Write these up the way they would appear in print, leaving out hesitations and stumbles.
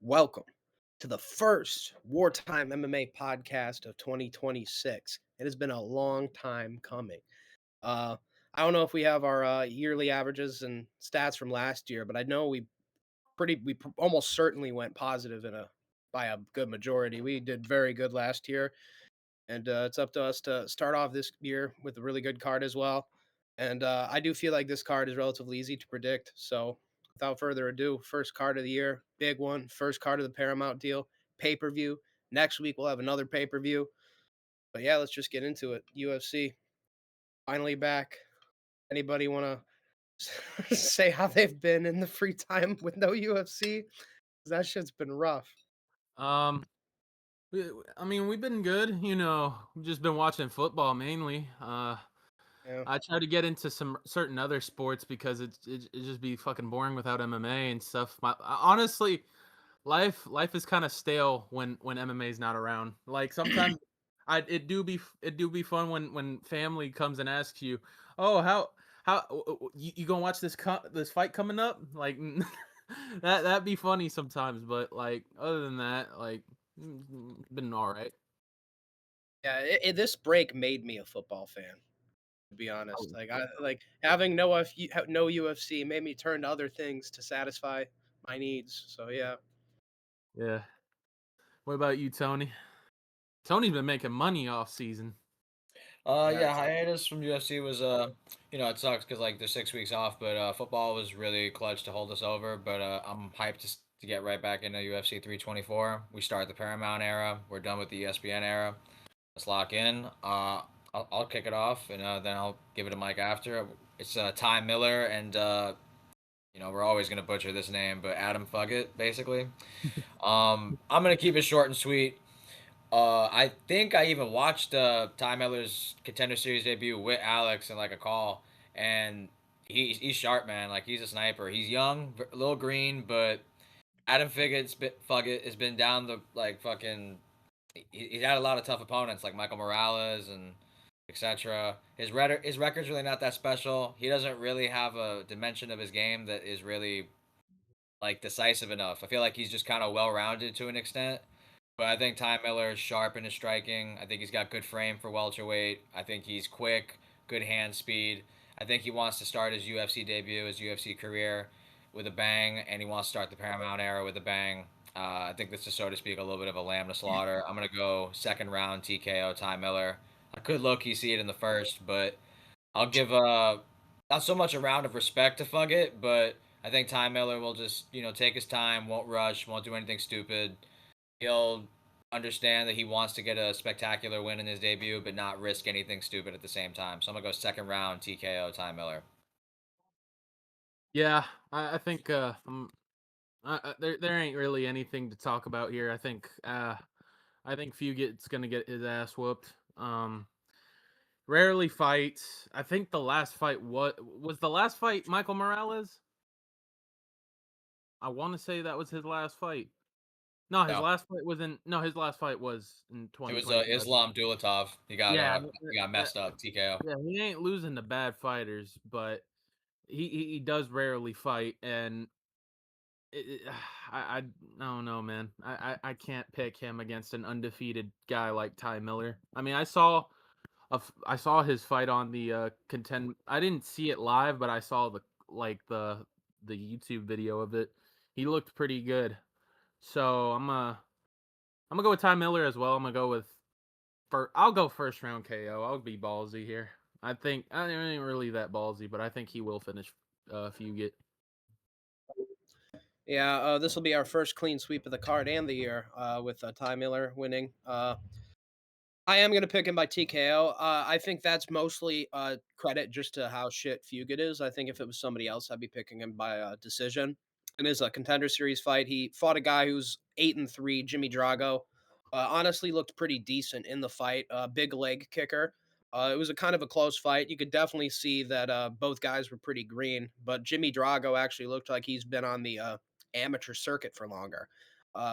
Welcome to the first wartime MMA podcast of 2026. It has been a long time coming. Uh, I don't know if we have our yearly averages and stats from last year, but I know almost certainly went positive by a good majority. We did very good last year, and it's up to us to start off this year with a really good card as well. And I do feel like this card is relatively easy to predict. So, without further ado, first card of the year, big one, first card of the Paramount deal, pay per view. Next week we'll have another pay per view. But yeah, let's just get into it. UFC finally back. Anybody want to say how they've been in the free time with no UFC? 'Cause that shit's been rough. Um, I mean, we've been good. We've just been watching football mainly. Yeah. I try to get into some certain other sports because it just be fucking boring without MMA and stuff. Honestly, life is kind of stale when MMA is not around. Like sometimes it do be fun when family comes and asks you, "Oh, you gonna watch this fight coming up?" Like that'd be funny sometimes, but like other than that, like been all right. Yeah, this break made me a football fan. To be honest. Oh, Like I like having no UFC made me turn to other things to satisfy my needs. So yeah. yeah. What about you, Tony? Tony's been making money off season. Yeah, Yeah, it's hiatus from UFC was it sucks because like there's 6 weeks off, but football was really clutch to hold us over. But I'm hyped to get right back into UFC 324. We start the Paramount era. We're done with the ESPN era. Let's lock in. I'll kick it off, and then I'll give it to Mike after. It's Ty Miller, and we're always gonna butcher this name, but Adam Fuggett, basically. I'm gonna keep it short and sweet. I think I even watched Ty Miller's Contender Series debut with Alex in like a call, and he's sharp, man. Like he's a sniper. He's young, a little green, but Fuggett has been down the like fucking. He's had a lot of tough opponents like Michael Morales and etc. His record's really not that special. He doesn't really have a dimension of his game that is really like decisive enough. I feel like he's just kind of well rounded to an extent. But I think Ty Miller is sharp in his striking. I think he's got good frame for welterweight. I think he's quick, good hand speed. I think he wants to start his UFC debut, his UFC career with a bang, and he wants to start the Paramount era with a bang. I think this is, so to speak, a little bit of a lamb to slaughter. I'm going to go second round TKO Ty Miller. I could low key see it in the first, but I'll give not so much a round of respect to Fugget, but I think Ty Miller will just, take his time, won't rush, won't do anything stupid. He'll understand that he wants to get a spectacular win in his debut, but not risk anything stupid at the same time. So I'm gonna go second round TKO Ty Miller. Yeah, I think there ain't really anything to talk about here. I think Fugit's gonna get his ass whooped. Rarely fights. I think the last fight was the last fight Michael Morales. I want to say that was his last fight. No, his No, last fight was in. No, his last fight was in it was 2025. Islam Dulatov. Yeah, He got messed up TKO. yeah, he ain't losing to bad fighters, but he does rarely fight, and I don't know, man. I can't pick him against an undefeated guy like Ty Miller. I mean, I saw his fight on the contend. I didn't see it live, but I saw the YouTube video of it. He looked pretty good. So I'm gonna go with Ty Miller as well. I'm gonna go with I'll go first round KO. I'll be ballsy here. I ain't really that ballsy, but I think he will finish Fugit. Yeah, this will be our first clean sweep of the card and the year with Ty Miller winning. I am going to pick him by TKO. I think that's mostly credit just to how shit Fugit is. I think if it was somebody else, I'd be picking him by decision. In his contender series fight, he fought a guy who's 8-3, Jimmy Drago. Honestly, looked pretty decent in the fight. Big leg kicker. It was a kind of a close fight. You could definitely see that both guys were pretty green, but Jimmy Drago actually looked like he's been on the amateur circuit for longer,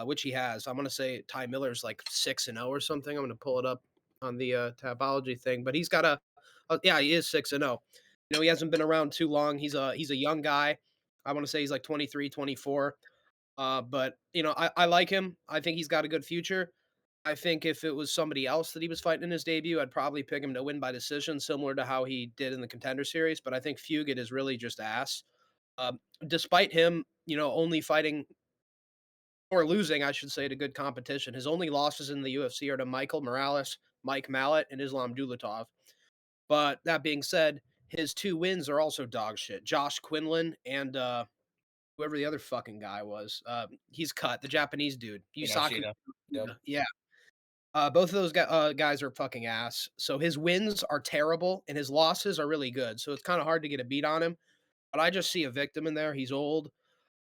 which he has. I'm going to say Ty Miller's like 6-0 or something. I'm going to pull it up on the Tapology thing, but he's got yeah, he is 6-0. He hasn't been around too long. He's a young guy. I want to say he's like 23, 24. But I like him. I think he's got a good future. I think if it was somebody else that he was fighting in his debut, I'd probably pick him to win by decision, similar to how he did in the Contender Series. But I think Fugit is really just ass. Despite him, only fighting or losing, I should say, to good competition. His only losses in the UFC are to Michael Morales, Mike Mallet, and Islam Dulatov. But that being said, his two wins are also dog shit. Josh Quinlan and whoever the other fucking guy was. He's cut, the Japanese dude. Yusaku. Shida. Yep. Yeah. Both of those guys are fucking ass. So his wins are terrible and his losses are really good. So it's kind of hard to get a beat on him. But I just see a victim in there. He's old.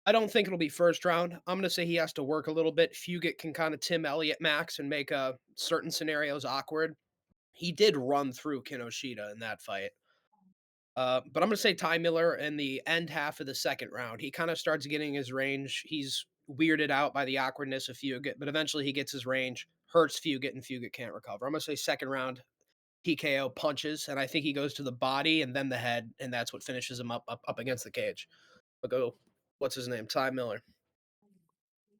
I don't think it'll be first round. I'm going to say he has to work a little bit. Fugit can kind of Tim Elliott Max and make certain scenarios awkward. He did run through Kinoshita in that fight. But I'm going to say Ty Miller in the end half of the second round. He kind of starts getting his range. He's weirded out by the awkwardness of Fugit, but eventually he gets his range, hurts Fugit, and Fugit can't recover. I'm going to say second round TKO punches, and I think he goes to the body and then the head, and that's what finishes him up against the cage. I'll go, what's his name? Ty Miller.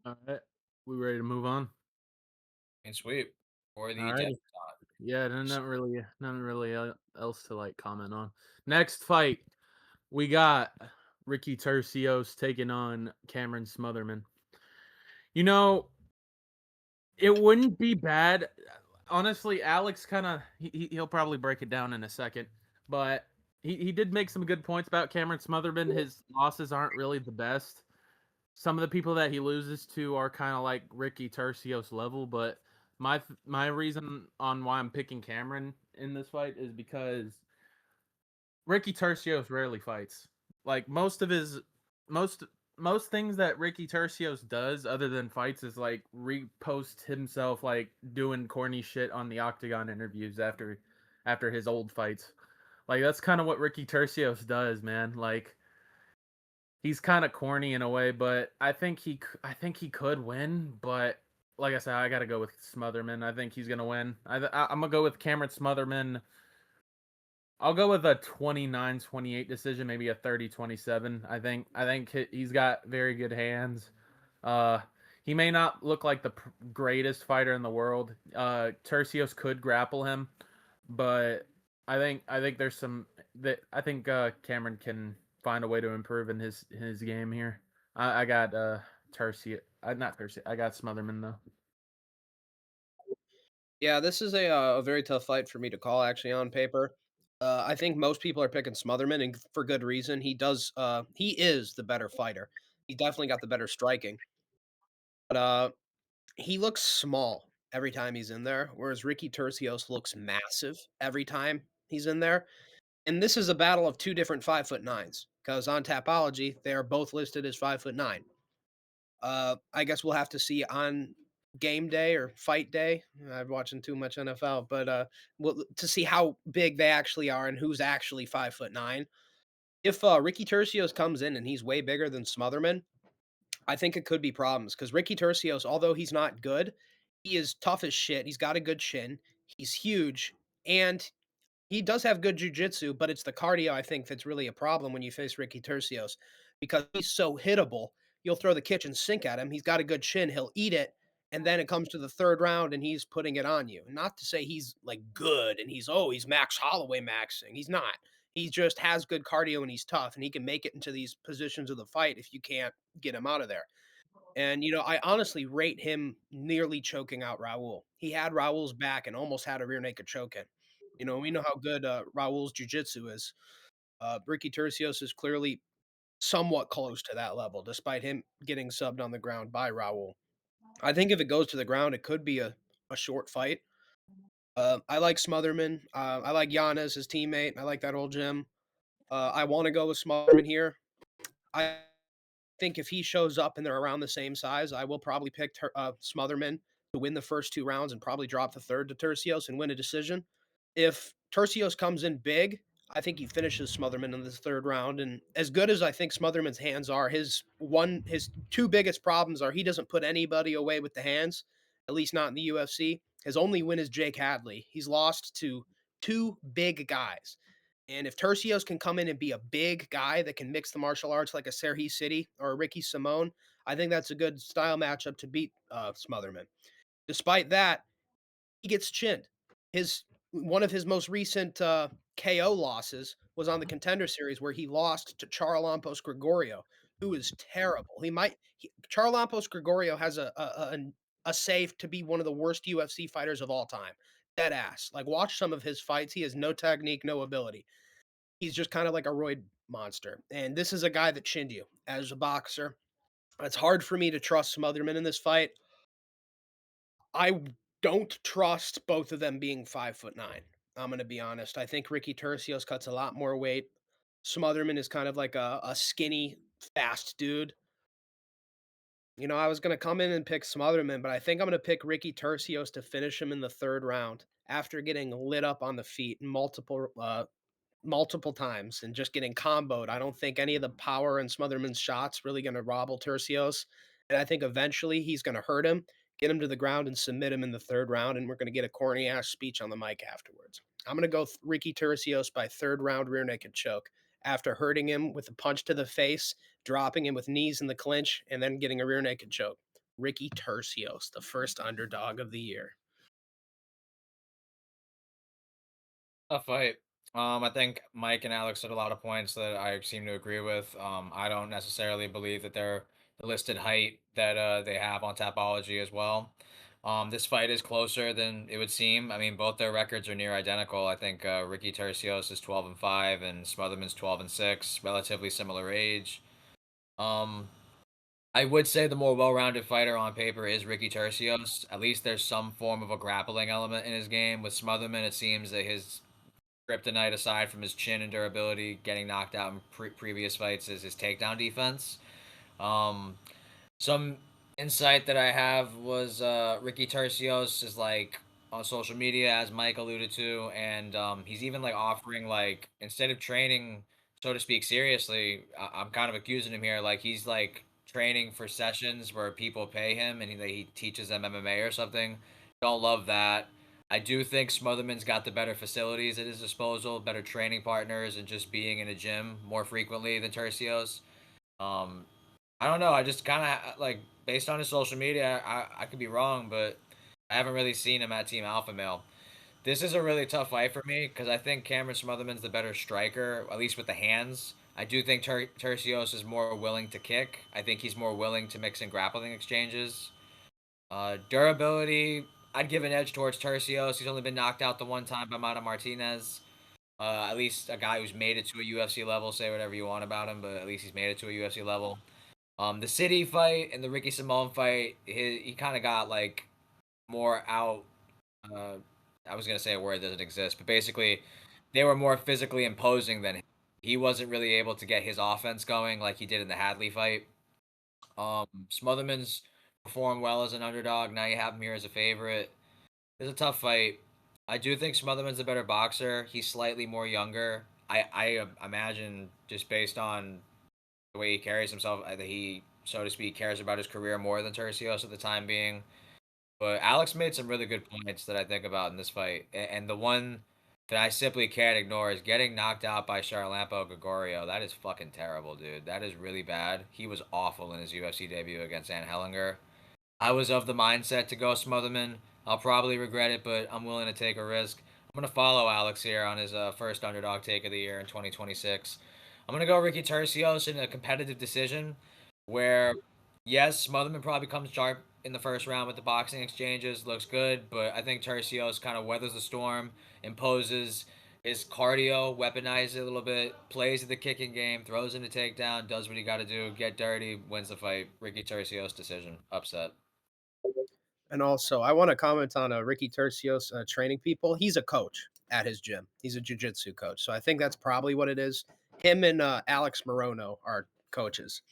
All right, we ready to move on? And sweep for the All right. debutante. Yeah, nothing really else to like comment on. Next fight, we got Ricky Tercios taking on Cameron Smotherman. You know, it wouldn't be bad. Honestly, Alex kind of he'll probably break it down in a second, but he did make some good points about Cameron Smotherman. His losses aren't really the best. Some of the people that he loses to are kind of like Ricky Tercios level, but my reason on why I'm picking Cameron in this fight is because Ricky Tercios rarely fights. Like most things that Ricky Tercios does other than fights is like repost himself like doing corny shit on the Octagon interviews after his old fights. Like that's kind of what Ricky Tercios does, man. Like he's kind of corny in a way, but I think he could win, but like I said, I got to go with Smotherman. I think he's going to win. I'm going to go with Cameron Smotherman. I'll go with a 29-28 decision, maybe a 30-27. I think he's got very good hands. He may not look like the greatest fighter in the world. Tercios could grapple him, but I think there's some that I think Cameron can find a way to improve in his game here. I got Tercios, not Tercios. I got Smotherman though. Yeah, this is a very tough fight for me to call actually on paper. I think most people are picking Smotherman, and for good reason. He is the better fighter. He definitely got the better striking, but he looks small every time he's in there, whereas Ricky Tercios looks massive every time he's in there. And this is a battle of two different 5'9" because on Tapology they are both listed as 5'9". I guess we'll have to see on game day or fight day. I'm watching too much NFL, but to see how big they actually are and who's actually 5'9". If Ricky Tercios comes in and he's way bigger than Smotherman, I think it could be problems because Ricky Tercios, although he's not good, he is tough as shit. He's got a good chin. He's huge, and he does have good jujitsu, but it's the cardio I think that's really a problem when you face Ricky Tercios because he's so hittable. You'll throw the kitchen sink at him. He's got a good chin. He'll eat it. And then it comes to the third round and he's putting it on you. Not to say he's like good and he's Max Holloway maxing. He's not. He just has good cardio and he's tough and he can make it into these positions of the fight if you can't get him out of there. And, I honestly rate him nearly choking out Raul. He had Raul's back and almost had a rear naked choke in. We know how good Raul's jiu-jitsu is. Ricky Tercios is clearly somewhat close to that level, despite him getting subbed on the ground by Raul. I think if it goes to the ground, it could be a short fight. I like Smotherman. I like Jan as his teammate. I like that old Jim. I want to go with Smotherman here. I think if he shows up and they're around the same size, I will probably pick Smotherman to win the first two rounds and probably drop the third to Tercios and win a decision. If Tercios comes in big, I think he finishes Smotherman in the third round. And as good as I think Smotherman's hands are, his two biggest problems are he doesn't put anybody away with the hands, at least not in the UFC. His only win is Jake Hadley. He's lost to two big guys. And if Tercios can come in and be a big guy that can mix the martial arts like a Serhi City or a Ricky Simone, I think that's a good style matchup to beat Smotherman. Despite that, he gets chinned. His One of his most recent KO losses was on the Contender Series where he lost to Charalampos Gregorio, who is terrible. Charalampos Gregorio has a safe to be one of the worst UFC fighters of all time. Dead ass. Like watch some of his fights. He has no technique, no ability. He's just kind of like a roid monster. And this is a guy that chinned you as a boxer. It's hard for me to trust Smotherman in this fight. I don't trust both of them being 5'9". I'm gonna be honest. I think Ricky Turcios cuts a lot more weight. Smotherman is kind of like a skinny, fast dude. I was gonna come in and pick Smotherman, but I think I'm gonna pick Ricky Turcios to finish him in the third round after getting lit up on the feet multiple times and just getting comboed. I don't think any of the power in Smotherman's shots really going to robble Tercios. And I think eventually he's going to hurt him, get him to the ground, and submit him in the third round. And we're going to get a corny ass speech on the mic afterwards. I'm going to go Ricky Tercios by third round rear naked choke after hurting him with a punch to the face, dropping him with knees in the clinch, and then getting a rear naked choke. Ricky Tercios, the first underdog of the year. Tough fight. I think Mike and Alex said a lot of points that I seem to agree with. I don't necessarily believe that they're the listed height that they have on Tapology as well. This fight is closer than it would seem. I mean, both their records are near identical. I think Ricky Tercios is 12-5 and Smotherman's 12-6, relatively similar age. Um, I would say the more well-rounded fighter on paper is Ricky Tercios. At least there's some form of a grappling element in his game. With Smotherman, it seems that his kryptonite, aside from his chin and durability, getting knocked out in previous fights, is his takedown defense. Um, some insight that I have was Ricky Tercios is like on social media, as Mike alluded to, and he's even like offering like instead of training, so to speak, seriously. I'm kind of accusing him here, like he's like training for sessions where people pay him and he teaches them MMA or something. Don't love that. I do think Smotherman's got the better facilities at his disposal, better training partners, and just being in a gym more frequently than Tercios. Um, I don't know. I just kind of like based on his social media. I could be wrong, but I haven't really seen him at Team Alpha Male. This is a really tough fight for me because I think Cameron Smotherman's the better striker, at least with the hands. I do think Tercios is more willing to kick. I think he's more willing to mix in grappling exchanges. Durability, I'd give an edge towards Tercios. He's only been knocked out the one time by Mata Martinez. At least a guy who's made it to a UFC level. Say whatever you want about him, but at least he's made it to a UFC level. The City fight and the Ricky Simone fight, he kind of got like more out. Uh, I was gonna say a word that doesn't exist, but basically, they were more physically imposing than him. He wasn't really able to get his offense going like he did in the Hadley fight. Smotherman's performed well as an underdog. Now you have him here as a favorite. It's a tough fight. I do think Smotherman's a better boxer. He's slightly more younger. I imagine just based on the way he carries himself, that he, so to speak, cares about his career more than Tercios at the time being. But Alex made some really good points that I think about in this fight, and the one that I simply can't ignore is getting knocked out by Charlampo Gregorio. That is fucking terrible, dude. That is really bad. He was awful in his UFC debut against Ann Hellinger. I was of the mindset to go Smotherman. I'll probably regret it, but I'm willing to take a risk. I'm gonna follow Alex here on his first underdog take of the year in 2026. I'm gonna go Ricky Tercios in a competitive decision, where yes, Smotherman probably comes sharp in the first round with the boxing exchanges, looks good, but I think Tercios kind of weathers the storm, imposes his cardio, weaponizes it a little bit, plays the kicking game, throws in a takedown, does what he got to do, get dirty, wins the fight. Ricky Tercios decision, upset. And also, I want to comment on Ricky Tercios training people. He's a coach at his gym. He's a jiu-jitsu coach. So I think that's probably what it is. Him and Alex Morono are coaches.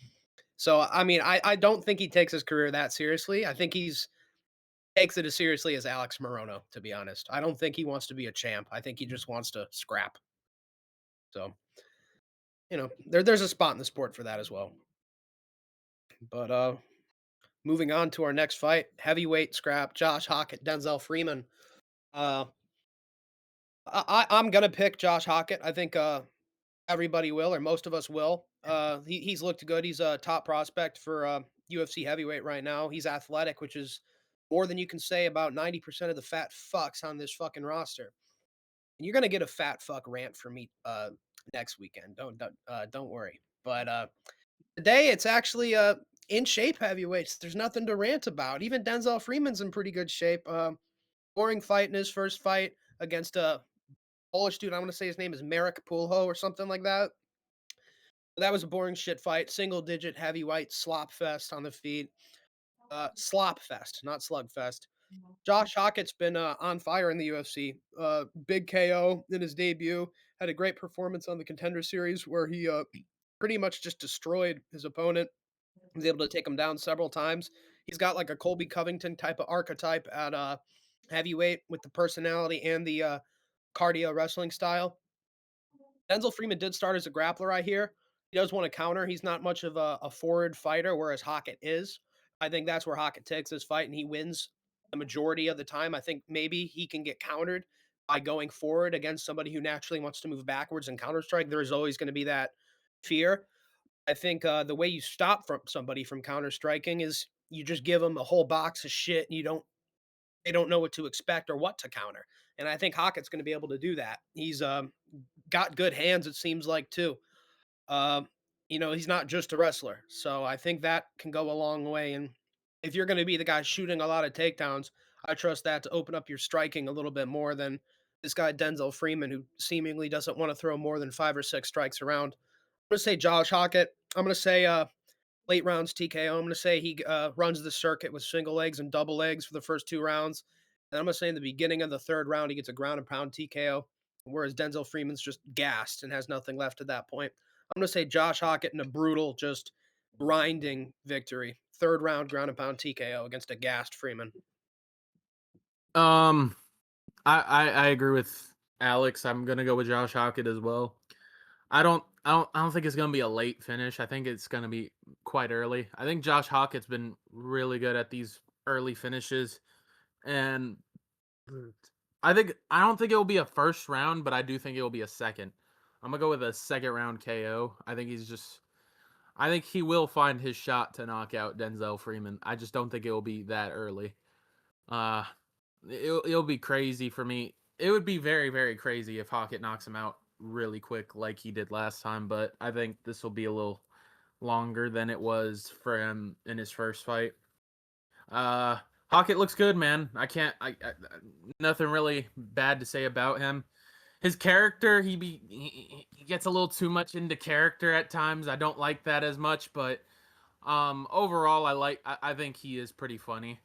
So I mean, I don't think he takes his career that seriously. I think he's takes it as seriously as Alex Morono, to be honest. I don't think he wants to be a champ. I think he just wants to scrap. So, there's a spot in the sport for that as well. But moving on to our next fight, heavyweight scrap, Josh Hockett, Denzel Freeman. Uh I'm gonna pick Josh Hockett. I think everybody will, or most of us will. He's looked good. He's a top prospect for UFC heavyweight right now. He's athletic, which is more than you can say about 90% of the fat fucks on this fucking roster. And you're gonna get a fat fuck rant from me next weekend. Don't worry. But today it's actually in shape heavyweights. There's nothing to rant about. Even Denzel Freeman's in pretty good shape. Boring fight in his first fight against a Polish dude. I'm gonna say his name is Marek Pulho or something like that. That was a boring shit fight. Single digit heavyweight slop fest on the feet. Slop fest, not slug fest. Josh Hockett's been on fire in the UFC. Big KO in his debut. Had a great performance on the Contender Series where he pretty much just destroyed his opponent. Was able to take him down several times. He's got like a Colby Covington type of archetype at heavyweight with the personality and the cardio wrestling style. Denzel Freeman did start as a grappler, I hear. He does want to counter. He's not much of a forward fighter, whereas Hockett is. I think that's where Hockett takes this fight and he wins the majority of the time. I think maybe he can get countered by going forward against somebody who naturally wants to move backwards and counter strike. There's always going to be that fear. I think the way you stop from somebody from counter striking is you just give them a whole box of shit and they don't know what to expect or what to counter. And I think Hockett's going to be able to do that. He's got good hands, it seems like, too. Um, he's not just a wrestler. So I think that can go a long way. And if you're going to be the guy shooting a lot of takedowns, I trust that to open up your striking a little bit more than this guy, Denzel Freeman, who seemingly doesn't want to throw more than 5 or 6 strikes around. I'm going to say Josh Hockett. I'm going to say late rounds TKO. I'm going to say he runs the circuit with single legs and double legs for the first 2 rounds. And I'm going to say in the beginning of the third round, he gets a ground and pound TKO, whereas Denzel Freeman's just gassed and has nothing left at that point. I'm going to say Josh Hockett in a brutal, just grinding victory. Third round ground and pound TKO against a gassed Freeman. Um, I agree with Alex. I'm gonna go with Josh Hockett as well. I don't think it's gonna be a late finish. I think it's gonna be quite early. I think Josh Hockett's been really good at these early finishes, and I don't think it will be a first round, but I do think it will be a second. I'm gonna go with a second round KO. I think he will find his shot to knock out Denzel Freeman. I just don't think it will be that early. Uh, it'll be crazy for me. It would be very, very crazy if Hockett knocks him out really quick like he did last time, but I think this will be a little longer than it was for him in his first fight. Hockett looks good, man. I nothing really bad to say about him. His character, he gets a little too much into character at times. I don't like that as much, but overall I think he is pretty funny.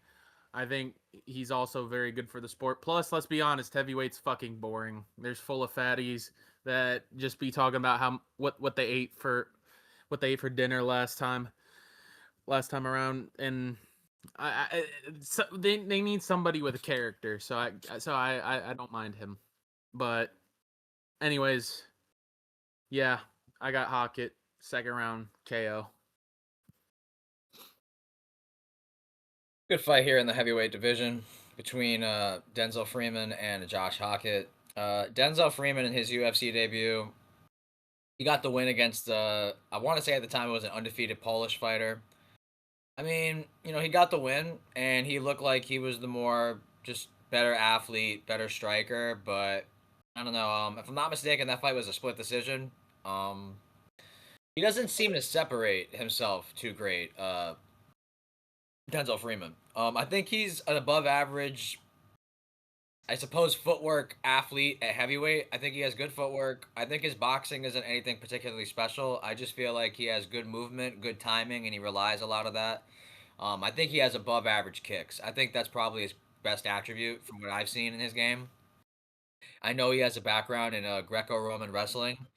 I think he's also very good for the sport. Plus, let's be honest, heavyweight's fucking boring. There's full of fatties that just be talking about what they ate for dinner last time around, and they need somebody with a character. So I don't mind him. But anyways, yeah, I got Hockett second round KO. Good fight here in the heavyweight division between Denzel Freeman and Josh Hockett. Denzel Freeman in his UFC debut, he got the win against I want to say at the time it was an undefeated Polish fighter. I mean, he got the win and he looked like he was the more just better athlete, better striker, but I don't know. If I'm not mistaken, that fight was a split decision. Um, he doesn't seem to separate himself too great. Denzel Freeman. I think he's an above average, I suppose, footwork athlete at heavyweight. I think he has good footwork. I think his boxing isn't anything particularly special. I just feel like he has good movement, good timing, and he relies a lot of that. I think he has above average kicks. I think that's probably his best attribute from what I've seen in his game. I know he has a background in Greco-Roman wrestling.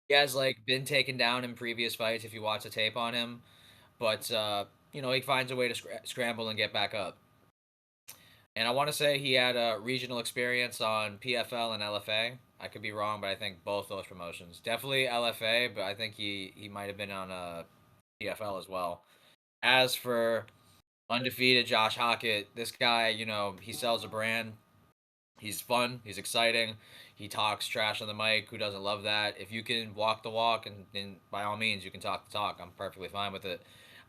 He has like been taken down in previous fights if you watch the tape on him, but he finds a way to scramble and get back up. And I want to say he had a regional experience on PFL and LFA. I could be wrong, but I think both those promotions. Definitely LFA, but I think he might have been on PFL as well. As for undefeated Josh Hockett, this guy, he sells a brand. He's fun. He's exciting. He talks trash on the mic. Who doesn't love that? If you can walk the walk, and by all means, you can talk the talk. I'm perfectly fine with it.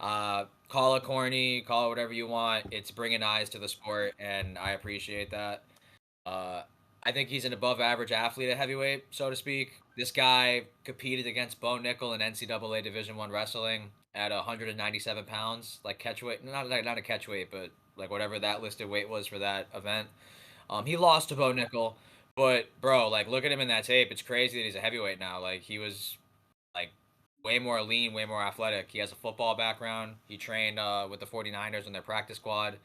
Call it corny, call it whatever you want. It's bringing eyes to the sport, and I appreciate that. Uh, I think he's an above average athlete at heavyweight, so to speak. This guy competed against Bo Nickel in NCAA Division One wrestling at 197 pounds, like catch weight, not a catch weight, but like whatever that listed weight was for that event. He lost to Bo Nickel, but bro, like look at him in that tape. It's crazy that he's a heavyweight now. Like he was like way more lean, way more athletic. He has a football background. He trained with the 49ers in their practice squad.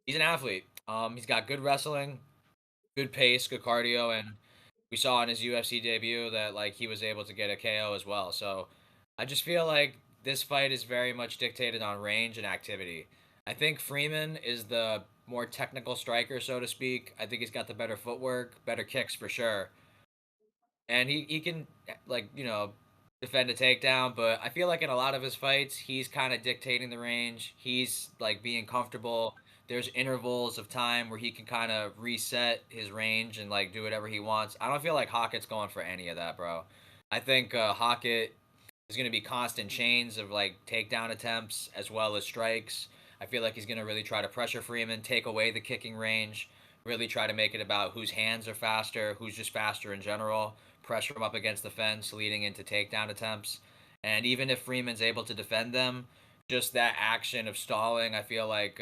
He's an athlete. He's got good wrestling, good pace, good cardio, and we saw in his UFC debut that like he was able to get a KO as well. So I just feel like this fight is very much dictated on range and activity. I think Freeman is the more technical striker, so to speak. I think he's got the better footwork, better kicks for sure, and he can like defend a takedown. But I feel like in a lot of his fights, he's kind of dictating the range. He's like being comfortable. There's intervals of time where he can kind of reset his range and like do whatever he wants. I don't feel like Hockett's going for any of that, bro. I think Hockett is going to be constant chains of like takedown attempts as well as strikes. I feel like he's going to really try to pressure Freeman, take away the kicking range, really try to make it about whose hands are faster, who's just faster in general, pressure him up against the fence, leading into takedown attempts. And even if Freeman's able to defend them, just that action of stalling, I feel like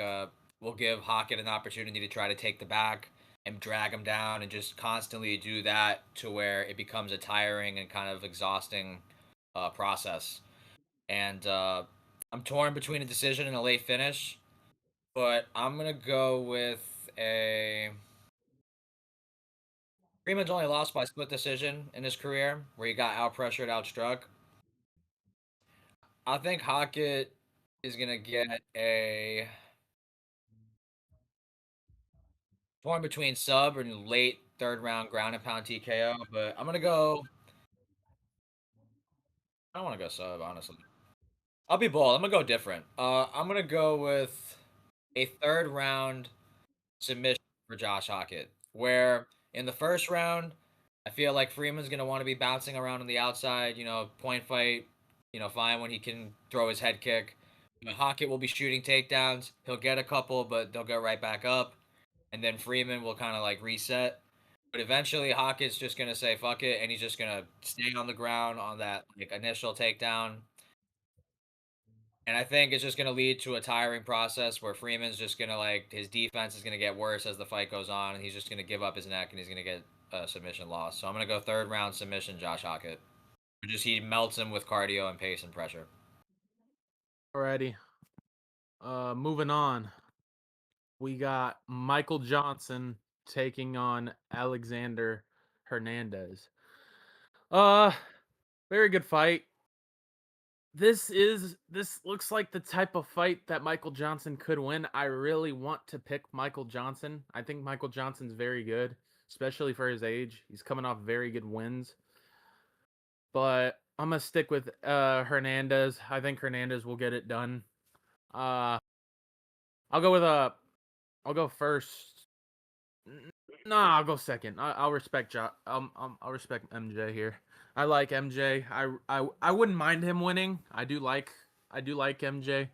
will give Hockett an opportunity to try to take the back and drag him down and just constantly do that to where it becomes a tiring and kind of exhausting process. And I'm torn between a decision and a late finish, but I'm gonna go with a. Freeman's only lost by split decision in his career, where he got out pressured, outstruck. I think Hockett is gonna get a torn between sub and late third round ground and pound TKO, but I'm gonna go. I don't want to go sub, honestly. I'll be bold. I'm gonna go different. I'm gonna go with a third round submission for Josh Hockett, where in the first round, I feel like Freeman's going to want to be bouncing around on the outside, point fight, fine when he can throw his head kick. But Hockett will be shooting takedowns. He'll get a couple, but they'll go right back up. And then Freeman will kind of like reset. But eventually, Hockett's just going to say, fuck it. And he's just going to stay on the ground on that like initial takedown. And I think it's just going to lead to a tiring process where Freeman's just going to like his defense is going to get worse as the fight goes on, and he's just going to give up his neck and he's going to get a submission loss. So I'm going to go third round submission, Josh Hockett. Just he melts him with cardio and pace and pressure. Alrighty. Moving on. We got Michael Johnson taking on Alexander Hernandez. Uh, very good fight. This looks like the type of fight that Michael Johnson could win. I really want to pick Michael Johnson. I think Michael Johnson's very good, especially for his age. He's coming off very good wins. But I'm gonna stick with Hernandez. I think Hernandez will get it done. Uh I'll go with I'll go first. No, I'll go second. I'll respect I'll respect MJ here. I like MJ. I wouldn't mind him winning. I do like MJ.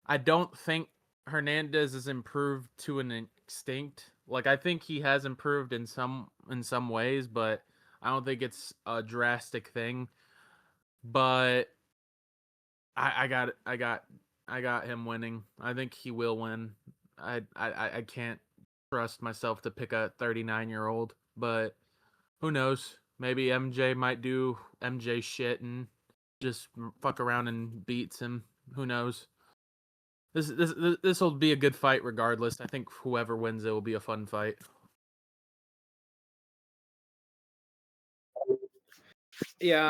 I don't think Hernandez has improved to an extinct. Like I think he has improved in some ways, but I don't think it's a drastic thing. But I got him winning. I think he will win. I can't trust myself to pick a 39-year-old, but who knows? Maybe MJ might do MJ shit and just fuck around and beats him. Who knows? This will be a good fight regardless. I think whoever wins it will be a fun fight. Yeah,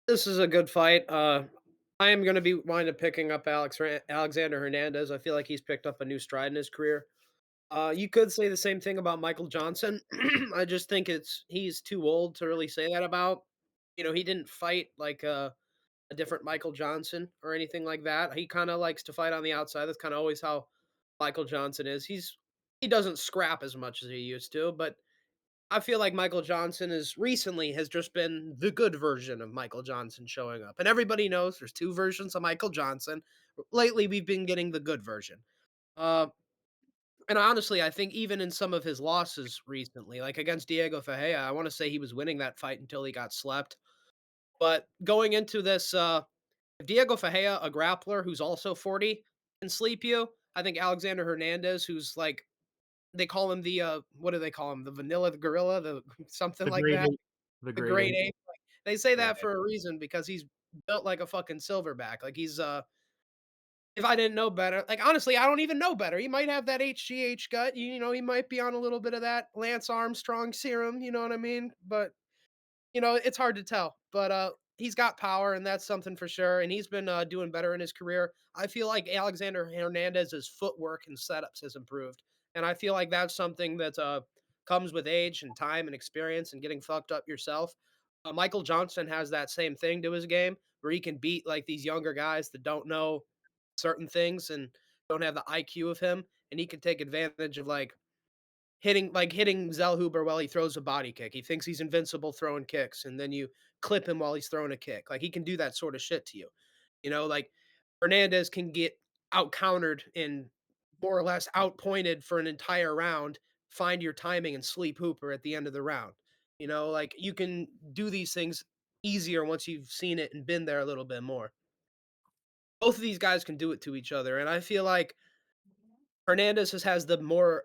this is a good fight. I am going to be wind up picking up Alexander Hernandez. I feel like he's picked up a new stride in his career. You could say the same thing about Michael Johnson. I just think he's too old to really say that about. He didn't fight like a different Michael Johnson or anything like that. He kind of likes to fight on the outside. That's kind of always how Michael Johnson is. He doesn't scrap as much as he used to, but I feel like Michael Johnson is recently has just been the good version of Michael Johnson showing up. And everybody knows there's two versions of Michael Johnson. Lately, we've been getting the good version. Uh, and honestly, I think even in some of his losses recently, like against Diego Ferreira, I want to say he was winning that fight until he got slept. But going into this, if Diego Ferreira, a grappler who's also 40, can sleep you, I think Alexander Hernandez, who's like they call him the what do they call him? The vanilla, the gorilla, the something The like grade that. eight. The The grade great eight. ape. Like, they say that Right. for a reason because he's built like a fucking silverback. Like he's if I didn't know better, like honestly, I don't even know better. He might have that HGH gut. You know, he might be on a little bit of that Lance Armstrong serum. You know what I mean? But it's hard to tell, but, he's got power, and that's something for sure, and he's been, doing better in his career. I feel like Alexander Hernandez's footwork and setups has improved, and I feel like that's something that, comes with age and time and experience and getting fucked up yourself. Michael Johnson has that same thing to his game where he can beat, like, these younger guys that don't know certain things and don't have the IQ of him, and he can take advantage of, like, hitting Zellhuber while he throws a body kick. He thinks he's invincible throwing kicks, and then you clip him while he's throwing a kick. Like, he can do that sort of shit to you. Like, Hernandez can get out countered and more or less outpointed for an entire round, find your timing and sleep Hooper at the end of the round. Like, you can do these things easier once you've seen it and been there a little bit more. Both of these guys can do it to each other, and I feel like Hernandez has the more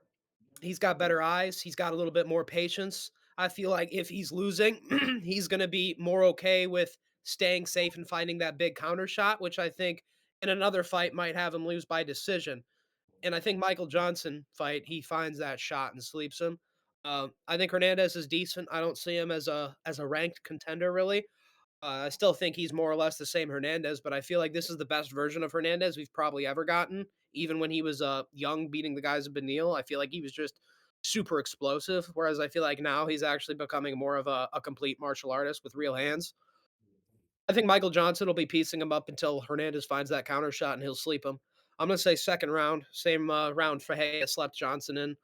he's got better eyes, he's got a little bit more patience. I feel like if he's losing, he's gonna be more okay with staying safe and finding that big counter shot, which I think in another fight might have him lose by decision. And I think Michael Johnson fight, he finds that shot and sleeps him. I think Hernandez is decent. I don't see him as a ranked contender really. I still think he's more or less the same Hernandez, but I feel like this is the best version of Hernandez we've probably ever gotten. Even when he was young, beating the guys of Benil, I feel like he was just super explosive. Whereas I feel like now he's actually becoming more of a complete martial artist with real hands. I think Michael Johnson will be piecing him up until Hernandez finds that counter shot and he'll sleep him. I'm gonna say second round, same round for Hay slept Johnson in.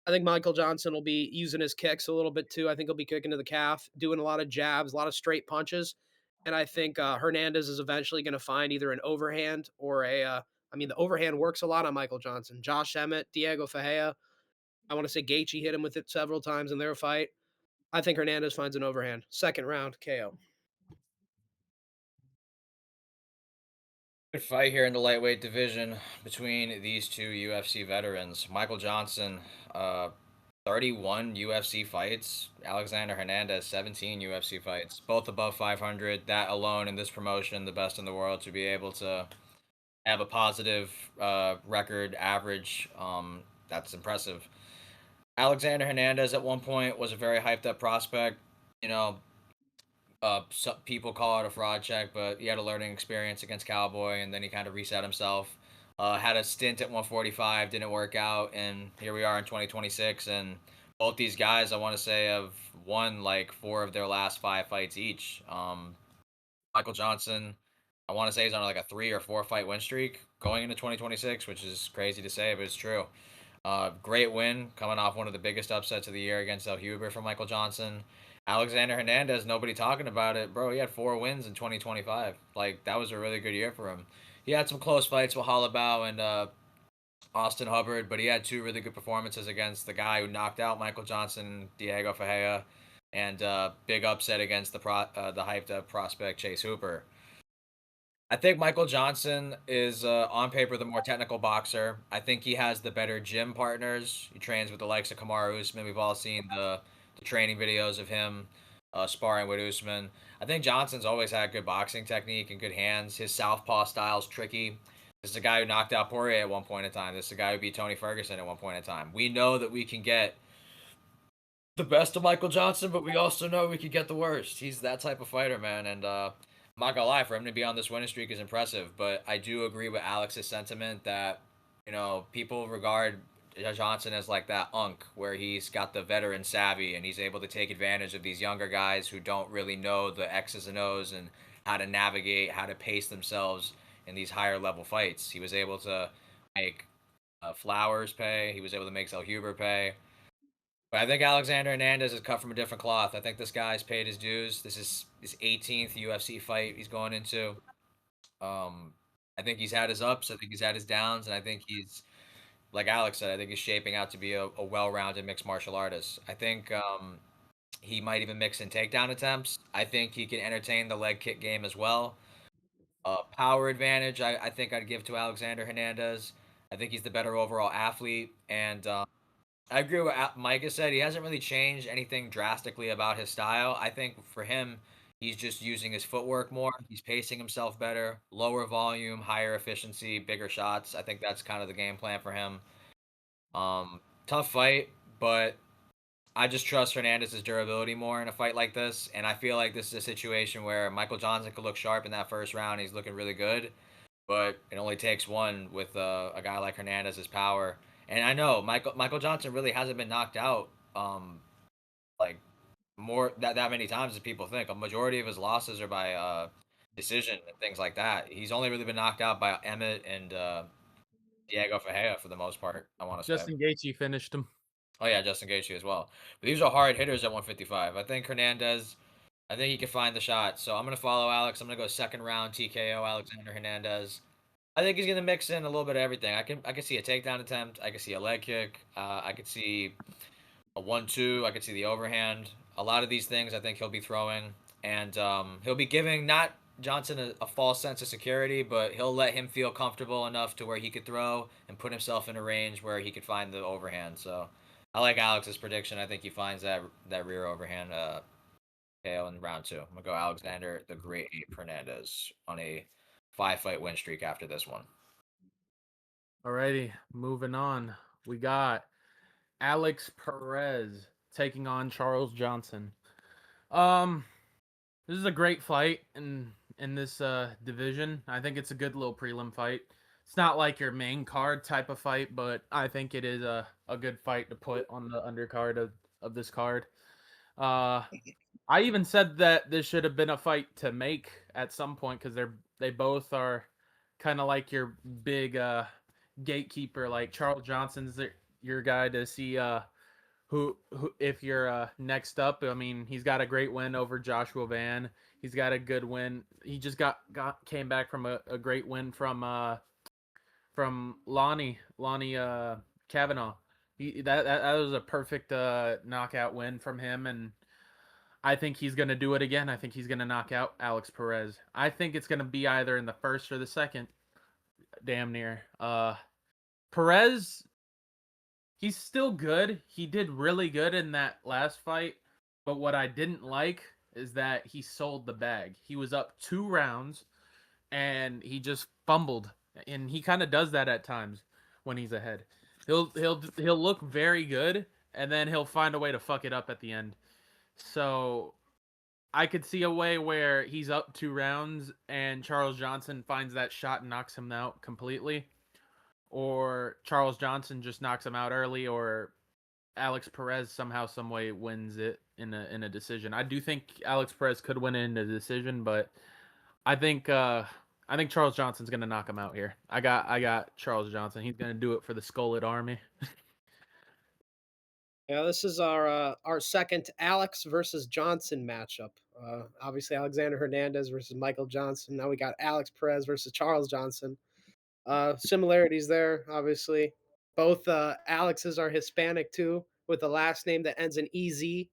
I think Michael Johnson will be using his kicks a little bit too. I think he'll be kicking to the calf, doing a lot of jabs, a lot of straight punches. And I think Hernandez is eventually going to find either an overhand or I mean, the overhand works a lot on Michael Johnson. Josh Emmett, Diego Ferreira. I want to say Gaethje hit him with it several times in their fight. I think Hernandez finds an overhand. Second round, KO. Good fight here in the lightweight division between these two UFC veterans. Michael Johnson, 31 UFC fights. Alexander Hernandez, 17 UFC fights. Both above 500. That alone in this promotion, the best in the world to be able to have a positive record average. That's impressive. Alexander Hernandez at one point was a very hyped up prospect. You know, some people call it a fraud check, but he had a learning experience against Cowboy, and then he kind of reset himself. Had a stint at 145, didn't work out, and here we are in 2026. And both these guys, I want to say, have won like four of their last five fights each. Michael Johnson, I want to say he's on like a 3 or 4 fight win streak going into 2026, which is crazy to say, but it's true. Great win coming off one of the biggest upsets of the year against El Huber from Michael Johnson. Alexander Hernandez, nobody talking about it, bro. He had 4 wins in 2025. Like that was a really good year for him. He had some close fights with Holloway and Austin Hubbard, but he had two really good performances against the guy who knocked out Michael Johnson, Diego Ferreira, and big upset against the hyped up prospect Chase Hooper. I think Michael Johnson is on paper the more technical boxer. I think he has the better gym partners. He trains with the likes of Kamaru Usman. We've all seen the training videos of him sparring with Usman. I think Johnson's always had good boxing technique and good hands. His southpaw style is tricky. This is a guy who knocked out Poirier at one point in time. This is a guy who beat Tony Ferguson at one point in time. We know that we can get the best of Michael Johnson, but we also know we could get the worst. He's that type of fighter, man. And I'm not gonna lie, for him to be on this winning streak is impressive. But I do agree with Alex's sentiment that people regard Johnson as like that unk, where he's got the veteran savvy and he's able to take advantage of these younger guys who don't really know the X's and O's and how to navigate, how to pace themselves in these higher level fights. He was able to make Flowers pay. He was able to make Zellhuber pay. But I think Alexander Hernandez is cut from a different cloth. I think this guy's paid his dues. This is his 18th UFC fight he's going into. Um, I think he's had his ups. I think he's had his downs, and I think he's like Alex said. I think he's shaping out to be a well-rounded mixed martial artist. I think he might even mix in takedown attempts. I think he can entertain the leg kick game as well. Power advantage, I think I'd give to Alexander Hernandez. I think he's the better overall athlete, and I agree with what Mike has said. He hasn't really changed anything drastically about his style. I think for him, he's just using his footwork more. He's pacing himself better, lower volume, higher efficiency, bigger shots. I think that's kind of the game plan for him. Tough fight, but I just trust Hernandez's durability more in a fight like this, and I feel like this is a situation where Michael Johnson could look sharp in that first round. He's looking really good, but it only takes one with a guy like Hernandez's power. And I know Michael Johnson really hasn't been knocked out like more that many times as people think. A majority of his losses are by decision and things like that. He's only really been knocked out by Emmett and Diego Ferreira for the most part, I want to say. Justin Gaethje finished him. Oh yeah, Justin Gaethje as well. But these are hard hitters at 155. I think Hernandez, I think he can find the shot. So I'm gonna follow Alex. I'm gonna go second round TKO Alexander Hernandez. I think he's gonna mix in a little bit of everything. I can see a takedown attempt. I can see a leg kick. I could see a 1-2. I could see the overhand. A lot of these things I think he'll be throwing, and he'll be giving not Johnson a false sense of security, but he'll let him feel comfortable enough to where he could throw and put himself in a range where he could find the overhand. So I like Alex's prediction. I think he finds that rear overhand KO in round 2. I'm gonna go Alexander the Great Ape Hernandez on a 5-fight win streak after this one. Alrighty, moving on. We got Alex Perez taking on Charles Johnson. This is a great fight in this division. I think it's a good little prelim fight. It's not like your main card type of fight, but I think it is a good fight to put on the undercard of this card. I even said that this should have been a fight to make at some point because they both are kind of like your big gatekeeper. Like Charles Johnson's your guy to see who if you're next up. I mean, he's got a great win over Joshua Van. He's got a good win. He just came back from a great win from Lonnie Kavanaugh. That was a perfect knockout win from him, and I think he's going to do it again. I think he's going to knock out Alex Perez. I think it's going to be either in the first or the second, damn near. Perez, he's still good. He did really good in that last fight, but what I didn't like is that he sold the bag. He was up 2 rounds, and he just fumbled, and he kind of does that at times when he's ahead. He'll look very good, and then he'll find a way to fuck it up at the end. So I could see a way where he's up 2 rounds and Charles Johnson finds that shot and knocks him out completely, or Charles Johnson just knocks him out early, or Alex Perez somehow, some way wins it in a decision. I do think Alex Perez could win it in a decision, but I think Charles Johnson's gonna knock him out here. I got Charles Johnson. He's gonna do it for the Skullet Army. Yeah, this is our second Alex versus Johnson matchup. Obviously Alexander Hernandez versus Michael Johnson. Now we got Alex Perez versus Charles Johnson. Similarities there, obviously. Both Alexes are Hispanic too, with a last name that ends in EZ.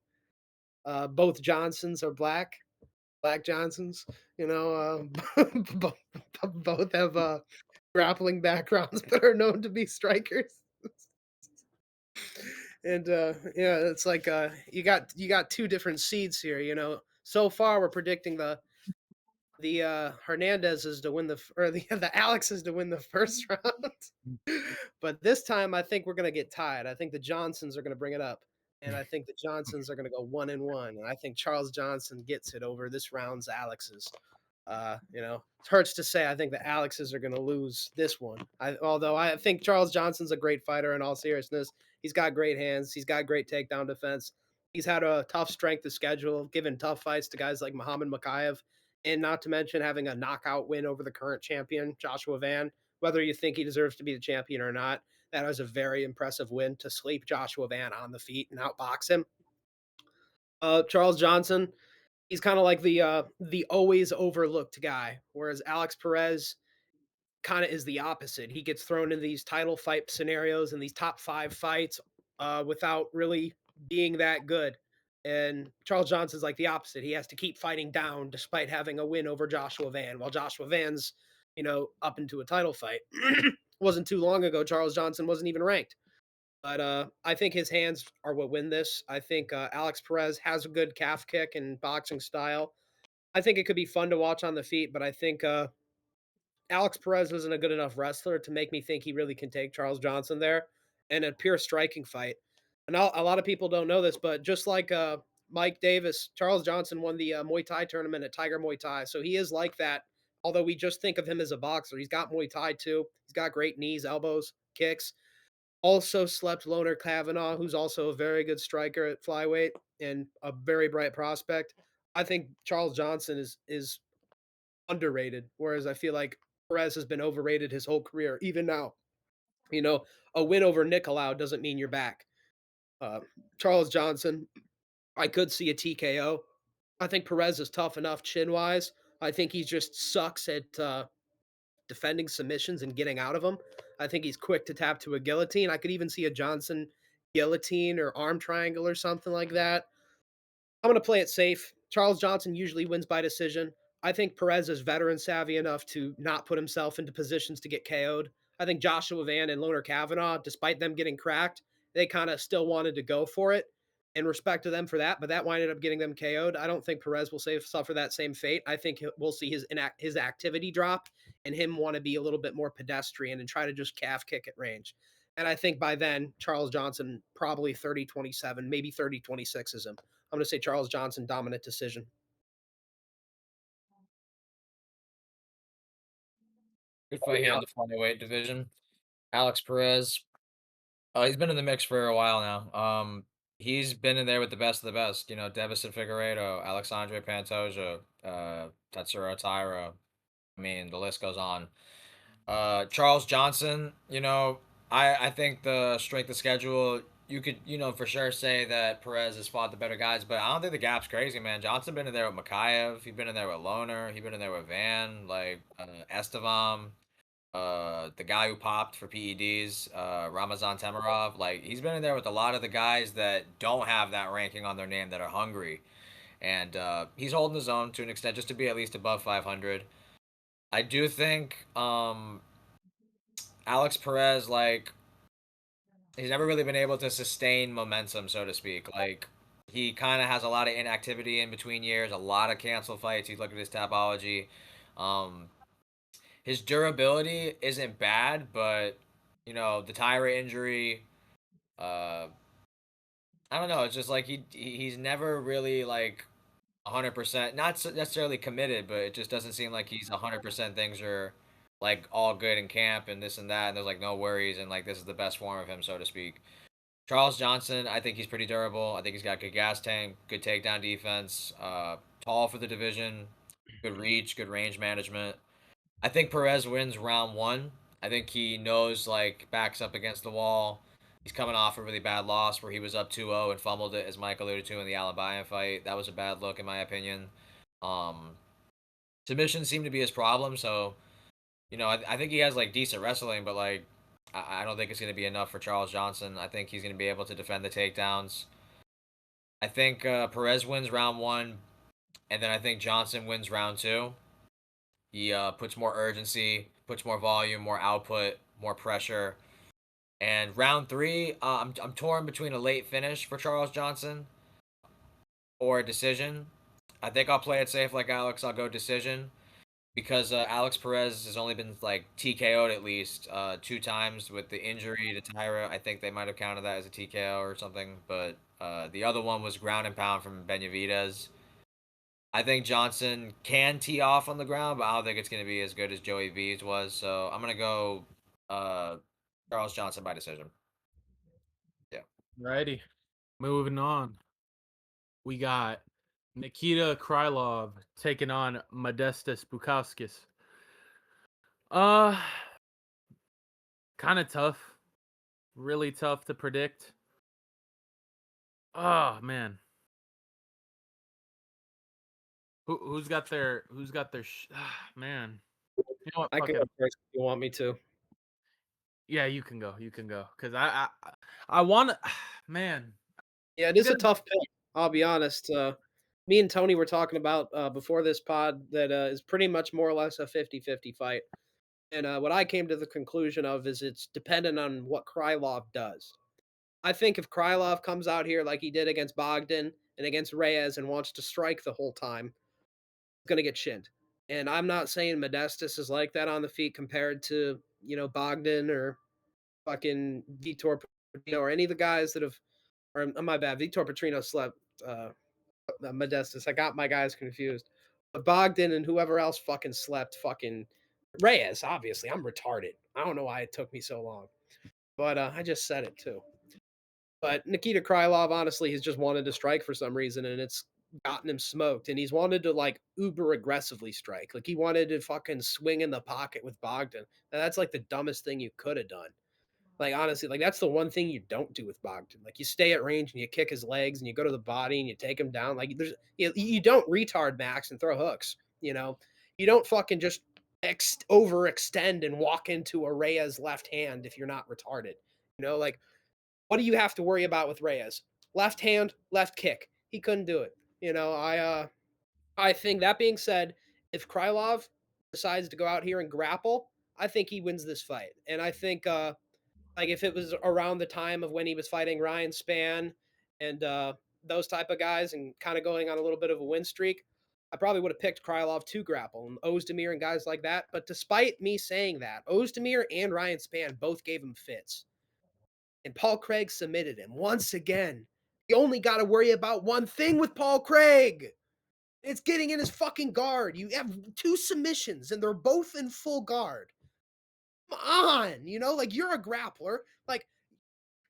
Both Johnsons are black Johnsons. You know, both have grappling backgrounds, but are known to be strikers. And yeah, it's like you got 2 different seeds here. You know, so far we're predicting the Hernandezes to win or the Alexes to win the first round. But this time I think we're gonna get tied. I think the Johnsons are gonna bring it up. And I think the Johnsons are gonna go 1-1. And I think Charles Johnson gets it over this round's Alexes. It hurts to say I think the Alexes are going to lose this one. Although I think Charles Johnson's a great fighter in all seriousness. He's got great hands. He's got great takedown defense. He's had a tough strength of schedule, given tough fights to guys like Muhammad Makayev, and not to mention having a knockout win over the current champion, Joshua Van, whether you think he deserves to be the champion or not. That was a very impressive win to sleep Joshua Van on the feet and outbox him. Charles Johnson, he's kind of like the always overlooked guy, whereas Alex Perez kind of is the opposite. He gets thrown into these title fight scenarios and these top 5 fights without really being that good. And Charles Johnson's like the opposite. He has to keep fighting down despite having a win over Joshua Van, while Joshua Van's, up into a title fight. Wasn't too long ago, Charles Johnson wasn't even ranked. But I think his hands are what win this. I think Alex Perez has a good calf kick and boxing style. I think it could be fun to watch on the feet, but I think Alex Perez isn't a good enough wrestler to make me think he really can take Charles Johnson there in a pure striking fight. And a lot of people don't know this, but just like Mike Davis, Charles Johnson won the Muay Thai tournament at Tiger Muay Thai. So he is like that. Although we just think of him as a boxer, he's got Muay Thai too. He's got great knees, elbows, kicks. Also slept Loner Kavanaugh, who's also a very good striker at flyweight and a very bright prospect. I think Charles Johnson is underrated, whereas I feel like Perez has been overrated his whole career. Even now, you know, a win over Nicolau doesn't mean you're back. Uh, Charles Johnson, I could see a TKO. I think Perez is tough enough chin wise. I think he just sucks at defending submissions and getting out of them. I think he's quick to tap to a guillotine. I could even see a Johnson guillotine or arm triangle or something like that. I'm going to play it safe. Charles Johnson usually wins by decision. I think Perez is veteran savvy enough to not put himself into positions to get KO'd. I think Joshua Van and Loner Kavanaugh, despite them getting cracked, they kind of still wanted to go for it. In respect to them for that, but that winded up getting them KO'd. I don't think Perez will suffer that same fate. I think we'll see his activity drop and him want to be a little bit more pedestrian and try to just calf kick at range. And I think by then, Charles Johnson probably 30-27, maybe 30-26 is him. I'm going to say Charles Johnson dominant decision. Good fight here in the flyweight division. Alex Perez, he's been in the mix for a while now. He's been in there with the best of the best. You know, Devison Figueiredo, Alexandre Pantoja, Tatsuro Taira. I mean, the list goes on. Charles Johnson, I think the strength of schedule, you could, for sure say that Perez has fought the better guys, but I don't think the gap's crazy, man. Johnson been in there with Makayev, he's been in there with Loner, he's been in there with Van, like Estevam, the guy who popped for PEDs, Ramazan Temirov. Like he's been in there with a lot of the guys that don't have that ranking on their name that are hungry, and he's holding his own to an extent, just to be at least above 500. I do think Alex Perez, like, he's never really been able to sustain momentum, so to speak. Like, he kind of has a lot of inactivity in between years, a lot of cancel fights. You look at his tapology. Um, his durability isn't bad, but the Tyra injury, uh, I don't know. It's just like he's never really like 100%, not necessarily committed, but it just doesn't seem like he's 100%. Things are like all good in camp and this and that, and there's like no worries, and like this is the best form of him, so to speak. Charles Johnson, I think he's pretty durable. I think he's got good gas tank, good takedown defense, tall for the division, good reach, good range management. I think Perez wins round one. I think he knows, like, backs up against the wall. He's coming off a really bad loss where he was up 2-0 and fumbled it, as Mike alluded to in the Alabama fight. That was a bad look, in my opinion. Um, Submissions seem to be his problem, so, I think he has, like, decent wrestling, but, like, I don't think it's going to be enough for Charles Johnson. I think he's going to be able to defend the takedowns. I think Perez wins round one, and then I think Johnson wins round two. He puts more urgency, puts more volume, more output, more pressure. And round three, I'm torn between a late finish for Charles Johnson or a decision. I think I'll play it safe like Alex. I'll go decision because Alex Perez has only been like TKO'd at least 2 times with the injury to Tyra. I think they might have counted that as a TKO or something, but the other one was ground and pound from Benavidez. I think Johnson can tee off on the ground, but I don't think it's going to be as good as Joey V's was. So I'm going to go Charles Johnson by decision. Yeah. Righty. Moving on. We got Nikita Krylov taking on Modestas Bukauskas. Uh, Kind of tough. Really tough to predict. Oh man. Man. You know what? I Fuck can it. go first if you want me to. Yeah, you can go. You can go. Cause I want to. Man, Yeah, it I'm is a gonna. tough pick. I'll be honest. Me and Tony were talking about before this pod that is pretty much more or less a 50-50 fight. And what I came to the conclusion of is it's dependent on what Krylov does. I think if Krylov comes out here like he did against Bogdan and against Reyes and wants to strike the whole time, he's going to get shinned. And I'm not saying Modestus is like that on the feet compared to, Bogdan or fucking Vitor Petrino or any of the guys that have, or my bad, Vitor Petrino slept Modestus. I got my guys confused. But Bogdan and whoever else fucking slept fucking Reyes, obviously. I'm retarded. I don't know why it took me so long. But I just said it too. But Nikita Krylov, honestly, has just wanted to strike for some reason, and it's gotten him smoked. And he's wanted to like uber aggressively strike. Like he wanted to fucking swing in the pocket with Bogdan. And that's like the dumbest thing you could have done. Like honestly, like that's the one thing you don't do with Bogdan. Like you stay at range and you kick his legs and you go to the body and you take him down. Like you don't retard Max and throw hooks. You don't fucking just overextend and walk into a Reyes left hand if you're not retarded. Like what do you have to worry about with Reyes? Left hand, left kick. He couldn't do it. I think that being said, if Krylov decides to go out here and grapple, I think he wins this fight. And I think like if it was around the time of when he was fighting Ryan Spann and those type of guys and kind of going on a little bit of a win streak, I probably would have picked Krylov to grapple and Ozdemir and guys like that. But despite me saying that, Ozdemir and Ryan Spann both gave him fits. And Paul Craig submitted him once again. You only got to worry about one thing with Paul Craig. It's getting in his fucking guard. You have two submissions and they're both in full guard. Come on, like you're a grappler. Like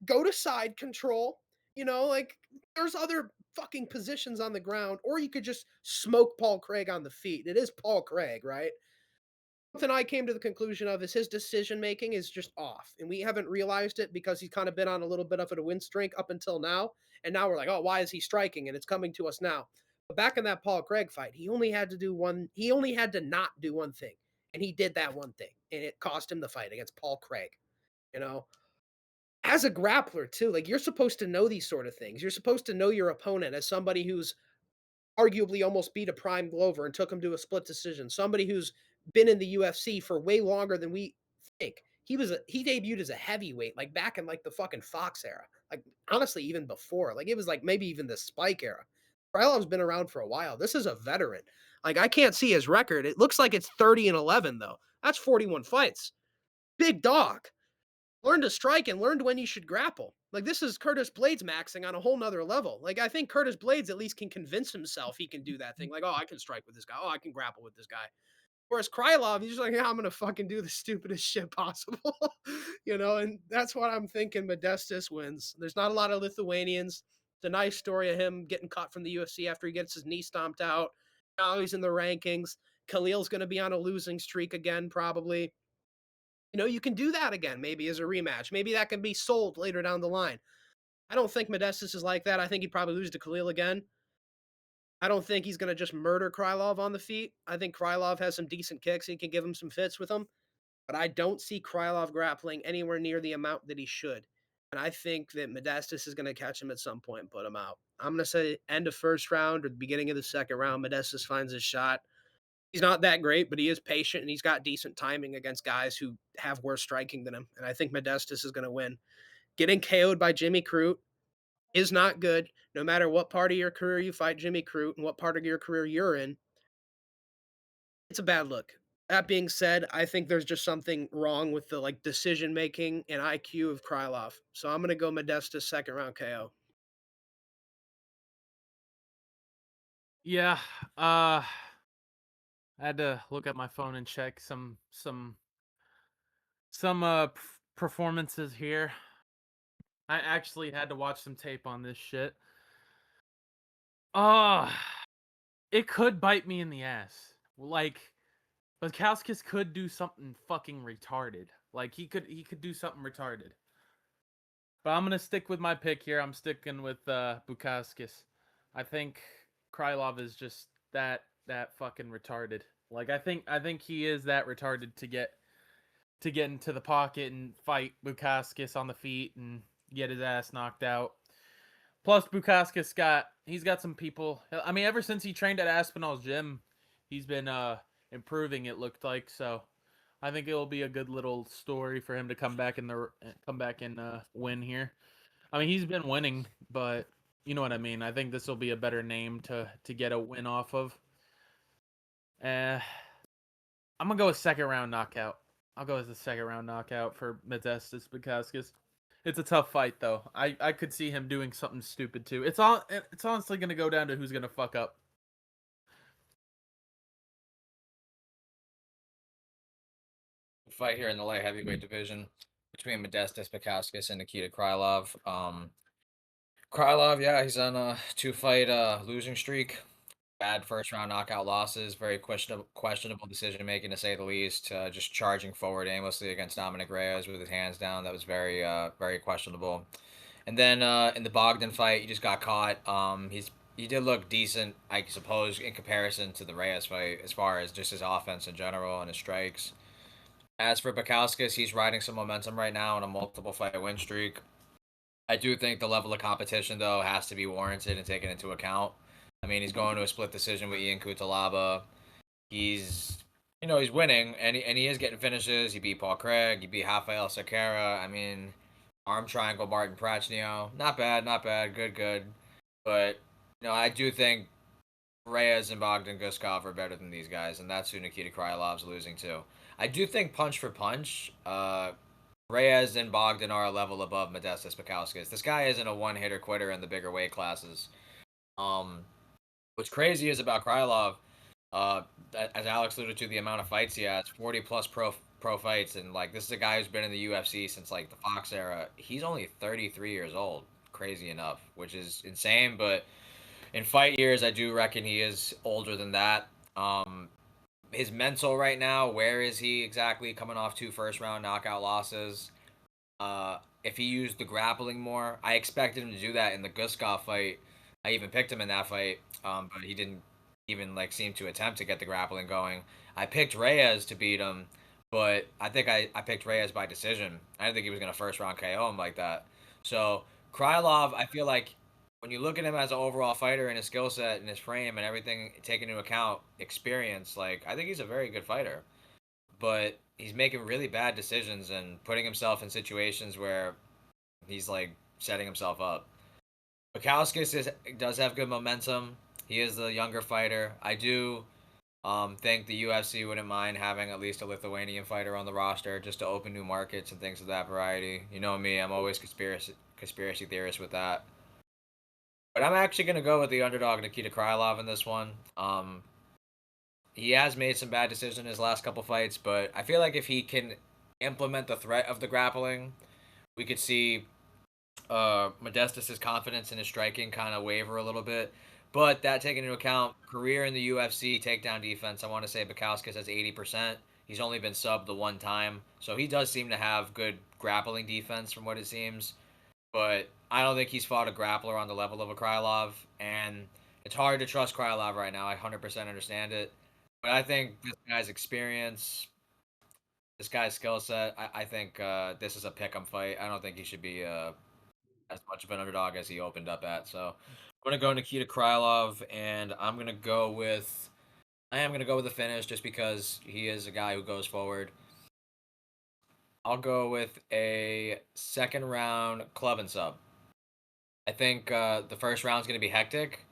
go to side control. Like there's other fucking positions on the ground, or you could just smoke Paul Craig on the feet. It is Paul Craig, right? Something I came to the conclusion of is his decision making is just off, and we haven't realized it because he's kind of been on a little bit of a win streak up until now, and now we're like, oh, why is he striking? And it's coming to us now. But back in that Paul Craig fight, he only had to do one. He only had to not do one thing, and he did that one thing, and it cost him the fight against Paul Craig. You know, as a grappler too, like you're supposed to know these sort of things. You're supposed to know your opponent as somebody who's arguably almost beat a Prime Glover and took him to a split decision. Somebody who's been in the UFC for way longer than we think. He debuted as a heavyweight, like back in like the fucking Fox era. Like honestly, even before. Like it was like maybe even the Spike era. Krylov's been around for a while. This is a veteran. Like I can't see his record. It looks like it's 30-11 though. That's 41 fights. Big dog. Learn to strike and learned when you should grapple. Like this is Curtis Blades maxing on a whole nother level. Like I think Curtis Blades at least can convince himself he can do that thing. Like, oh, I can strike with this guy. Oh, I can grapple with this guy. Whereas Krylov, he's just like, yeah, I'm gonna fucking do the stupidest shit possible. And that's what I'm thinking Modestus wins. There's not a lot of Lithuanians. It's a nice story of him getting cut from the UFC after he gets his knee stomped out. Now he's in the rankings. Khalil's gonna be on a losing streak again, probably. You can do that again, maybe as a rematch. Maybe that can be sold later down the line. I don't think Modestus is like that. I think he'd probably lose to Khalil again. I don't think he's going to just murder Krylov on the feet. I think Krylov has some decent kicks. He can give him some fits with them. But I don't see Krylov grappling anywhere near the amount that he should. And I think that Modestus is going to catch him at some point and put him out. I'm going to say end of first round or the beginning of the second round. Modestus finds his shot. He's not that great, but he is patient and he's got decent timing against guys who have worse striking than him. And I think Modestus is going to win. Getting KO'd by Jimmy Crute is not good. No matter what part of your career you fight Jimmy Crute and what part of your career you're in, it's a bad look. That being said, I think there's just something wrong with the decision making and IQ of Krylov. So I'm gonna go Modestus second round KO. Yeah. I had to look at my phone and check some performances here. I actually had to watch some tape on this shit. Uh it could bite me in the ass. Like Buzkowskis could do something fucking retarded. Like he could do something retarded. But I'm gonna stick with my pick here. I'm sticking with Bukauskas. I think Krylov is just that fucking retarded. Like I think he is that retarded to get into the pocket and fight Bukauskas on the feet and get his ass knocked out. Plus, Bukauskas he's got some people. I mean, ever since he trained at Aspinall's gym, he's been improving. It looked like so. I think it will be a good little story for him to come back and win here. I mean, he's been winning, but you know what I mean. I think this will be a better name to get a win off of. I'm gonna go with second round knockout. I'll go with the second round knockout for Modestas Bukauskas. It's a tough fight though. I could see him doing something stupid too. It's honestly gonna go down to who's gonna fuck up. Fight here in the light heavyweight division between Modestas Bukauskas and Nikita Krylov. Krylov, yeah, he's on a 2-fight losing streak. Bad first round knockout losses. Very questionable decision making to say the least. Just charging forward aimlessly against Dominic Reyes with his hands down. That was very questionable. And then in the Bogdan fight, he just got caught. He did look decent, I suppose, in comparison to the Reyes fight, as far as just his offense in general and his strikes. As for Bukauskas, he's riding some momentum right now on a multiple fight win streak. I do think the level of competition, though, has to be warranted and taken into account. I mean, he's going to a split decision with Ian Cutelaba. He's winning, and he is getting finishes. He beat Paul Craig. He beat Rafael Sequeira. I mean, arm triangle Martin Prachnio. Not bad, not bad. Good. But, I do think Reyes and Bogdan Guskov are better than these guys, and that's who Nikita Krylov's losing to. I do think punch for punch, Reyes and Bogdan are a level above Modestas Bukauskas. This guy isn't a one-hitter quitter in the bigger weight classes. What's crazy is about Krylov, as Alex alluded to, the amount of fights he has, 40 plus pro fights, and like this is a guy who's been in the UFC since like the Fox era. He's only 33 years old, crazy enough, which is insane. But in fight years, I do reckon he is older than that. His mental right now, where is he exactly? Coming off 2 first round knockout losses. If he used the grappling more, I expected him to do that in the Guskov fight. I even picked him in that fight, but he didn't even like seem to attempt to get the grappling going. I picked Reyes to beat him, but I think I picked Reyes by decision. I didn't think he was gonna first round KO him like that. So Krylov, I feel like when you look at him as an overall fighter and his skill set and his frame and everything taken into account, experience, like I think he's a very good fighter. But he's making really bad decisions and putting himself in situations where he's like setting himself up. Bukauskas does have good momentum. He is the younger fighter. I do think the UFC wouldn't mind having at least a Lithuanian fighter on the roster just to open new markets and things of that variety. You know me, I'm always conspiracy theorist with that. But I'm actually going to go with the underdog Nikita Krylov in this one. He has made some bad decisions in his last couple fights, but I feel like if he can implement the threat of the grappling, we could see Modestas' confidence in his striking kind of waver a little bit. But that taking into account, career in the UFC takedown defense, I want to say Bukauskas has 80%. He's only been subbed the one time, so he does seem to have good grappling defense from what it seems. But I don't think he's fought a grappler on the level of a Krylov, and it's hard to trust Krylov right now. I 100% understand it. But I think this guy's experience, this guy's skill set, I think this is a pick-em fight. I don't think he should be as much of an underdog as he opened up at. So I'm gonna go Nikita Krylov, and I am gonna go with the finish just because he is a guy who goes forward. I'll go with a second round club and sub. I think the first round's gonna be hectic,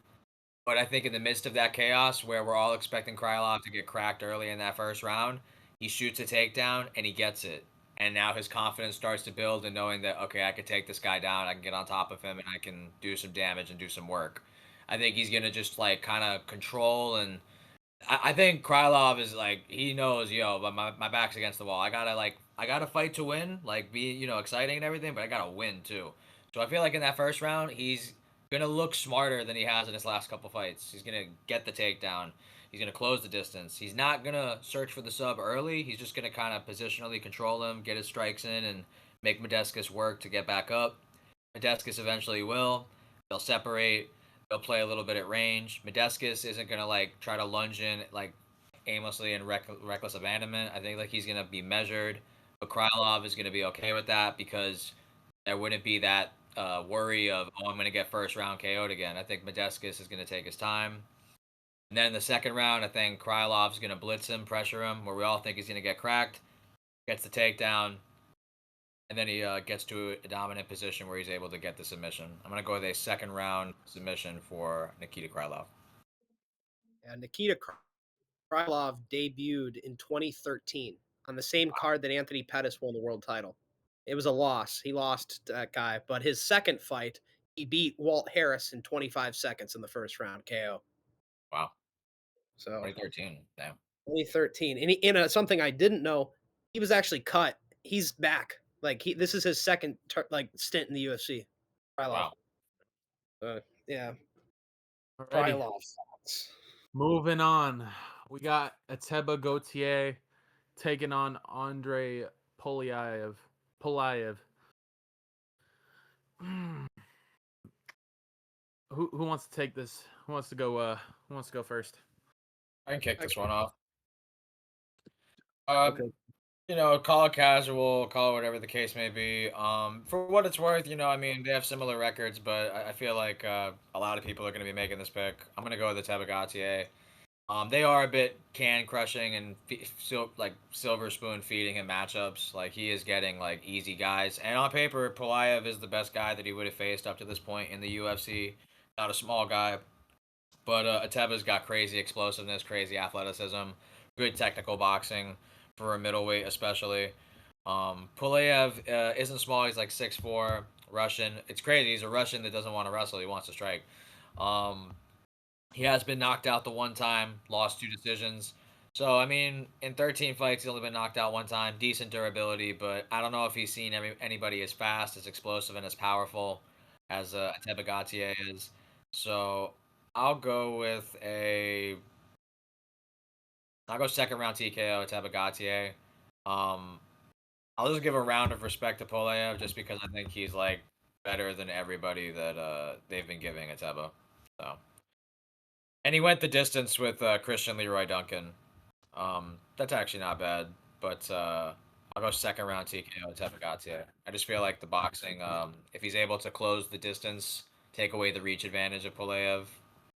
but I think in the midst of that chaos, where we're all expecting Krylov to get cracked early in that first round, he shoots a takedown and he gets it. And now his confidence starts to build and knowing that, okay, I could take this guy down, I can get on top of him, and I can do some damage and do some work. I think he's going to just, like, kind of control, and I think Krylov is, like, he knows, but my back's against the wall. I gotta fight to win, like, be, exciting and everything, but I gotta win, too. So I feel like in that first round, he's going to look smarter than he has in his last couple fights. He's going to get the takedown. He's going to close the distance. He's not going to search for the sub early. He's just going to kind of positionally control him, get his strikes in, and make Medeskis work to get back up. Medeskis eventually will. They'll separate. They'll play a little bit at range. Medeskis isn't going to like try to lunge in like aimlessly and reckless abandonment. I think like he's going to be measured. But Krylov is going to be okay with that because there wouldn't be that worry of, oh, I'm going to get first round KO'd again. I think Medeskis is going to take his time. And then in the second round, I think Krylov's going to blitz him, pressure him, where we all think he's going to get cracked, gets the takedown, and then he gets to a dominant position where he's able to get the submission. I'm going to go with a second round submission for Nikita Krylov. Yeah, Nikita Krylov debuted in 2013 on the same card that Anthony Pettis won the world title. It was a loss. He lost to that guy, but his second fight, he beat Walt Harris in 25 seconds in the first round KO. Wow. So 2013. Damn. 2013. And something I didn't know, he was actually cut. He's back. Like this is his second stint in the UFC. Krylov. Wow. Yeah. Alrighty. Krylov. Moving on. We got Ateba Gauthier taking on Andre Polyaev. Who wants to take this? Who wants to go first? I can kick this one off. Okay. You know, call it casual, call it whatever the case may be. For what it's worth, you know, I mean, they have similar records, but I feel like a lot of people are going to be making this pick. I'm going to go with the Gaethje. They are a bit can crushing and like silver spoon feeding him matchups. Like he is getting like easy guys, and on paper, Polaev is the best guy that he would have faced up to this point in the UFC. Not a small guy, but Ateba's got crazy explosiveness, crazy athleticism, good technical boxing for a middleweight, especially. Pulayev isn't small. He's like 6'4", Russian. It's crazy. He's a Russian that doesn't want to wrestle. He wants to strike. He has been knocked out the one time, lost 2 decisions. So, I mean, in 13 fights, he's only been knocked out one time. Decent durability, but I don't know if he's seen anybody as fast, as explosive, and as powerful as Ateba Gaethje is. So, I'll go with I'll go second round TKO Ateba Gaethje. I'll just give a round of respect to Polev just because I think he's like better than everybody that they've been giving Ateba. So, and he went the distance with Christian Leroy Duncan. That's actually not bad, but I'll go second round TKO Ateba Gaethje. I just feel like the boxing, if he's able to close the distance, take away the reach advantage of Polev,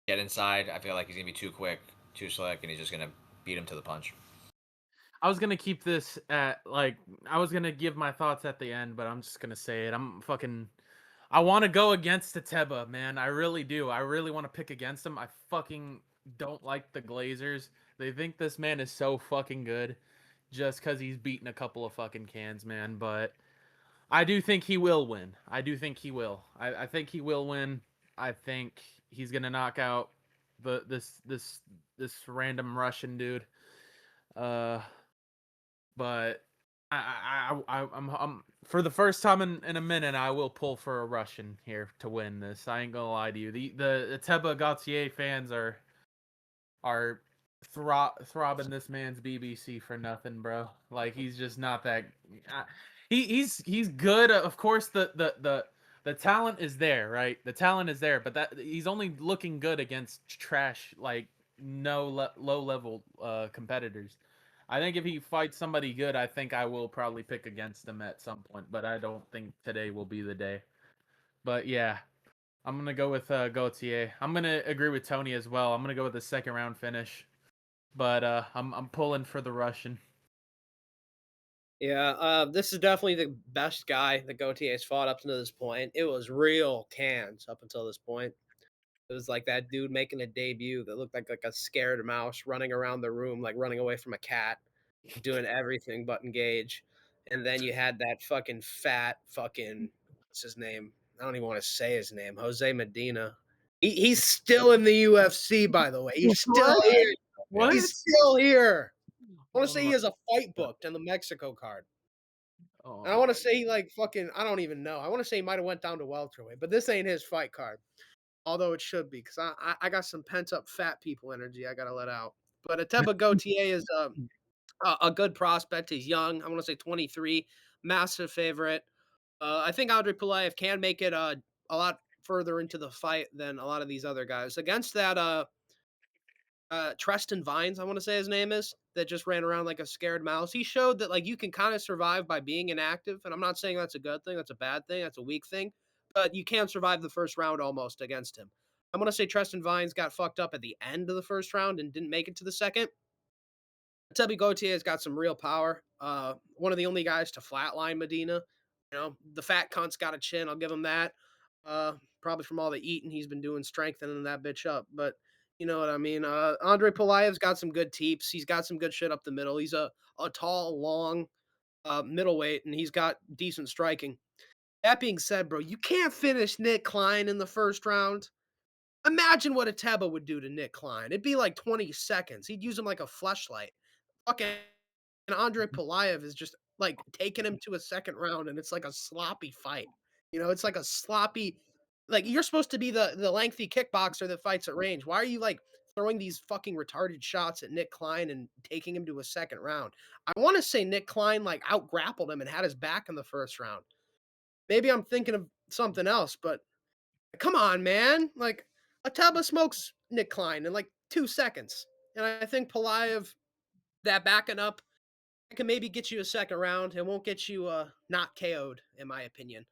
get inside, I feel like he's gonna be too quick, too slick, and he's just gonna beat him to the punch. I was gonna keep this at I was gonna give my thoughts at the end, but I'm just gonna say it. I want to go against Ateba, man. I really do. I really want to pick against him. I fucking don't like the Glazers. They think this man is so fucking good just because he's beaten a couple of fucking cans, man. But I do think he will win. I do think he will. I think he will win. I think he's gonna knock out this random Russian dude. But I'm for the first time in a minute, I will pull for a Russian here to win this. I ain't gonna lie to you. The Ateba Gauthier fans are throbbing this man's BBC for nothing, bro. Like he's just not that. He's good. Of course, the talent is there, right? The talent is there, but that he's only looking good against trash, like low level competitors. I think if he fights somebody good, I think I will probably pick against him at some point, but I don't think today will be the day. But yeah, I'm gonna go with Gauthier. I'm gonna agree with Tony as well. I'm gonna go with the second round finish, but I'm pulling for the Russian. Yeah, this is definitely the best guy that Gautier's fought up to this point. It was real cans up until this point. It was like that dude making a debut that looked like a scared mouse running around the room, like running away from a cat, doing everything but engage. And then you had that fucking fat fucking what's his name? I don't even want to say his name. Jose Medina. He's still in the UFC, by the way. He's still What? here. What? He's still here. I want Oh to say he my has a fight God. booked on the Mexico card. And I Oh want to my. say he like fucking I don't even know. I want to say he might have went down to welterweight, but this ain't his fight card. Although it should be, because I got some pent up fat people energy I gotta let out. But Ateba Gautier is a good prospect. He's young. I want to say 23, massive favorite. I think Andre Pulayev can make it a lot further into the fight than a lot of these other guys. Against that Treston Vines, I want to say his name is, that just ran around like a scared mouse. He showed that like you can kind of survive by being inactive, and I'm not saying that's a good thing, that's a bad thing, that's a weak thing, but you can survive the first round almost against him. I'm gonna say Treston Vines got fucked up at the end of the first round and didn't make it to the second. Tubby Gautier has got some real power. One of the only guys to flatline Medina. You know, the fat cunt's got a chin. I'll give him that. Probably from all the eating he's been doing, strengthening that bitch up. But you know what I mean. Andre Polayev's got some good teeps. He's got some good shit up the middle. He's a tall, long middleweight, and he's got decent striking. That being said, bro, you can't finish Nick Klein in the first round. Imagine what Ateba would do to Nick Klein. It'd be like 20 seconds. He'd use him like a fleshlight. Fucking Andre Pulayev is just like taking him to a second round, and it's like a sloppy fight. You know, it's like a sloppy. Like you're supposed to be the lengthy kickboxer that fights at range. Why are you like throwing these fucking retarded shots at Nick Klein and taking him to a second round? I want to say Nick Klein like out grappled him and had his back in the first round. Maybe I'm thinking of something else, but come on, man. Like Ateba smokes Nick Klein in like 2 seconds, and I think Pulayev that backing up can maybe get you a second round. It won't get you not KO'd, in my opinion.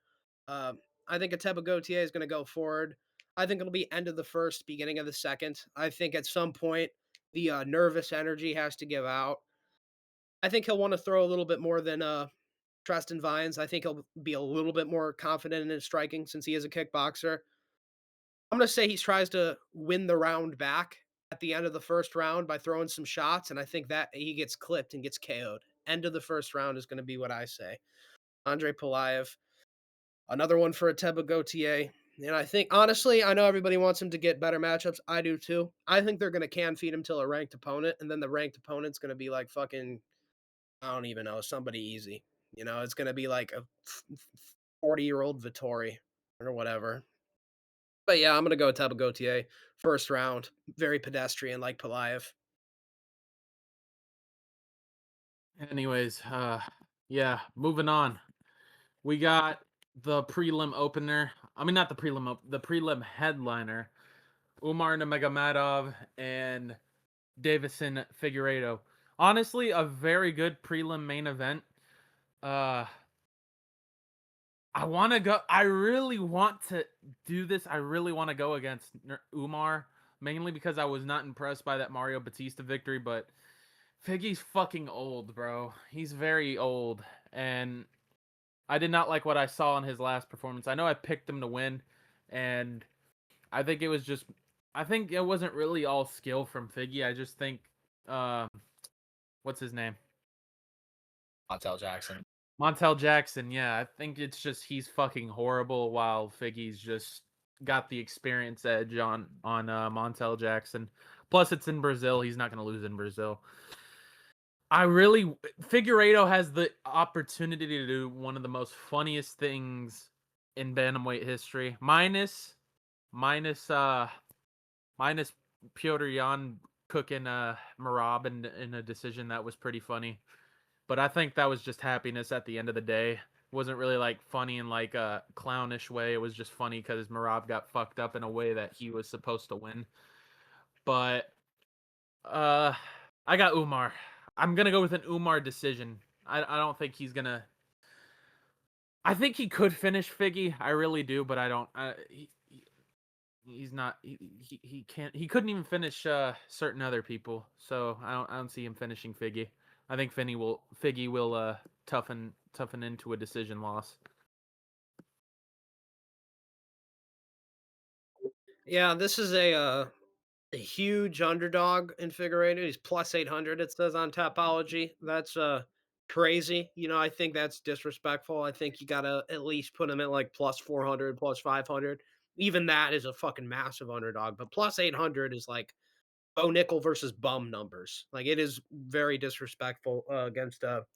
I think Ateba Gautier is going to go forward. I think it'll be end of the first, beginning of the second. I think at some point the nervous energy has to give out. I think he'll want to throw a little bit more than Tristan Vines. I think he'll be a little bit more confident in his striking since he is a kickboxer. I'm going to say he tries to win the round back at the end of the first round by throwing some shots, and I think that he gets clipped and gets KO'd. End of the first round is going to be what I say. Andre Pulayev, another one for Ateba Gautier. And I think, honestly, I know everybody wants him to get better matchups. I do too. I think they're going to can feed him till a ranked opponent, and then the ranked opponent's going to be like fucking, I don't even know, somebody easy. You know, it's going to be like a 40-year-old Vittori or whatever. But yeah, I'm going to go Ateba Gautier. First round. Very pedestrian like Pulayev. Anyways, yeah, moving on. We got the prelim opener. I mean, not the prelim, the prelim headliner. Umar Nurmagomedov and Davison Figueiredo. Honestly, a very good prelim main event. I want to go. I really want to do this. I really want to go against Umar, mainly because I was not impressed by that Mario Batista victory. But Figgy's fucking old, bro. He's very old, and I did not like what I saw in his last performance. I know I picked him to win, and I think it was just. I think it wasn't really all skill from Figgy. I just think, what's his name? Montel Jackson. Montel Jackson, yeah, I think it's just he's fucking horrible while Figgy's just got the experience edge on Montel Jackson. Plus, it's in Brazil. He's not going to lose in Brazil. Figueiredo has the opportunity to do one of the most funniest things in bantamweight history. Minus Piotr Jan cooking Merab in a decision that was pretty funny. But I think that was just happiness at the end of the day. It wasn't really like funny in like a clownish way. It was just funny because Merab got fucked up in a way that he was supposed to win. But I got Umar. I'm gonna go with an Umar decision. I don't think he's gonna. I think he could finish Figgy. I really do, but I don't. He's not. He can't. He couldn't even finish certain other people. So I don't see him finishing Figgy. I think Figgy will toughen into a decision loss. Yeah, this is a huge underdog in Figueiredo. He's plus 800, it says on Tapology. That's crazy. You know, I think that's disrespectful. I think you got to at least put him at like plus 400, plus 500. Even that is a fucking massive underdog. But plus 800 is like Bo Nickel versus bum numbers. Like it is very disrespectful against a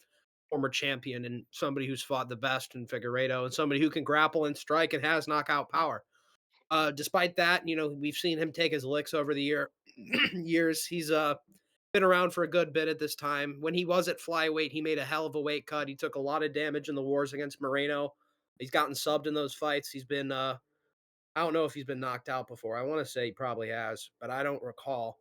former champion and somebody who's fought the best in Figueiredo and somebody who can grapple and strike and has knockout power. Despite that, you know, we've seen him take his licks over the years. He's been around for a good bit at this time. When he was at flyweight, he made a hell of a weight cut. He took a lot of damage in the wars against Moreno. He's gotten subbed in those fights. He's been I don't know if he's been knocked out before. I want to say he probably has, but I don't recall.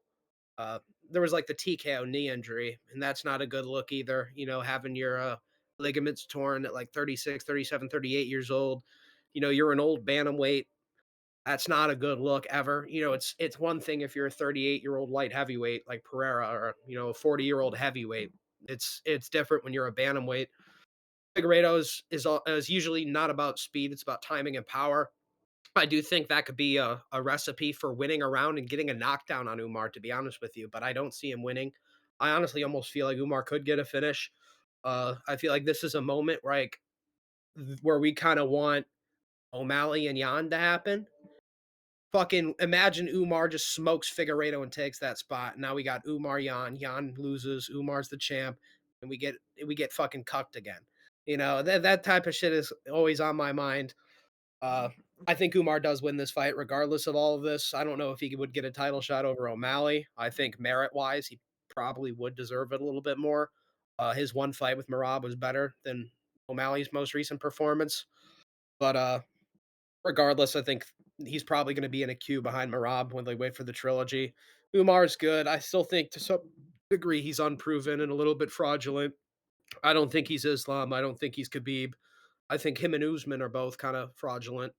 Uh, there was like the TKO knee injury, and that's not a good look either. Having your ligaments torn at like 36, 37, 38 years old. You're an old bantamweight. That's not a good look ever. It's one thing if you're a 38-year-old light heavyweight like Pereira or a 40-year-old heavyweight. It's different when you're a bantamweight. Figueiredo is usually not about speed, it's about timing and power. I do think that could be a recipe for winning a round and getting a knockdown on Umar, to be honest with you, but I don't see him winning. I honestly almost feel like Umar could get a finish. I feel like this is a moment where we kind of want O'Malley and Yan to happen. Fucking imagine Umar just smokes Figueiredo and takes that spot. Now we got Umar Yan. Yan loses. Umar's the champ, and we get fucking cucked again. That type of shit is always on my mind. Uh, I think Umar does win this fight regardless of all of this. I don't know if he would get a title shot over O'Malley. I think merit wise, he probably would deserve it a little bit more. His one fight with Marab was better than O'Malley's most recent performance. But regardless, I think he's probably going to be in a queue behind Marab when they wait for the trilogy. Umar's good. I still think to some degree he's unproven and a little bit fraudulent. I don't think he's Islam. I don't think he's Khabib. I think him and Usman are both kind of fraudulent.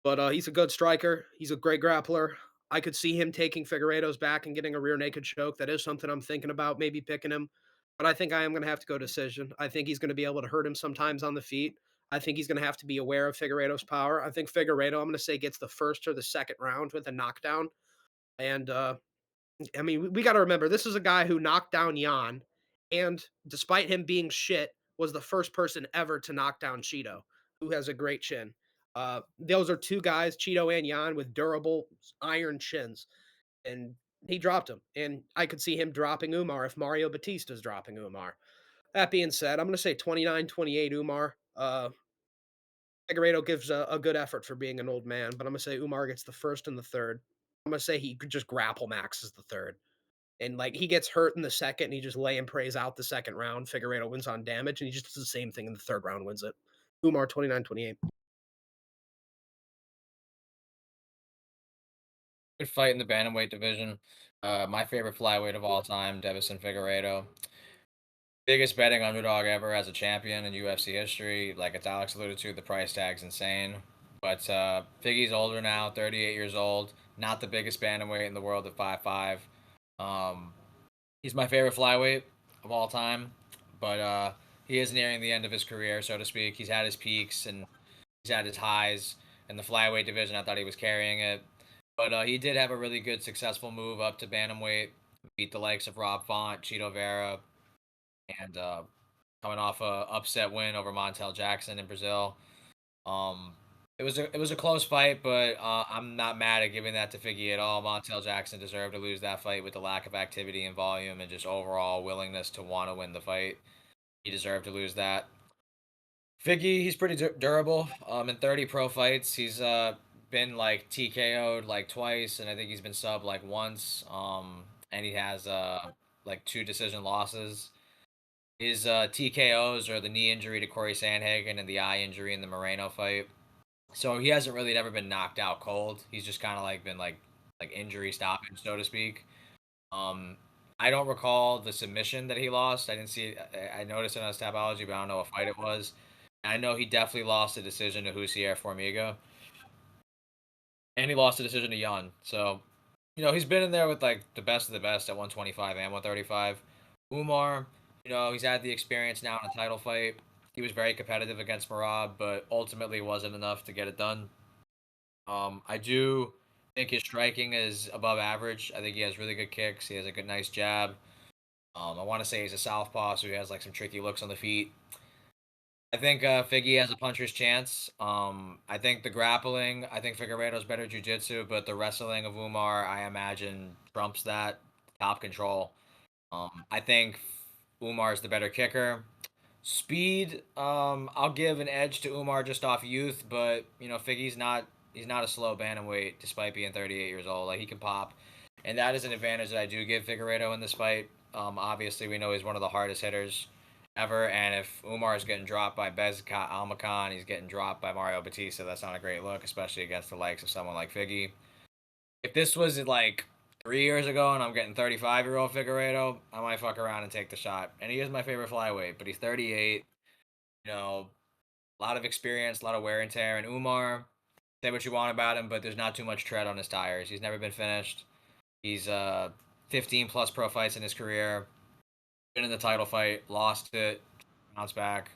But he's a good striker. He's a great grappler. I could see him taking Figueiredo's back and getting a rear naked choke. That is something I'm thinking about, maybe picking him. But I think I am going to have to go decision. I think he's going to be able to hurt him sometimes on the feet. I think he's going to have to be aware of Figueiredo's power. I think Figueiredo, I'm going to say, gets the first or the second round with a knockdown. And I mean, we got to remember this is a guy who knocked down Jan, and despite him being shit, was the first person ever to knock down Cheeto, who has a great chin. Those are two guys, Cheeto and Jan, with durable iron chins, and he dropped him. And I could see him dropping Umar if Mario Batista's dropping Umar. That being said, I'm going to say 29-28 Umar. Figueiredo gives a good effort for being an old man, but I'm going to say Umar gets the first and the third. I'm going to say he could just grapple maxes the third. And like he gets hurt in the second, and he just lay and prays out the second round. Figueiredo wins on damage, and he just does the same thing in the third round, wins it. Umar 29-28. Good fight in the bantamweight division. My favorite flyweight of all time, Davison Figueiredo. Biggest betting underdog ever as a champion in UFC history. Like it's Alex alluded to, the price tag's insane. But Figgy's older now, 38 years old. Not the biggest bantamweight in the world at 5'5". Um, he's my favorite flyweight of all time. But he is nearing the end of his career, so to speak. He's had his peaks and he's had his highs. In the flyweight division, I thought he was carrying it. But he did have a really good, successful move up to bantamweight. Beat the likes of Rob Font, Cheeto Vera, and coming off a upset win over Montel Jackson in Brazil. Um, it was a close fight, but I'm not mad at giving that to Figgy at all. Montel Jackson deserved to lose that fight with the lack of activity and volume and just overall willingness to want to win the fight. He deserved to lose that. Figgy, he's pretty durable. In 30 pro fights, he's been like TKO'd like twice, and I think he's been subbed like once. And he has like two decision losses. His TKOs are the knee injury to Corey Sandhagen and the eye injury in the Moreno fight. So he hasn't really never been knocked out cold. He's just kind of like been like injury stopping, so to speak. Um, I don't recall the submission that he lost. I didn't see it. I noticed it on his Tapology, but I don't know what fight it was. I know he definitely lost a decision to Husier Formiga, and he lost a decision to Yan. So, he's been in there with like the best of the best at 125 and 135. Umar, he's had the experience now in a title fight. He was very competitive against Marab, but ultimately wasn't enough to get it done. I do think his striking is above average. I think he has really good kicks. He has a good, nice jab. I want to say he's a southpaw, so he has like some tricky looks on the feet. I think Figgy has a puncher's chance. I think the grappling, I think Figueiredo's better jiu-jitsu, but the wrestling of Umar, I imagine, trumps that. Top control. I think Umar's the better kicker. Speed, I'll give an edge to Umar just off youth, but Figgy's not a slow bantamweight despite being 38 years old. Like he can pop. and that is an advantage that I do give Figueiredo in this fight. Obviously, we know he's one of the hardest hitters ever, and if Umar is getting dropped by Bezkat Almacan, he's getting dropped by Mario Batista. That's not a great look, especially against the likes of someone like Figgy. If this was like 3 years ago and I'm getting 35-year-old Figueiredo, I might fuck around and take the shot. And he is my favorite flyweight, but he's 38. You know, a lot of experience, a lot of wear and tear. And Umar, say what you want about him, but there's not too much tread on his tires. He's never been finished. He's 15 plus pro fights in his career. Been in the title fight, lost it, bounced back.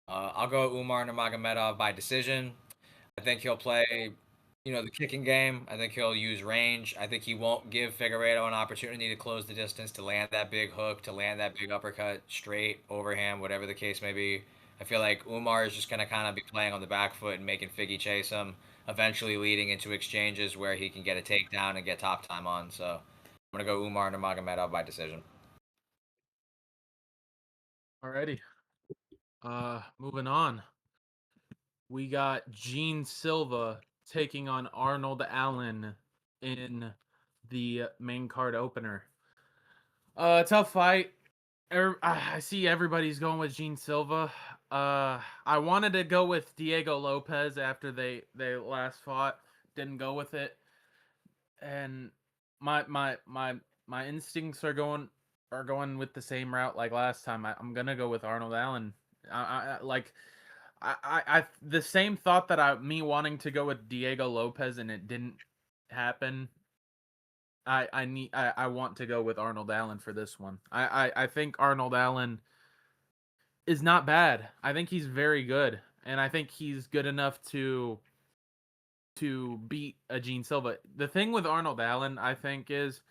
I'll go Umar Nurmagomedov by decision. I think he'll play, the kicking game. I think he'll use range. I think he won't give Figueiredo an opportunity to close the distance, to land that big hook, to land that big uppercut, straight, overhand, whatever the case may be. I feel like Umar is just going to kind of be playing on the back foot and making Figgy chase him, eventually leading into exchanges where he can get a takedown and get top time on. So I'm going to go Umar Nurmagomedov by decision. Alrighty. Moving on. We got Gene Silva taking on Arnold Allen in the main card opener. Tough fight. I see everybody's going with Gene Silva. I wanted to go with Diego Lopez after they last fought. Didn't go with it, and my instincts are going with the same route like last time. I'm gonna go with Arnold Allen. I the same thought that me wanting to go with Diego Lopez and it didn't happen. I want to go with Arnold Allen for this one. I think Arnold Allen is not bad. I think he's very good, and I think he's good enough to beat a Gene Silva. The thing with Arnold Allen, I think, is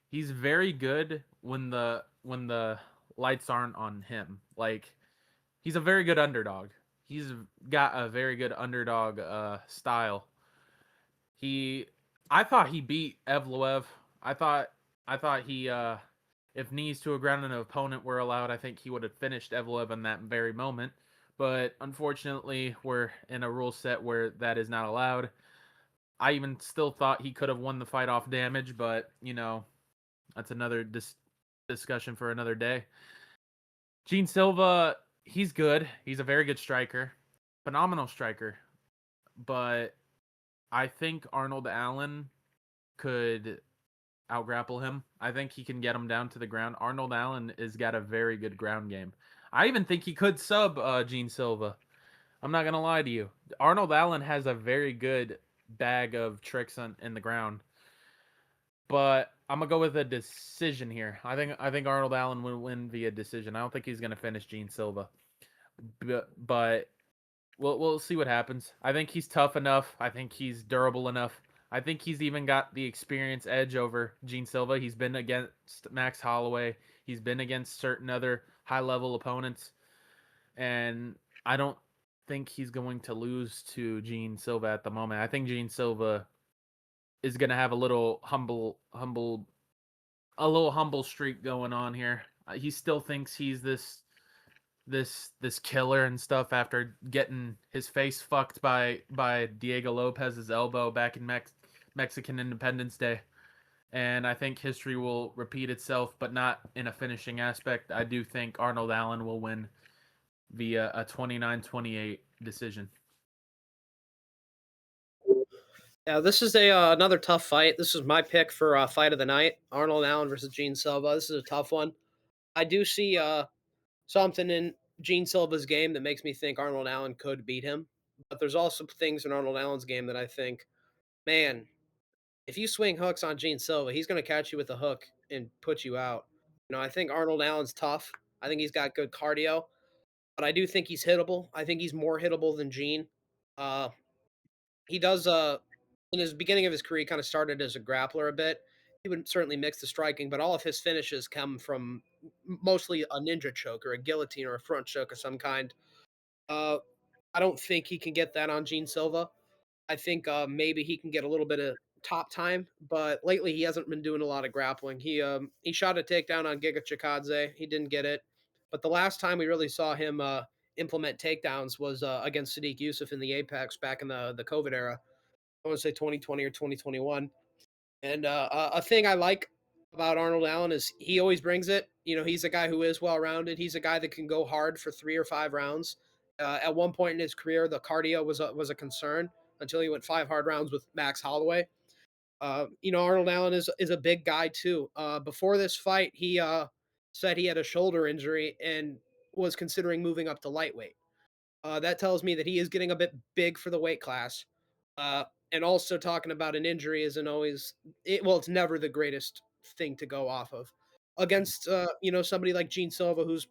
he's very good when the lights aren't on him. Like, he's a very good underdog. He's got a very good underdog style. I thought he beat Evloev. I thought he if knees to a ground and an opponent were allowed, I think he would have finished Evloev in that very moment. But unfortunately, we're in a rule set where that is not allowed. I even still thought he could have won the fight off damage, but that's another discussion for another day. Gene Silva, he's good. He's a very good striker, phenomenal striker. But I think Arnold Allen could outgrapple him. I think he can get him down to the ground. Arnold Allen has got a very good ground game. I even think he could sub Gene Silva. I'm not gonna lie to you. Arnold Allen has a very good bag of tricks in the ground. But I'm gonna go with a decision here. I think Arnold Allen will win via decision. I don't think he's gonna finish Gene Silva. But we'll see what happens. I think he's tough enough. I think he's durable enough. I think he's even got the experience edge over Gene Silva. He's been against Max Holloway. He's been against certain other high-level opponents. And I don't think he's going to lose to Gene Silva at the moment. I think Gene Silva is going to have a little humble streak going on here. He still thinks he's this killer and stuff after getting his face fucked by Diego Lopez's elbow back in Mexican Independence Day. And I think history will repeat itself, but not in a finishing aspect. I do think Arnold Allen will win via a 29-28 decision. Yeah, this is another tough fight. This is my pick for fight of the night: Arnold Allen versus Gene Silva. This is a tough one. I do see something in Gene Silva's game that makes me think Arnold Allen could beat him. But there's also things in Arnold Allen's game that I think, man, if you swing hooks on Gene Silva, he's going to catch you with a hook and put you out. I think Arnold Allen's tough. I think he's got good cardio, but I do think he's hittable. I think he's more hittable than Gene. Uh, he does in his beginning of his career, he kind of started as a grappler a bit. He would certainly mix the striking, but all of his finishes come from mostly a ninja choke or a guillotine or a front choke of some kind. Uh, I don't think he can get that on Gene Silva. I think maybe he can get a little bit of top time, but lately he hasn't been doing a lot of grappling. He shot a takedown on Giga Chikadze. He didn't get it, but the last time we really saw him implement takedowns was against Sadiq Yusuf in the Apex back in the COVID era. I want to say 2020 or 2021. And a thing I like about Arnold Allen is he always brings it. You know, he's a guy who is well rounded. He's a guy that can go hard for 3 or 5 rounds. At one point in his career, the cardio was a concern until he went 5 hard rounds with Max Holloway. Arnold Allen is a big guy too. Before this fight, he said he had a shoulder injury and was considering moving up to lightweight. That tells me that he is getting a bit big for the weight class. Uh, and also talking about an injury isn't always it's never the greatest thing to go off of against somebody like Gene Silva who's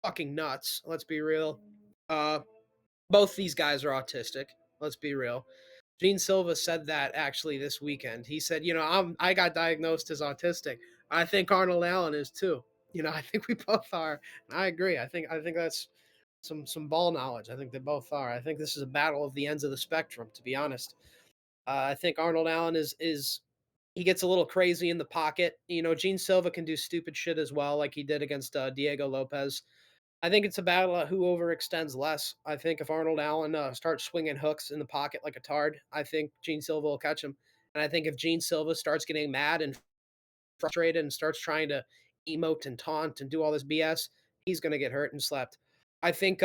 fucking nuts. Let's be real. Uh, both these guys are autistic. Let's be real. Gene Silva said that actually this weekend. He said, I got diagnosed as autistic. I think Arnold Allen is too. I think we both are. And I agree. I think that's some ball knowledge. I think they both are. I think this is a battle of the ends of the spectrum, to be honest. I think Arnold Allen is he gets a little crazy in the pocket. Gene Silva can do stupid shit as well, like he did against Diego Lopez. I think it's a battle of who overextends less. I think if Arnold Allen starts swinging hooks in the pocket like a tard, I think Gene Silva will catch him. And I think if Gene Silva starts getting mad and frustrated and starts trying to emote and taunt and do all this BS, he's going to get hurt and slept. I think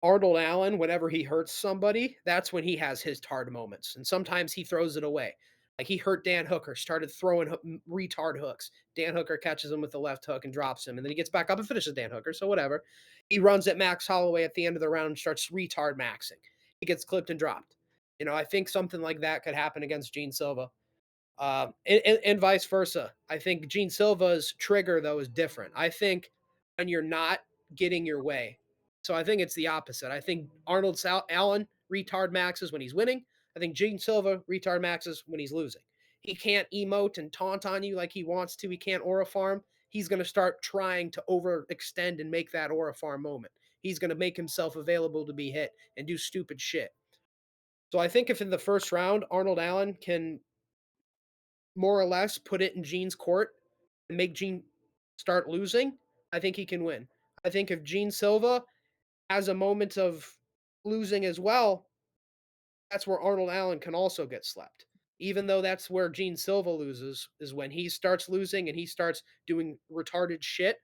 Arnold Allen, whenever he hurts somebody, that's when he has his tard moments. And sometimes he throws it away. Like he hurt Dan Hooker, started throwing retard hooks. Dan Hooker catches him with the left hook and drops him. And then he gets back up and finishes Dan Hooker. So whatever. He runs at Max Holloway at the end of the round and starts retard maxing. He gets clipped and dropped. I think something like that could happen against Gene Silva. And vice versa. I think Gene Silva's trigger, though, is different. I think when you're not getting your way, so I think it's the opposite. I think Allen retard maxes when he's winning. I think Gene Silva retard maxes when he's losing. He can't emote and taunt on you like he wants to. He can't aura farm. He's going to start trying to overextend and make that aura farm moment. He's going to make himself available to be hit and do stupid shit. So I think if in the first round Arnold Allen can more or less put it in Gene's court and make Gene start losing, I think he can win. I think if Gene Silva has a moment of losing as well, that's where Arnold Allen can also get slept. Even though that's where Gene Silva loses, is when he starts losing and he starts doing retarded shit.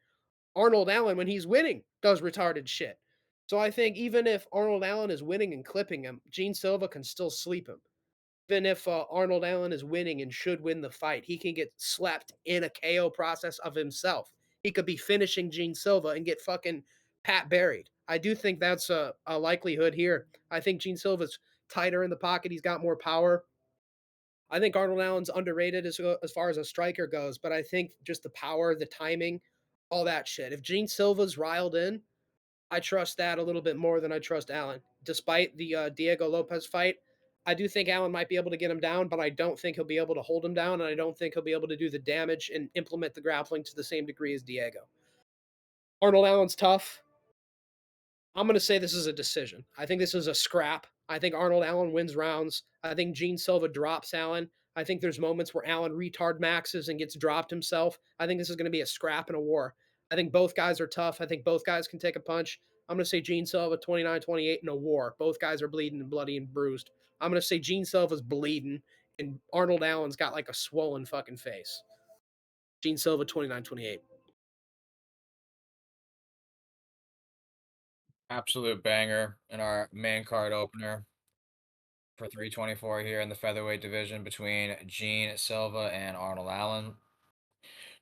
Arnold Allen, when he's winning, does retarded shit. So I think even if Arnold Allen is winning and clipping him, Gene Silva can still sleep him. Even if Arnold Allen is winning and should win the fight, he can get slept in a KO process of himself. He could be finishing Gene Silva and get fucking pat buried. I do think that's a likelihood here. I think Gene Silva's tighter in the pocket. He's got more power. I think Arnold Allen's underrated as far as a striker goes, but I think just the power, the timing, all that shit. If Gene Silva's riled in, I trust that a little bit more than I trust Allen. Despite the Diego Lopez fight, I do think Allen might be able to get him down, but I don't think he'll be able to hold him down, and I don't think he'll be able to do the damage and implement the grappling to the same degree as Diego. Arnold Allen's tough. I'm going to say this is a decision. I think this is a scrap. I think Arnold Allen wins rounds. I think Gene Silva drops Allen. I think there's moments where Allen retard maxes and gets dropped himself. I think this is going to be a scrap and a war. I think both guys are tough. I think both guys can take a punch. I'm going to say Gene Silva 29-28 in a war. Both guys are bleeding and bloody and bruised. I'm going to say Gene Silva's bleeding and Arnold Allen's got like a swollen fucking face. Gene Silva 29-28. Absolute banger in our main card opener for 324 here in the featherweight division between Gene Silva and Arnold Allen.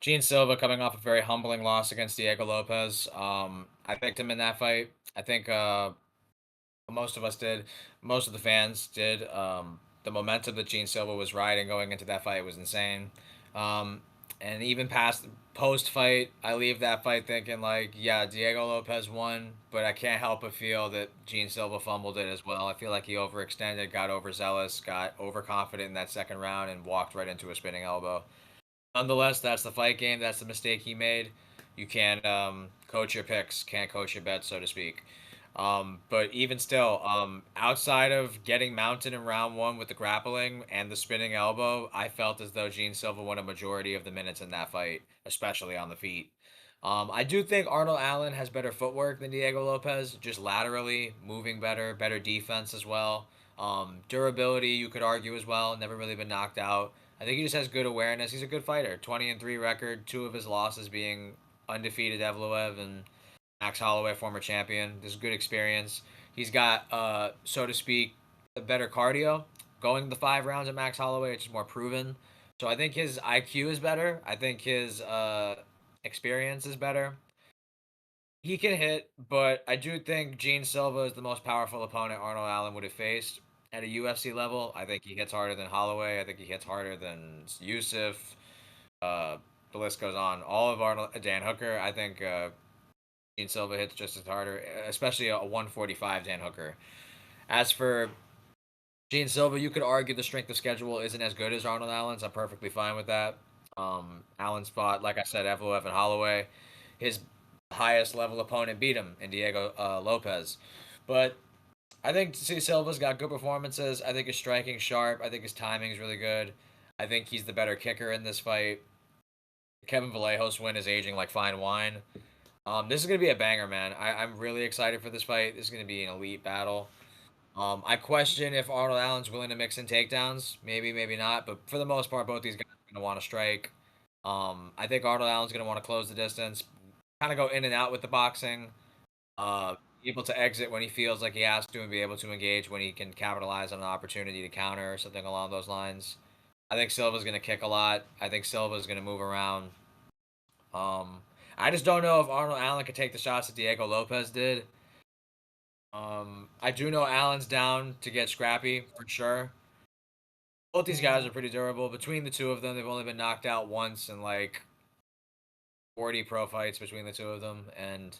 Gene Silva coming off a very humbling loss against Diego Lopez. I picked him in that fight. I think most of us did. Most of the fans did. The momentum that Gene Silva was riding going into that fight was insane. Um, and even past post fight, I leave that fight thinking like, yeah, Diego Lopez won, but I can't help but feel that Gene Silva fumbled it as well. I feel like he overextended, got overzealous, got overconfident in that second round, and walked right into a spinning elbow. Nonetheless, that's the fight game. That's the mistake he made. You can't coach your picks, can't coach your bets, so to speak. But even still, outside of getting mounted in round one with the grappling and the spinning elbow, I felt as though Gene Silva won a majority of the minutes in that fight, especially on the feet. I do think Arnold Allen has better footwork than Diego Lopez, just laterally, moving better, better defense as well. Durability, you could argue as well, never really been knocked out. I think he just has good awareness. He's a good fighter. 20-3 record, two of his losses being undefeated Evloev and Max Holloway, former champion. This is good experience. He's got, so to speak, a better cardio going the 5 rounds at Max Holloway, which is more proven. So I think his IQ is better. I think his experience is better. He can hit, but I do think Gene Silva is the most powerful opponent Arnold Allen would have faced at a UFC level. I think he hits harder than Holloway. I think he hits harder than Yusuf. Uh, the list goes on. All of Arnold, Dan Hooker. I think Gene Silva hits just as harder, especially a 145 Dan Hooker. As for Gene Silva, you could argue the strength of schedule isn't as good as Arnold Allen's. I'm perfectly fine with that. Allen's fought, like I said, Evloev and Holloway. His highest level opponent beat him in Diego Lopez. But I think Silva's got good performances. I think his striking's sharp. I think his timing's really good. I think he's the better kicker in this fight. Kevin Vallejos win is aging like fine wine. This is gonna be a banger, man. I'm really excited for this fight. This is gonna be an elite battle. I question if Arnold Allen's willing to mix in takedowns. Maybe, maybe not. But for the most part, both these guys are gonna want to strike. I think Arnold Allen's gonna want to close the distance, kind of go in and out with the boxing. Able to exit when he feels like he has to, and be able to engage when he can capitalize on an opportunity to counter or something along those lines. I think Silva's gonna kick a lot. I think Silva's gonna move around. Um, I just don't know if Arnold Allen could take the shots that Diego Lopez did. I do know Allen's down to get scrappy for sure. Both these guys are pretty durable. Between the two of them, they've only been knocked out once in like 40 pro fights between the two of them, and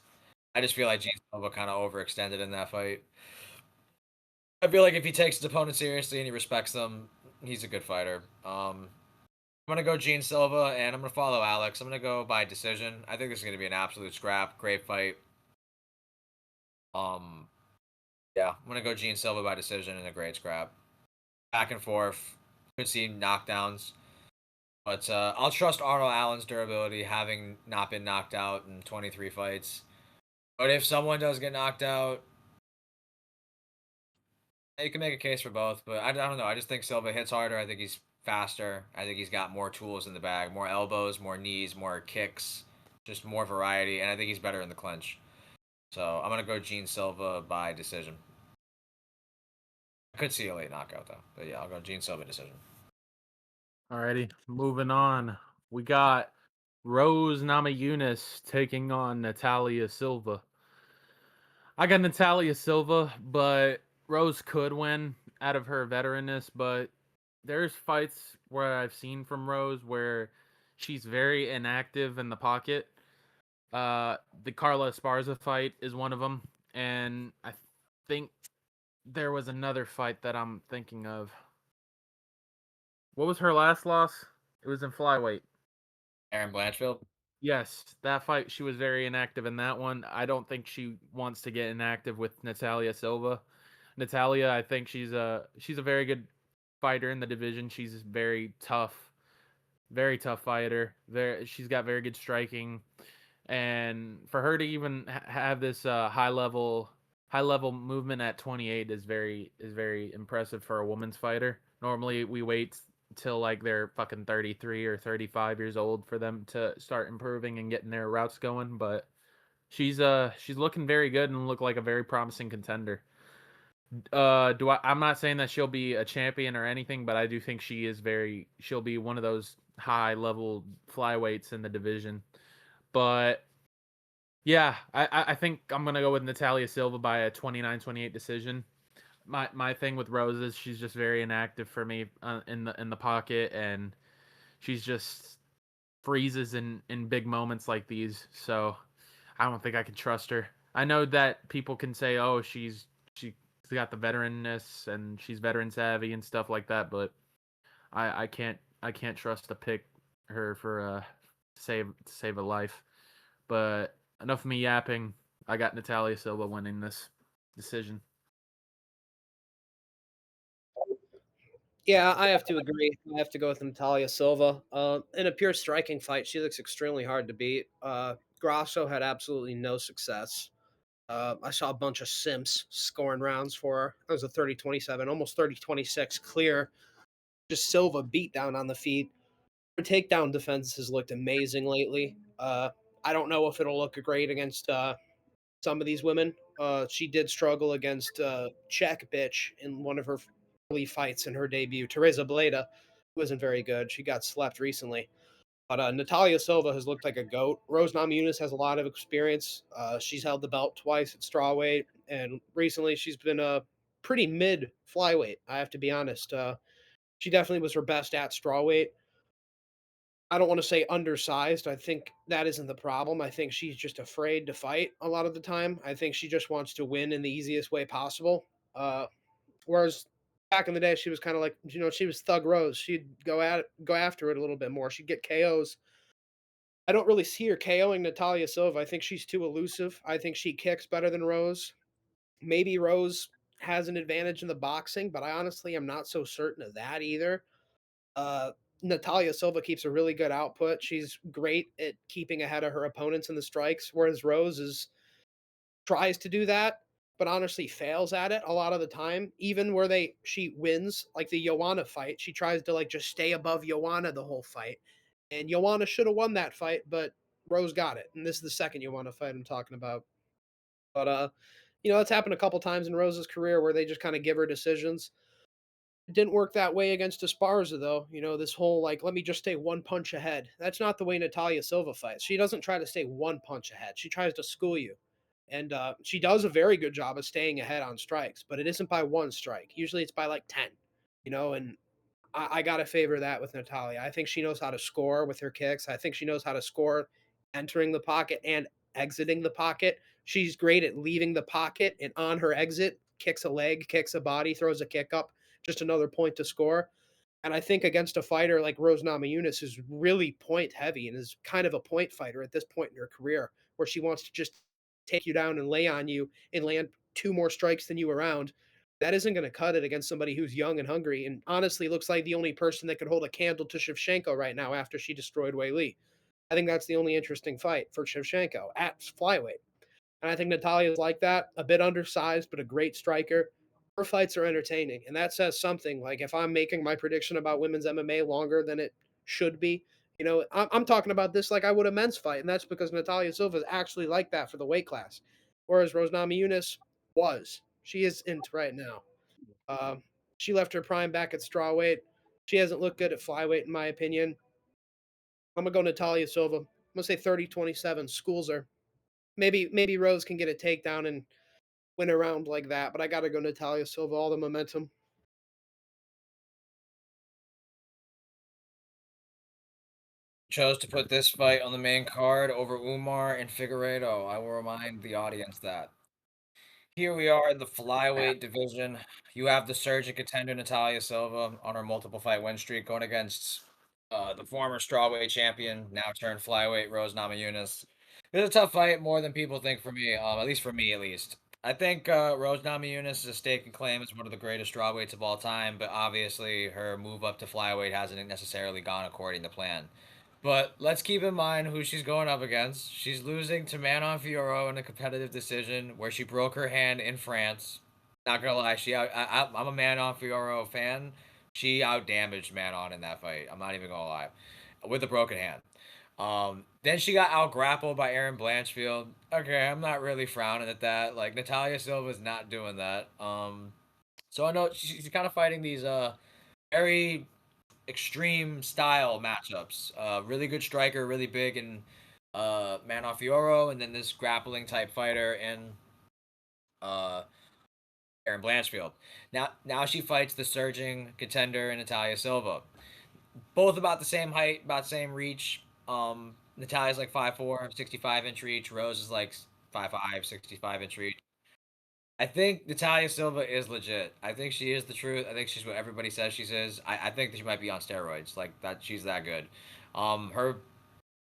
I just feel like Gene Silva kind of overextended in that fight. I feel like if he takes his opponent seriously and he respects them, he's a good fighter. I'm gonna go Gene Silva, and I'm gonna follow Alex. I'm gonna go by decision. I think this is gonna be an absolute scrap. Great fight. Um, yeah, I'm gonna go Gene Silva by decision and a great scrap. Back and forth. Could see knockdowns, but I'll trust Arnold Allen's durability, having not been knocked out in 23 fights. But if someone does get knocked out, you can make a case for both. But I don't know. I just think Silva hits harder. I think he's faster. I think he's got more tools in the bag, more elbows, more knees, more kicks, just more variety. And I think he's better in the clinch. So I'm gonna go Gene Silva by decision. I could see a late knockout though, but yeah, I'll go Gene Silva decision. Alrighty, moving on. We got Rose Namajunas taking on Natalia Silva. I got Natalia Silva, but Rose could win out of her veteranness, but there's fights where I've seen from Rose where she's very inactive in the pocket. The Carla Esparza fight is one of them, and I think there was another fight that I'm thinking of. What was her last loss? It was in flyweight. Aaron Blanchfield. Yes, that fight, she was very inactive in that one. I don't think she wants to get inactive with Natalia Silva. Natalia, I think she's a very good fighter in the division. She's very tough fighter. She's got very good striking, and for her to even have this high level movement at 28 is very impressive for a woman's fighter. Normally, we wait till like they're fucking 33 or 35 years old for them to start improving and getting their routes going, but she's looking very good and look like a very promising contender. I'm not saying that she'll be a champion or anything, but I do think she'll be one of those high level flyweights in the division. But yeah, I think I'm gonna go with Natalia Silva by a 29-28 decision. My thing with Rose is she's just very inactive for me in the pocket, and she's just freezes in big moments like these. So I don't think I can trust her. I know that people can say, "Oh, she's got the veteranness and she's veteran savvy and stuff like that," but I can't trust to pick her for save a life. But enough of me yapping. I got Natalia Silva winning this decision. Yeah, I have to agree. I have to go with Natalia Silva. In a pure striking fight, she looks extremely hard to beat. Grasso had absolutely no success. I saw a bunch of simps scoring rounds for her. It was a 30-27, almost 30-26 clear. just Silva beat down on the feet. Her takedown defense has looked amazing lately. I don't know if it'll look great against some of these women. She did struggle against Czech bitch in one of her early fights in her debut. Teresa Bleda wasn't very good. She got slept recently. But Natalia Silva has looked like a goat. Rose Namajunas has a lot of experience. She's held the belt twice at strawweight, and recently she's been a pretty mid flyweight. I have to be honest. She definitely was her best at strawweight. I don't want to say undersized. I think that isn't the problem. I think she's just afraid to fight a lot of the time. I think she just wants to win in the easiest way possible. Whereas back in the day, she was kind of like, she was Thug Rose. She'd go after it a little bit more. She'd get KOs. I don't really see her KOing Natalia Silva. I think she's too elusive. I think she kicks better than Rose. Maybe Rose has an advantage in the boxing, but I honestly am not so certain of that either. Uh, Natalia Silva keeps a really good output. She's great at keeping ahead of her opponents in the strikes, whereas Rose tries to do that, but honestly fails at it a lot of the time. Even where she wins, like the Joanna fight, she tries to like just stay above Joanna the whole fight. And Joanna should have won that fight, but Rose got it. And this is the second Joanna fight I'm talking about. But it's happened a couple times in Rose's career where they just kind of give her decisions. It didn't work that way against Esparza, though. This whole like, let me just stay one punch ahead. That's not the way Natalia Silva fights. She doesn't try to stay one punch ahead. She tries to school you. And she does a very good job of staying ahead on strikes, but it isn't by one strike. Usually it's by like 10, and I got to favor that with Natalia. I think she knows how to score with her kicks. I think she knows how to score entering the pocket and exiting the pocket. She's great at leaving the pocket and on her exit, kicks a leg, kicks a body, throws a kick up, just another point to score. And I think against a fighter like Rose Namajunas, who's really point heavy and is kind of a point fighter at this point in her career, where she wants to just take you down and lay on you and land two more strikes than you around, that isn't going to cut it against somebody who's young and hungry and honestly looks like the only person that could hold a candle to Shevchenko right now after she destroyed Wei Li. I think that's the only interesting fight for Shevchenko at flyweight. And I think Natalia's like that, a bit undersized, but a great striker. Her fights are entertaining. And that says something. Like if I'm making my prediction about women's MMA longer than it should be, I'm talking about this like I would a men's fight. And that's because Natalia Silva is actually like that for the weight class. Whereas Rose Namajunas was. She isn't right now. Um, she left her prime back at strawweight. She hasn't looked good at flyweight, in my opinion. I'm going to go Natalia Silva. I'm going to say 30-27. Schools her. Maybe Rose can get a takedown and win a round like that, but I got to go Natalia Silva, all the momentum. Chose to put this fight on the main card over Umar and Figueiredo. I will remind the audience that. Here we are in the flyweight division. You have the surging contender Natalia Silva on her multiple fight win streak going against the former strawweight champion, now turned flyweight Rose Namajunas. It's a tough fight, more than people think for me, at least for me at least. I think Rose Namajunas' stake and claim is one of the greatest strawweights of all time, but obviously her move up to flyweight hasn't necessarily gone according to plan. But let's keep in mind who she's going up against. She's losing to Manon Fiorot in a competitive decision where she broke her hand in France. Not gonna lie, I'm a Manon Fiorot fan. She outdamaged Manon in that fight. I'm not even gonna lie, with a broken hand. Then she got out grappled by Erin Blanchfield. Okay, I'm not really frowning at that. Like Natalia Silva's not doing that. So I know she's kind of fighting these very extreme style matchups. Really good striker, really big and Manon Fiorot, and then this grappling type fighter and uh Erin Blanchfield. Now she fights the surging contender Natalia Silva. Both about the same height, about the same reach. Natalia's like 5'4", 65-inch reach. Rose is like 5'5", 65-inch reach. I think Natalia Silva is legit. I think she is the truth. I think she's what everybody says she is. I think that she might be on steroids. Like that, she's that good. Her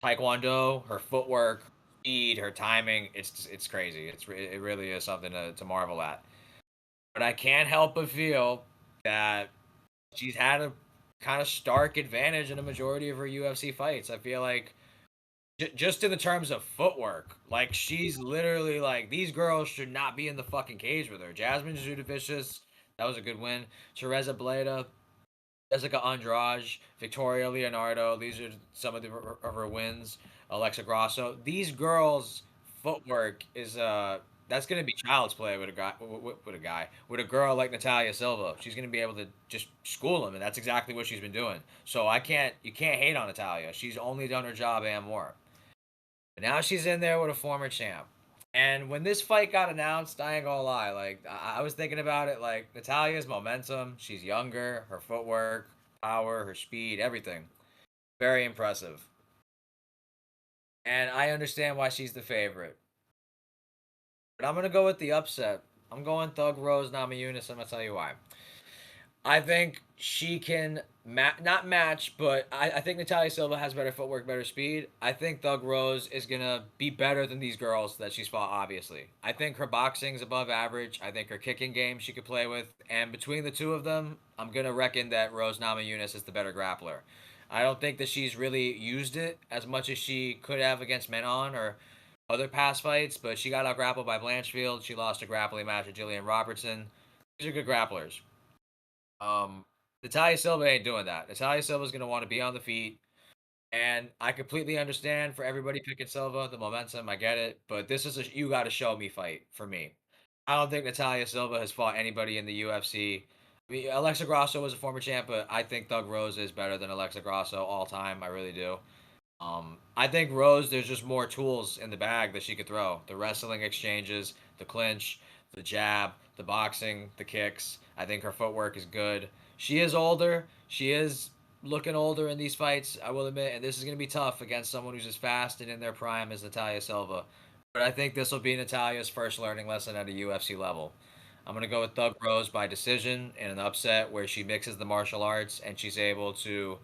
taekwondo, her footwork, speed, her timing, it's crazy. It really is something to marvel at. But I can't help but feel that she's had a kind of stark advantage in a majority of her UFC fights. I feel like just in the terms of footwork, like she's literally like these girls should not be in the fucking cage with her. Jasmine Judavicius, that was a good win. Teresa Bleda, Jessica Andrade, Victoria Leonardo. These are some of of her wins. Alexa Grasso. These girls' footwork is that's gonna be child's play with a guy with a girl like Natalia Silva. She's gonna be able to just school him, and that's exactly what she's been doing. So you can't hate on Natalia. She's only done her job and more. But now she's in there with a former champ. And when this fight got announced, I ain't gonna lie, like I was thinking about it, like Natalia's momentum. She's younger, her footwork, power, her speed, everything. Very impressive. And I understand why she's the favorite. But I'm gonna go with the upset. I'm going Thug Rose Namajunas. I'm gonna tell you why. I think she can not match, but I think Natalia Silva has better footwork, better speed. I think Thug Rose is gonna be better than these girls that she's fought. Obviously, I think her boxing's above average. I think her kicking game she could play with, and between the two of them, I'm gonna reckon that Rose Namajunas is the better grappler. I don't think that she's really used it as much as she could have against Menon or other past fights, but she got out grappled by Blanchfield. She lost a grappling match with Jillian Robertson. These are good grapplers. Um, Natalia Silva ain't doing that. Natalia Silva's gonna want to be on the feet, and I completely understand for everybody picking Silva, the momentum. I get it, but this is a you got to show me fight for me. I don't think Natalia Silva has fought anybody in the UFC. I mean, Alexa Grasso was a former champ, but I think Thug Rose is better than Alexa Grasso all time. I really do. I think Rose, there's just more tools in the bag that she could throw. The wrestling exchanges, the clinch, the jab, the boxing, the kicks. I think her footwork is good. She is older. She is looking older in these fights, I will admit, and this is going to be tough against someone who's as fast and in their prime as Natalia Silva. But I think this will be Natalia's first learning lesson at a UFC level. I'm going to go with Thug Rose by decision in an upset where she mixes the martial arts and she's able to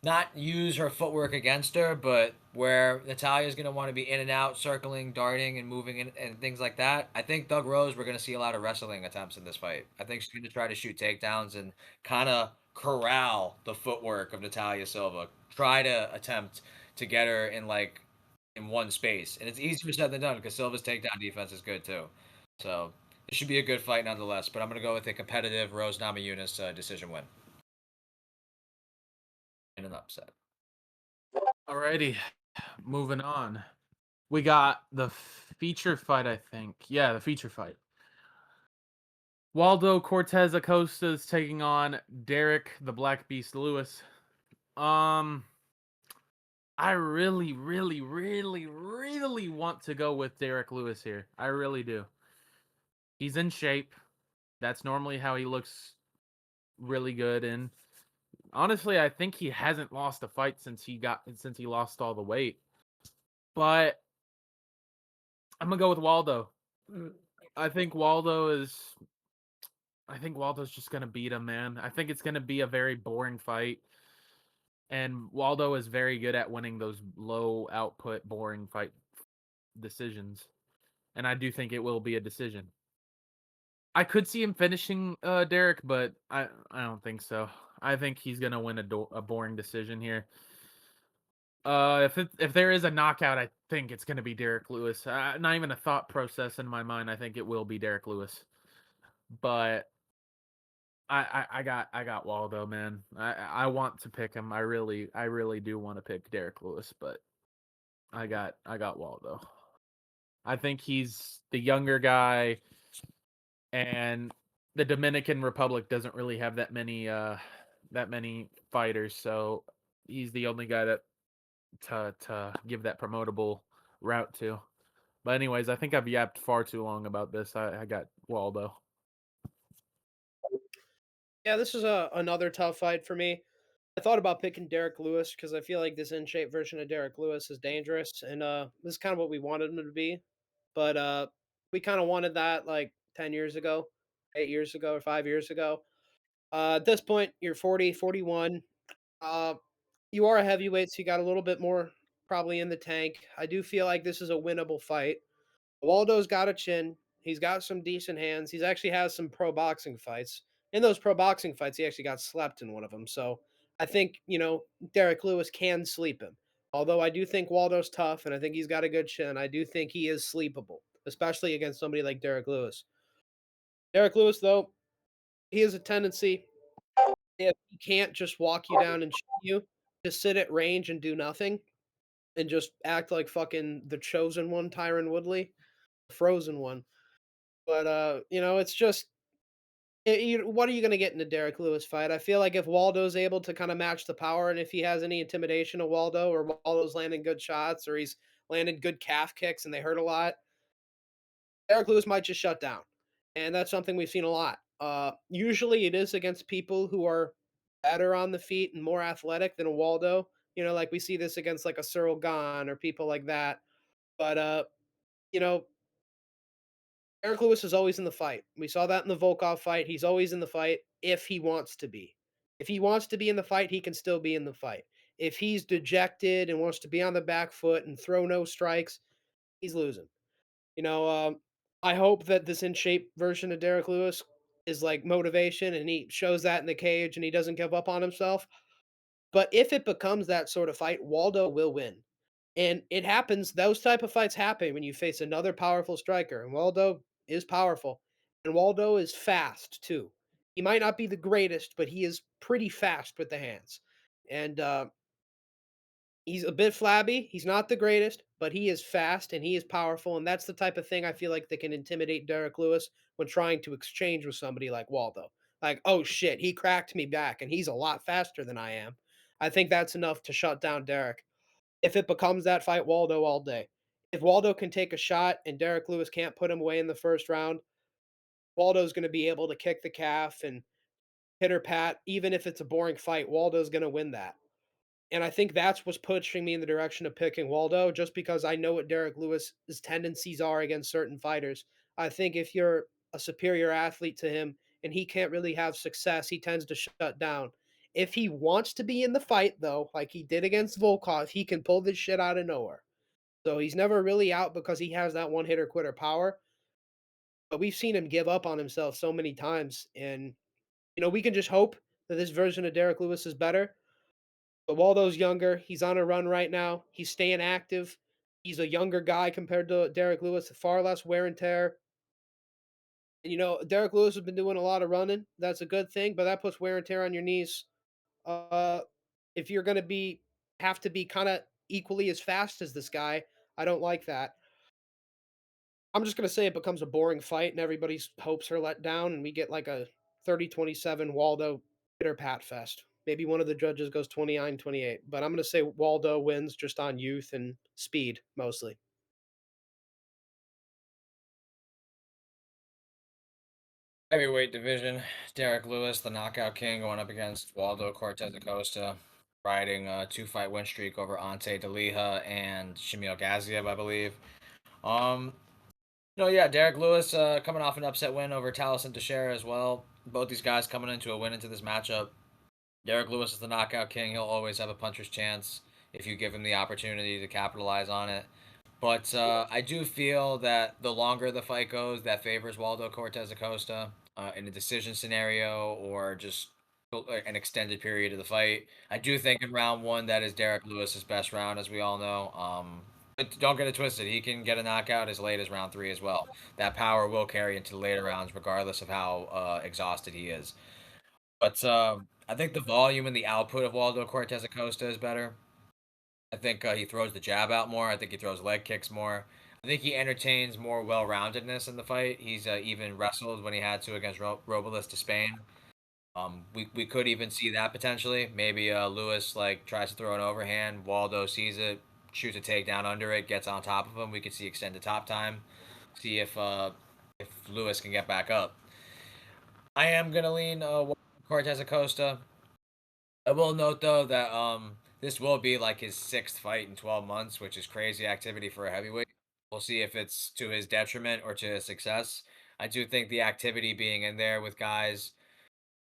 not use her footwork against her, but where Natalia's going to want to be in and out, circling, darting, and moving and things like that. I think Thug Rose, we're going to see a lot of wrestling attempts in this fight. I think she's going to try to shoot takedowns and kind of corral the footwork of Natalia Silva. Try to attempt to get her in in one space. And it's easier said than done because Silva's takedown defense is good too. So it should be a good fight nonetheless. But I'm going to go with a competitive Rose Namajunas decision win in an upset. Alrighty, moving on. We got the feature fight, I think. Yeah, the feature fight. Waldo Cortez Acosta is taking on Derek the Black Beast Lewis. I really, really, really, really want to go with Derek Lewis here. I really do. He's in shape. That's normally how he looks really good. And honestly, I think he hasn't lost a fight since he lost all the weight. But I'm gonna go with Waldo. I think Waldo's just gonna beat him, man. I think it's gonna be a very boring fight. And Waldo is very good at winning those low output, boring fight decisions. And I do think it will be a decision. I could see him finishing Derek, but I don't think so. I think he's gonna win a boring decision here. If there is a knockout, I think it's gonna be Derek Lewis. Not even a thought process in my mind. I think it will be Derek Lewis. But I got Waldo, man. I want to pick him. I really do want to pick Derek Lewis, but I got Waldo. I think he's the younger guy, and the Dominican Republic doesn't really have that many fighters, so he's the only guy that to give that promotable route to. But anyways, I think I've yapped far too long about this. I got Waldo. Yeah, this is another tough fight for me. I thought about picking Derek Lewis because I feel like this in shape version of Derek Lewis is dangerous, and this is kind of what we wanted him to be. But we kind of wanted that like 10 years ago, 8 years ago, or 5 years ago. At this point, you're 40, 41. Uh, you are a heavyweight, so you got a little bit more probably in the tank. I do feel like this is a winnable fight. Waldo's got a chin. He's got some decent hands. He's actually has some pro boxing fights. In those pro boxing fights, he actually got slept in one of them. So I think, Derek Lewis can sleep him. Although I do think Waldo's tough and I think he's got a good chin, I do think he is sleepable, especially against somebody like Derek Lewis. Derek Lewis, though, he has a tendency if he can't just walk you down and shoot you, just sit at range and do nothing, and just act like fucking the chosen one, Tyron Woodley, frozen one. But it's just what are you gonna get in a Derek Lewis fight? I feel like if Waldo's able to kind of match the power, and if he has any intimidation of Waldo, or Waldo's landing good shots, or he's landed good calf kicks and they hurt a lot, Derek Lewis might just shut down. And that's something we've seen a lot. Usually it is against people who are better on the feet and more athletic than a Waldo. Like we see this against like a Cyril Gahn or people like that. But you know, Eric Lewis is always in the fight. We saw that in the Volkov fight. He's always in the fight if he wants to be. If he wants to be in the fight, he can still be in the fight. If he's dejected and wants to be on the back foot and throw no strikes, he's losing. You know, um, I hope that this in shape version of Derek Lewis is like motivation and he shows that in the cage and he doesn't give up on himself. But if it becomes that sort of fight, Waldo will win. And it happens, those type of fights happen when you face another powerful striker. And Waldo is powerful. And Waldo is fast too. He might not be the greatest, but he is pretty fast with the hands. And he's a bit flabby. He's not the greatest, but he is fast and he is powerful. And that's the type of thing I feel like that can intimidate Derek Lewis when trying to exchange with somebody like Waldo. Like, oh shit, he cracked me back and he's a lot faster than I am. I think that's enough to shut down Derek. If it becomes that fight, Waldo all day. If Waldo can take a shot and Derek Lewis can't put him away in the first round, Waldo's going to be able to kick the calf and hit or pat. Even if it's a boring fight, Waldo's going to win that. And I think that's what's pushing me in the direction of picking Waldo, just because I know what Derek Lewis's tendencies are against certain fighters. I think if you're a superior athlete to him and he can't really have success, he tends to shut down. If he wants to be in the fight, though, like he did against Volkov, he can pull this shit out of nowhere. So he's never really out because he has that one hitter quitter power. But we've seen him give up on himself so many times. And, we can just hope that this version of Derek Lewis is better. But Waldo's younger. He's on a run right now. He's staying active. He's a younger guy compared to Derek Lewis, far less wear and tear. And Derek Lewis has been doing a lot of running. That's a good thing, but that puts wear and tear on your knees. Uh, if you're gonna have to be kind of equally as fast as this guy, I don't like that. I'm just gonna say it becomes a boring fight and everybody's hopes are let down, and we get like a 30-27 Waldo bitter pat fest. Maybe one of the judges goes 29-28, but I'm gonna say Waldo wins just on youth and speed mostly. Heavyweight division, Derek Lewis, the knockout king, going up against Waldo Cortez Acosta, riding a two-fight win streak over Ante DeLiha and Shamil Gaziev, I believe. Um, yeah, Derek Lewis coming off an upset win over Taliesin Teixeira as well. Both these guys coming into a win into this matchup. Derek Lewis is the knockout king. He'll always have a puncher's chance if you give him the opportunity to capitalize on it. But I do feel that the longer the fight goes, that favors Waldo Cortez Acosta in a decision scenario or just an extended period of the fight. I do think in round one that is Derek Lewis's best round, as we all know. But don't get it twisted. He can get a knockout as late as round three as well. That power will carry into the later rounds, regardless of how exhausted he is. But I think the volume and the output of Waldo Cortez Acosta is better. I think he throws the jab out more. I think he throws leg kicks more. I think he entertains more well-roundedness in the fight. He's even wrestled when he had to against Robles to Spain. We could even see that potentially. Maybe Lewis like tries to throw an overhand. Waldo sees it, shoots a takedown under it, gets on top of him. We could see extended top time. See if Lewis can get back up. I am gonna lean Cortez Acosta. I will note though that this will be like his sixth fight in 12 months, which is crazy activity for a heavyweight. We'll see if it's to his detriment or to his success. I do think the activity being in there with guys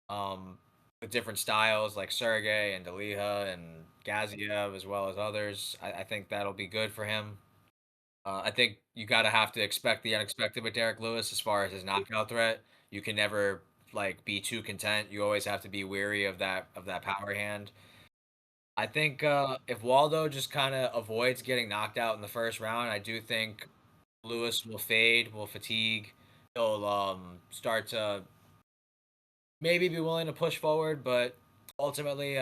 um with different styles like Sergey and Daliha and Gaziev as well as others, I think that'll be good for him. I think you gotta have to expect the unexpected with Derek Lewis as far as his knockout threat. You can never like be too content. You always have to be weary of that power hand. I think if Waldo just kind of avoids getting knocked out in the first round, I do think Lewis will fade, will fatigue. He'll start to maybe be willing to push forward, but ultimately,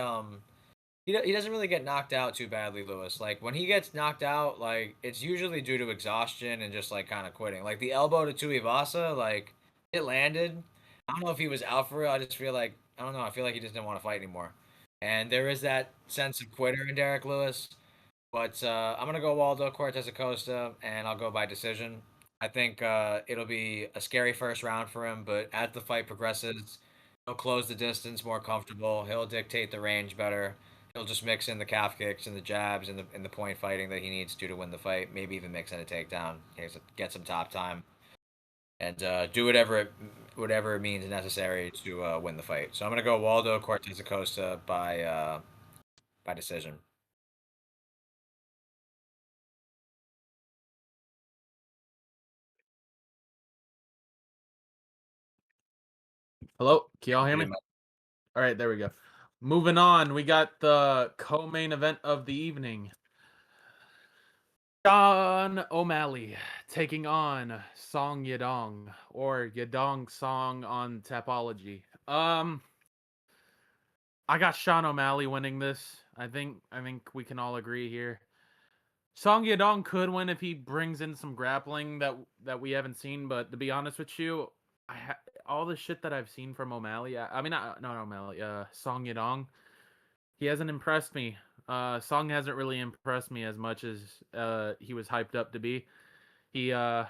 he doesn't really get knocked out too badly, Lewis. Like when he gets knocked out, like it's usually due to exhaustion and just like kind of quitting. Like the elbow to Tuivasa, like it landed. I don't know if he was out for real. I just feel like I don't know. I feel like he just didn't want to fight anymore. And there is that sense of quitter in Derek Lewis. But I'm gonna go Waldo Cortez Acosta, and I'll go by decision. I think it'll be a scary first round for him, but as the fight progresses, he'll close the distance more comfortable. He'll dictate the range better. He'll just mix in the calf kicks and the jabs and the point fighting that he needs to win the fight. Maybe even mix in a takedown, get some top time, and do whatever it means necessary to win the fight. So I'm gonna go Waldo Cortez Acosta by decision. Hello, can y'all hear me? Pretty much. All right, there we go. Moving on, we got the co-main event of the evening. Sean O'Malley taking on Song Yadong, or Yadong Song on Tapology. I got Sean O'Malley winning this. I think we can all agree here. Song Yadong could win if he brings in some grappling that we haven't seen, but to be honest with you, all the shit that I've seen from O'Malley, I mean not O'Malley, Song Yadong, he hasn't impressed me. Song hasn't really impressed me as much as he was hyped up to be. He uh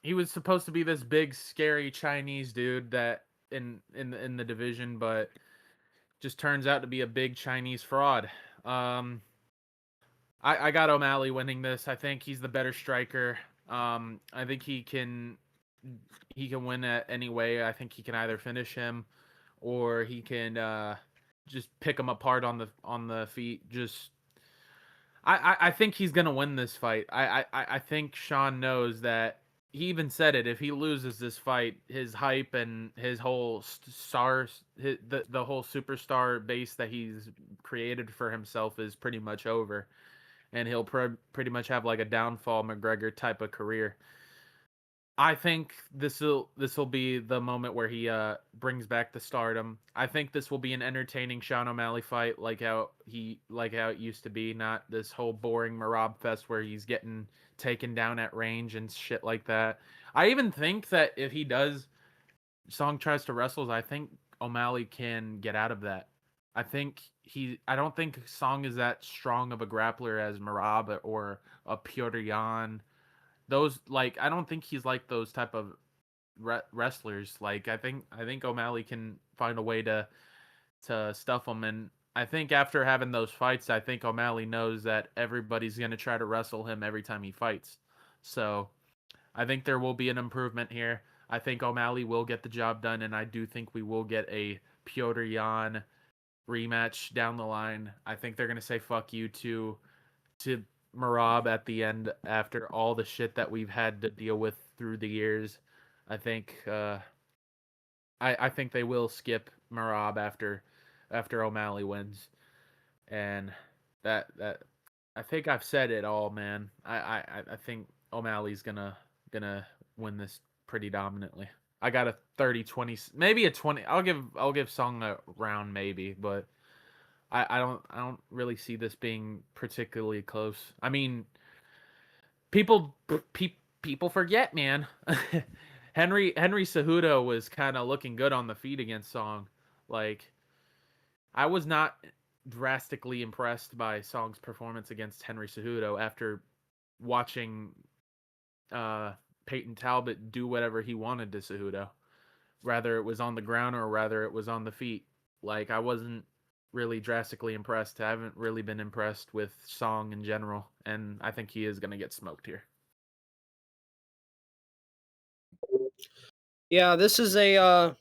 he was supposed to be this big scary Chinese dude that in the division, but just turns out to be a big Chinese fraud. Um I got O'Malley winning this. I think he's the better striker. I think he can win at any way. I think he can either finish him or he can just pick him apart on the feet. Just I think he's gonna win this fight. I think Sean knows that. He even said it. If he loses this fight, his hype and his whole the whole superstar base that he's created for himself is pretty much over, and he'll pretty much have like a downfall McGregor type of career. I think this will be the moment where he brings back the stardom. I think this will be an entertaining Sean O'Malley fight, like how it used to be, not this whole boring Marab fest where he's getting taken down at range and shit like that. I even think that if he does Song tries to wrestle, I think O'Malley can get out of that. I don't think Song is that strong of a grappler as Marab or a Piotr Jan. Those like I don't think he's like those type of wrestlers. Like I think O'Malley can find a way to stuff him, and I think after having those fights, I think O'Malley knows that everybody's gonna try to wrestle him every time he fights. So I think there will be an improvement here. I think O'Malley will get the job done, and I do think we will get a Piotr Jan rematch down the line. I think they're gonna say "fuck you" to Marab at the end after all the shit that we've had to deal with through the years. I think I think they will skip Marab after O'Malley wins, and that I think I've said it all, man. I think O'Malley's gonna win this pretty dominantly. I got a 30-20, maybe a 20. I'll give Song a round maybe, but I don't really see this being particularly close. I mean, people people forget, man. Henry Cejudo was kind of looking good on the feet against Song. Like I was not drastically impressed by Song's performance against Henry Cejudo after watching uh, Peyton Talbot do whatever he wanted to Cejudo, rather it was on the ground or rather it was on the feet. Like I wasn't really drastically impressed. I haven't really been impressed with Song in general, and I think he is going to get smoked here. Yeah, this is a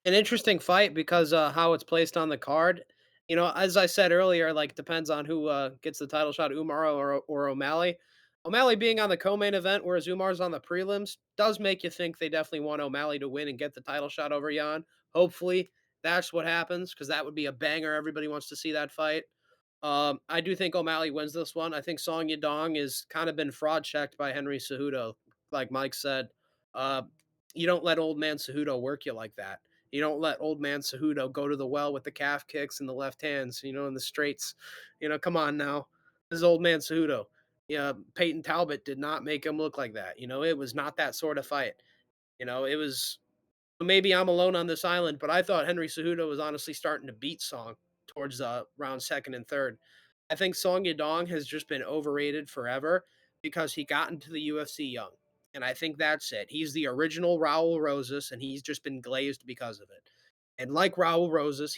an interesting fight because how it's placed on the card. You know, as I said earlier, like depends on who gets the title shot, Umar or O'Malley. O'Malley being on the co-main event, whereas Umar's on the prelims, does make you think they definitely want O'Malley to win and get the title shot over Jan. Hopefully, that's what happens because that would be a banger. Everybody wants to see that fight. I do think O'Malley wins this one. I think Song Yadong is kind of been fraud checked by Henry Cejudo, like Mike said. Uh, you don't let old man Cejudo work you like that. You don't let old man Cejudo go to the well with the calf kicks and the left hands, in the straights. Come on now. This is old man Cejudo. Yeah, Peyton Talbot did not make him look like that. It was not that sort of fight. It was maybe I'm alone on this island, but I thought Henry Cejudo was honestly starting to beat Song towards round second and third. I think Song Yadong has just been overrated forever because he got into the UFC young. And I think that's it. He's the original Raul Rosas, and he's just been glazed because of it. And like Raul Rosas,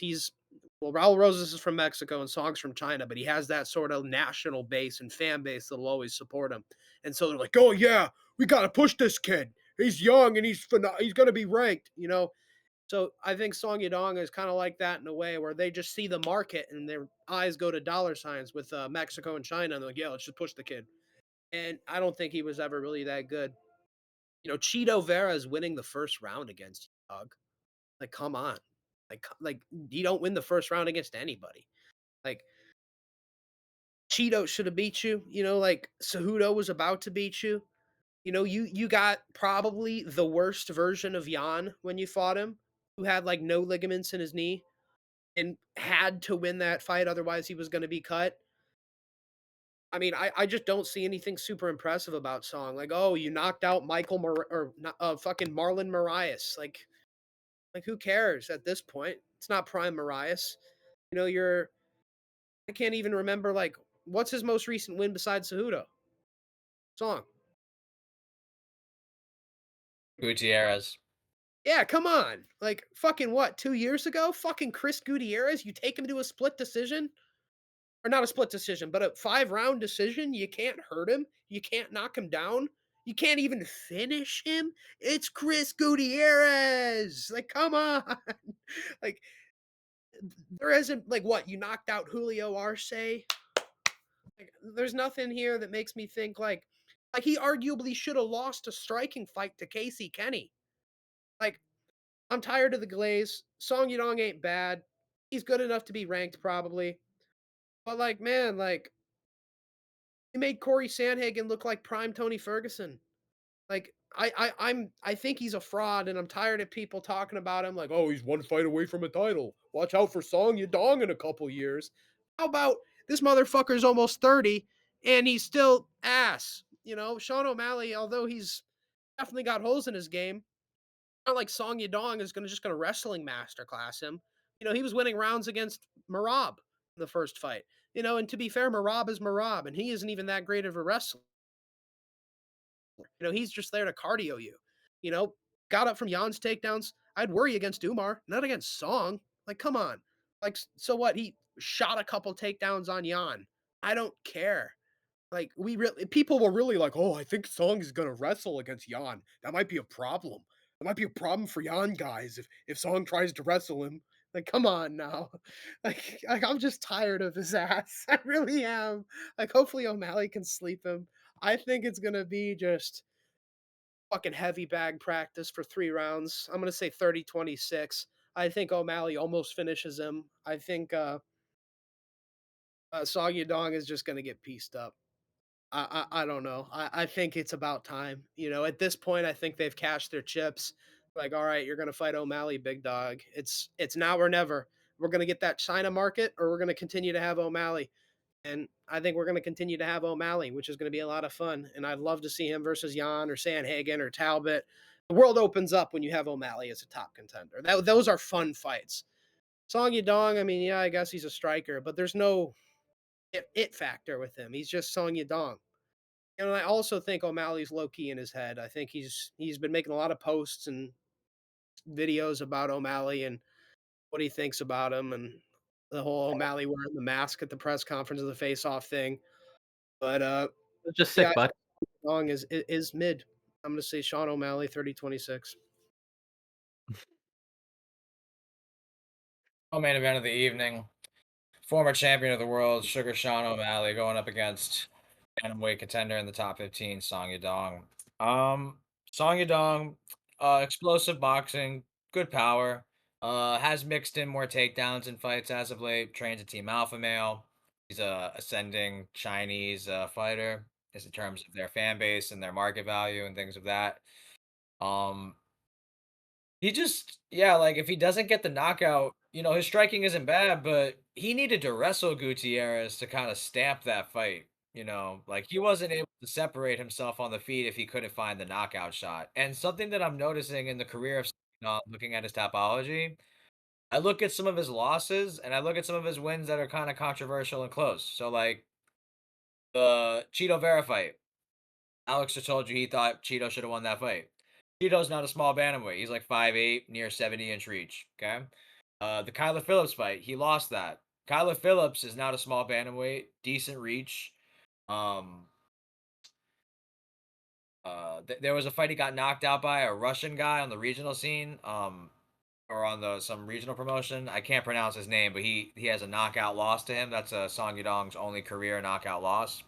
Raul Rosas is from Mexico and Song's from China, but he has that sort of national base and fan base that'll always support him. And so they're like, oh yeah, we gotta push this kid. He's young and he's gonna be ranked. So I think Song Yadong is kind of like that in a way where they just see the market and their eyes go to dollar signs with Mexico and China. And they're like, yeah, let's just push the kid. And I don't think he was ever really that good. Cheeto Vera is winning the first round against you, dog. Like, come on. Like you don't win the first round against anybody. Like Cheeto should have beat you. Like Cejudo was about to beat you. You got probably the worst version of Jan when you fought him, who had like no ligaments in his knee and had to win that fight, otherwise he was going to be cut. I mean, I just don't see anything super impressive about Song. Like, oh, you knocked out fucking Marlon Marias. Like who cares at this point? It's not prime Marias. You're I can't even remember like what's his most recent win besides Cejudo? Song. Gutierrez. Yeah, come on. Like fucking what? 2 years ago, fucking Chris Gutierrez. You take him to a split decision, or not a split decision, but a 5-round decision. You can't hurt him. You can't knock him down. You can't even finish him. It's Chris Gutierrez. Like, come on. Like, there isn't like what you knocked out Julio Arce. Like, there's nothing here that makes me think like he arguably should have lost a striking fight to Casey Kenny. Like, I'm tired of the glaze. Song Yadong ain't bad. He's good enough to be ranked probably. But like, man, like he made Corey Sandhagen look like prime Tony Ferguson. Like I think he's a fraud, and I'm tired of people talking about him like, oh, he's one fight away from a title. Watch out for Song Yadong in a couple years. How about this motherfucker's almost 30 and he's still ass? Sean O'Malley, although he's definitely got holes in his game, not like Song Yadong is just gonna wrestling masterclass him. He was winning rounds against Marab in the first fight. And to be fair, Marab is Marab, and he isn't even that great of a wrestler. He's just there to cardio you. You know, got up from Jan's takedowns. I'd worry against Umar, not against Song. Like, come on. Like, so what? He shot a couple takedowns on Jan. I don't care. Like, people were really like, oh, I think Song is gonna wrestle against Jan. That might be a problem. That might be a problem for Jan guys if Song tries to wrestle him. Like, come on now. Like I'm just tired of his ass. I really am. Like, hopefully O'Malley can sleep him. I think it's gonna be just fucking heavy bag practice for 3 rounds. I'm gonna say 30-26. I think O'Malley almost finishes him. I think Song Yadong is just gonna get pieced up. I don't know. I think it's about time. At this point, I think they've cashed their chips. Like, all right, you're gonna fight O'Malley, big dog. It's now or never. We're gonna get that China market, or we're gonna continue to have O'Malley. And I think we're gonna continue to have O'Malley, which is gonna be a lot of fun. And I'd love to see him versus Jan or Sanhagen or Talbot. The world opens up when you have O'Malley as a top contender. Those are fun fights. Song Yadong, I mean, yeah, I guess he's a striker, but there's no it factor with him. He's just Song Yadong. And I also think O'Malley's low key in his head. I think he's been making a lot of posts and videos about O'Malley and what he thinks about him, and the whole O'Malley wearing the mask at the press conference of the face off thing. But It's just yeah, sick, bud. Long is mid. I'm gonna say Sean O'Malley 30-26. Main event of the evening. Former champion of the world, Sugar Sean O'Malley, going up against bantamweight contender in the top 15, Song Yadong. Song Yadong, explosive boxing, good power. Has mixed in more takedowns in fights as of late. Trains a Team Alpha Male. He's a ascending Chinese fighter, as in terms of their fan base and their market value and things of that. Um, He just yeah, like, if he doesn't get the knockout, his striking isn't bad, but he needed to wrestle Gutierrez to kinda stamp that fight, Like, he wasn't able to separate himself on the feet if he couldn't find the knockout shot, and something that I'm noticing in the career of looking at his Tapology, I look at some of his losses, and I look at some of his wins that are kinda controversial and close. So, like, the Cheeto Vera fight, Alex just told you he thought Cheeto shoulda won that fight. Cheeto's not a small bantamweight. He's like 5'8", near 70-inch reach. Okay. The Kyler Phillips fight, he lost that. Kyler Phillips is not a small bantamweight, decent reach. Um, there was a fight he got knocked out by a Russian guy on the regional scene, or on the some regional promotion. I can't pronounce his name, but he has a knockout loss to him. That's Song Yadong's only career knockout loss.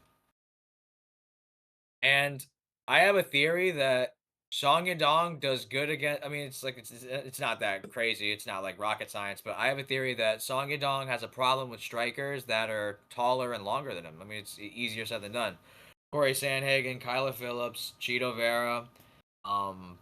And I have a theory that Song Yadong does good against. I mean, it's not that crazy. It's not like rocket science, but I have a theory that Song Yadong has a problem with strikers that are taller and longer than him. I mean, it's easier said than done. Corey Sandhagen, Kyler Phillips, Cheeto Vera. Um,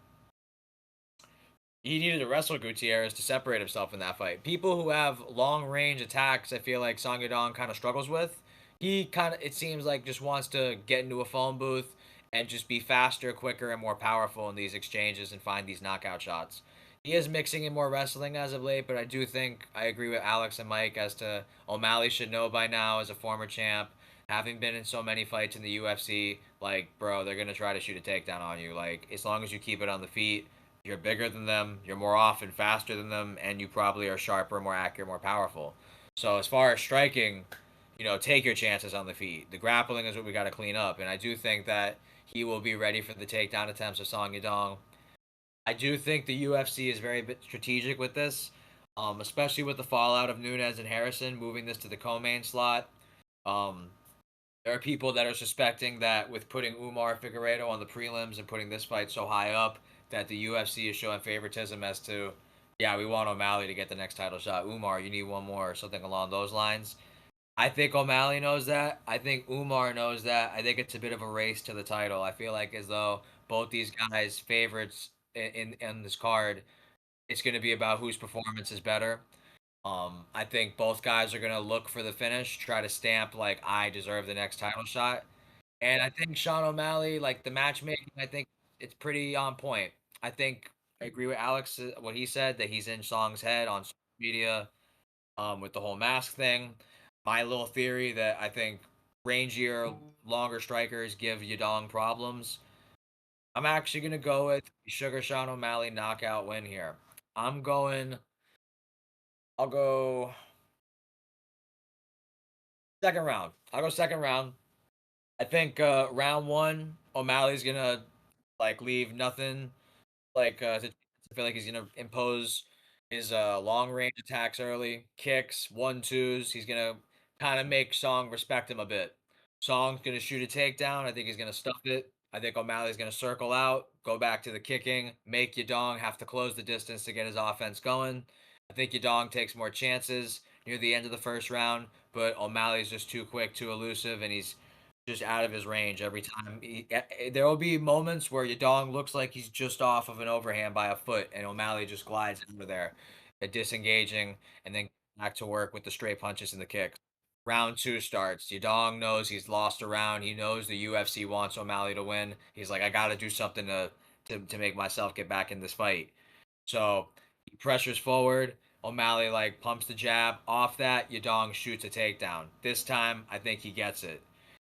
he needed to wrestle Gutierrez to separate himself in that fight. People who have long range attacks, I feel like Song Yadong kind of struggles with. He kind of, it seems like, just wants to get into a phone booth and just be faster, quicker, and more powerful in these exchanges and find these knockout shots. He is mixing in more wrestling as of late, but I do think I agree with Alex and Mike as to O'Malley should know by now as a former champ, having been in so many fights in the UFC. Like, bro, they're gonna try to shoot a takedown on you. Like, as long as you keep it on the feet, you're bigger than them, you're more often faster than them, and you probably are sharper, more accurate, more powerful. So as far as striking, take your chances on the feet. The grappling is what we got to clean up, and I do think that he will be ready for the takedown attempts of Song Yadong. I do think the UFC is very bit strategic with this, especially with the fallout of Nunes and Harrison moving this to the co-main slot. Um, there are people that are suspecting that with putting Umar Figueiredo on the prelims and putting this fight so high up, that the UFC is showing favoritism as to, yeah, we want O'Malley to get the next title shot. Umar, you need one more, or something along those lines. I think O'Malley knows that. I think Umar knows that. I think it's a bit of a race to the title. I feel like as though both these guys' favorites in this card, it's going to be about whose performance is better. I think both guys are gonna look for the finish, try to stamp like I deserve the next title shot. And I think Sean O'Malley, like the matchmaking, I think it's pretty on point. I think I agree with Alex what he said that he's in Song's head on social media, with the whole mask thing. My little theory that I think rangier, longer strikers give Yadong problems. I'm actually gonna go with Sugar Sean O'Malley knockout win here. I'm going. I'll go second round. I'll go second round. I think round one, O'Malley's gonna like leave nothing. I feel like he's gonna impose his long range attacks early, kicks, 1-2s. He's gonna kind of make Song respect him a bit. Song's gonna shoot a takedown. I think he's gonna stuff it. I think O'Malley's gonna circle out, go back to the kicking, make Yadong have to close the distance to get his offense going. I think Yadong takes more chances near the end of the first round, but O'Malley's just too quick, too elusive, and he's just out of his range every time. There will be moments where Yadong looks like he's just off of an overhand by a foot, and O'Malley just glides under there, disengaging, and then back to work with the straight punches and the kicks. Round two starts. Yadong knows he's lost a round. He knows the UFC wants O'Malley to win. He's like, I got to do something to make myself get back in this fight. So he pressures forward. O'Malley like pumps the jab. Off that, Yadong shoots a takedown. This time, I think he gets it.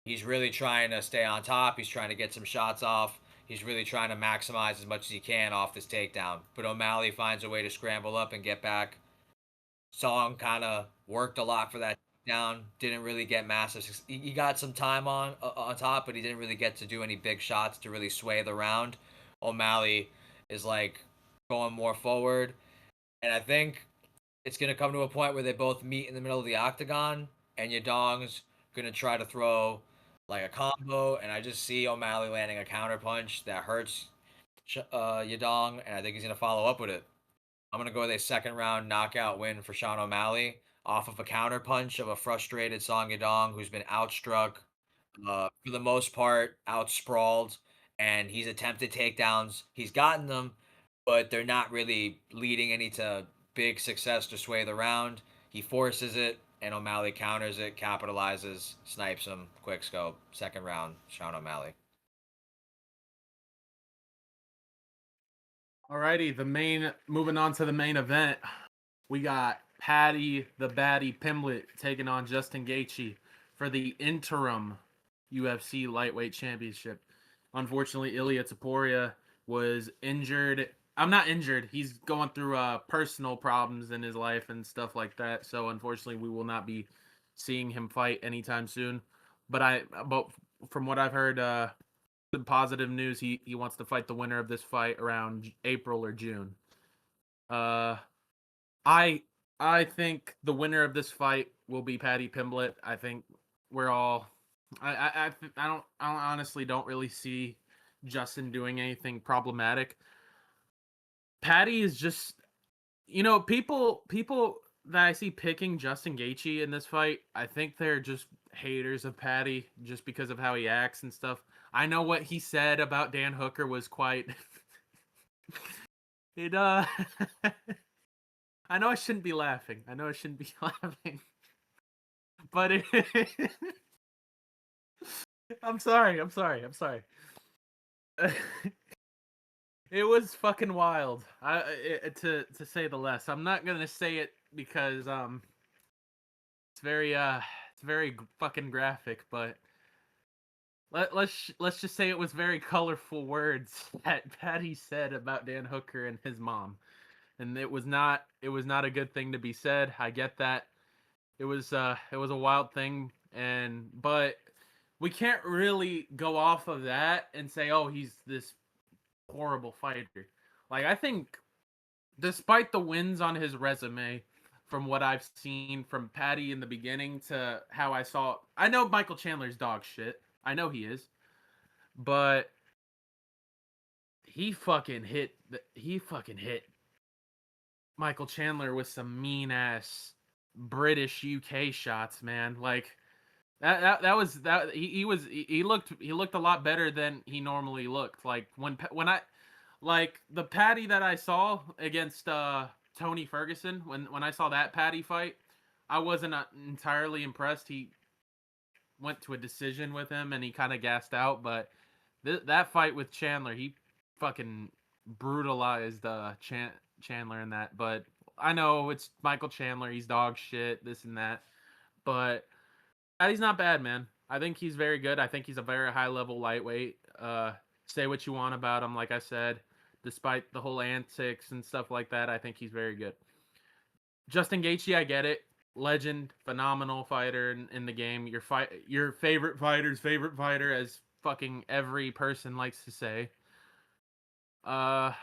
He's really trying to stay on top. He's trying to get some shots off. He's really trying to maximize as much as he can off this takedown. But O'Malley finds a way to scramble up and get back. Song kind of worked a lot for that takedown. Didn't really get massive. He got some time on top, but he didn't really get to do any big shots to really sway the round. O'Malley is like going more forward, and I think it's gonna come to a point where they both meet in the middle of the octagon, and Yadong's gonna try to throw like a combo, and I just see O'Malley landing a counter punch that hurts Yadong, and I think he's gonna follow up with it. I'm gonna go with a second round knockout win for Sean O'Malley off of a counter punch of a frustrated Song Yadong who's been outstruck, for the most part, outsprawled, and he's attempted takedowns. He's gotten them, but they're not really leading any to big success to sway the round. He forces it, and O'Malley counters it, capitalizes, snipes him, quick scope, second round, Sean O'Malley. Alrighty, moving on to the main event. We got Patty the Baddie Pimblett taking on Justin Gaethje for the interim UFC lightweight championship. Unfortunately, Ilya Taporia was injured. I'm not injured. He's going through personal problems in his life and stuff like that. So unfortunately, we will not be seeing him fight anytime soon. But from what I've heard, the positive news, he wants to fight the winner of this fight around April or June. I I think the winner of this fight will be Patty Pimblett. I think we're all. I honestly don't really see Justin doing anything problematic. Patty is just, people that I see picking Justin Gaethje in this fight, I think they're just haters of Patty just because of how he acts and stuff. I know what he said about Dan Hooker was quite it I know I shouldn't be laughing. I know I shouldn't be laughing. But I'm sorry. It was fucking wild. To say the less. I'm not gonna say it because it's very fucking graphic. But let's just say it was very colorful words that Patty said about Dan Hooker and his mom, and it was not a good thing to be said. I get that. It was a wild thing, but we can't really go off of that and say, oh, he's this horrible fighter. Like, I think, despite the wins on his resume, from what I've seen from Patty in the beginning to how I know Michael Chandler's dog shit. I know he is, but he fucking hit. He fucking hit Michael Chandler with some mean ass British UK shots, man. Like he looked a lot better than he normally looked. Like when I like the Patty that I saw against Tony Ferguson, when I saw that Patty fight, I wasn't entirely impressed. He went to a decision with him and he kind of gassed out, but that fight with Chandler, he fucking brutalized Chandler in that. But I know it's Michael Chandler, he's dog shit, this and that, but he's not bad, man. I think he's very good. I think he's a very high level lightweight. Say what you want about him, like I said, despite the whole antics and stuff like that, I think he's very good. Justin Gaethje, I get it. Legend, phenomenal fighter in the game. Your favorite fighter's favorite fighter, as fucking every person likes to say. I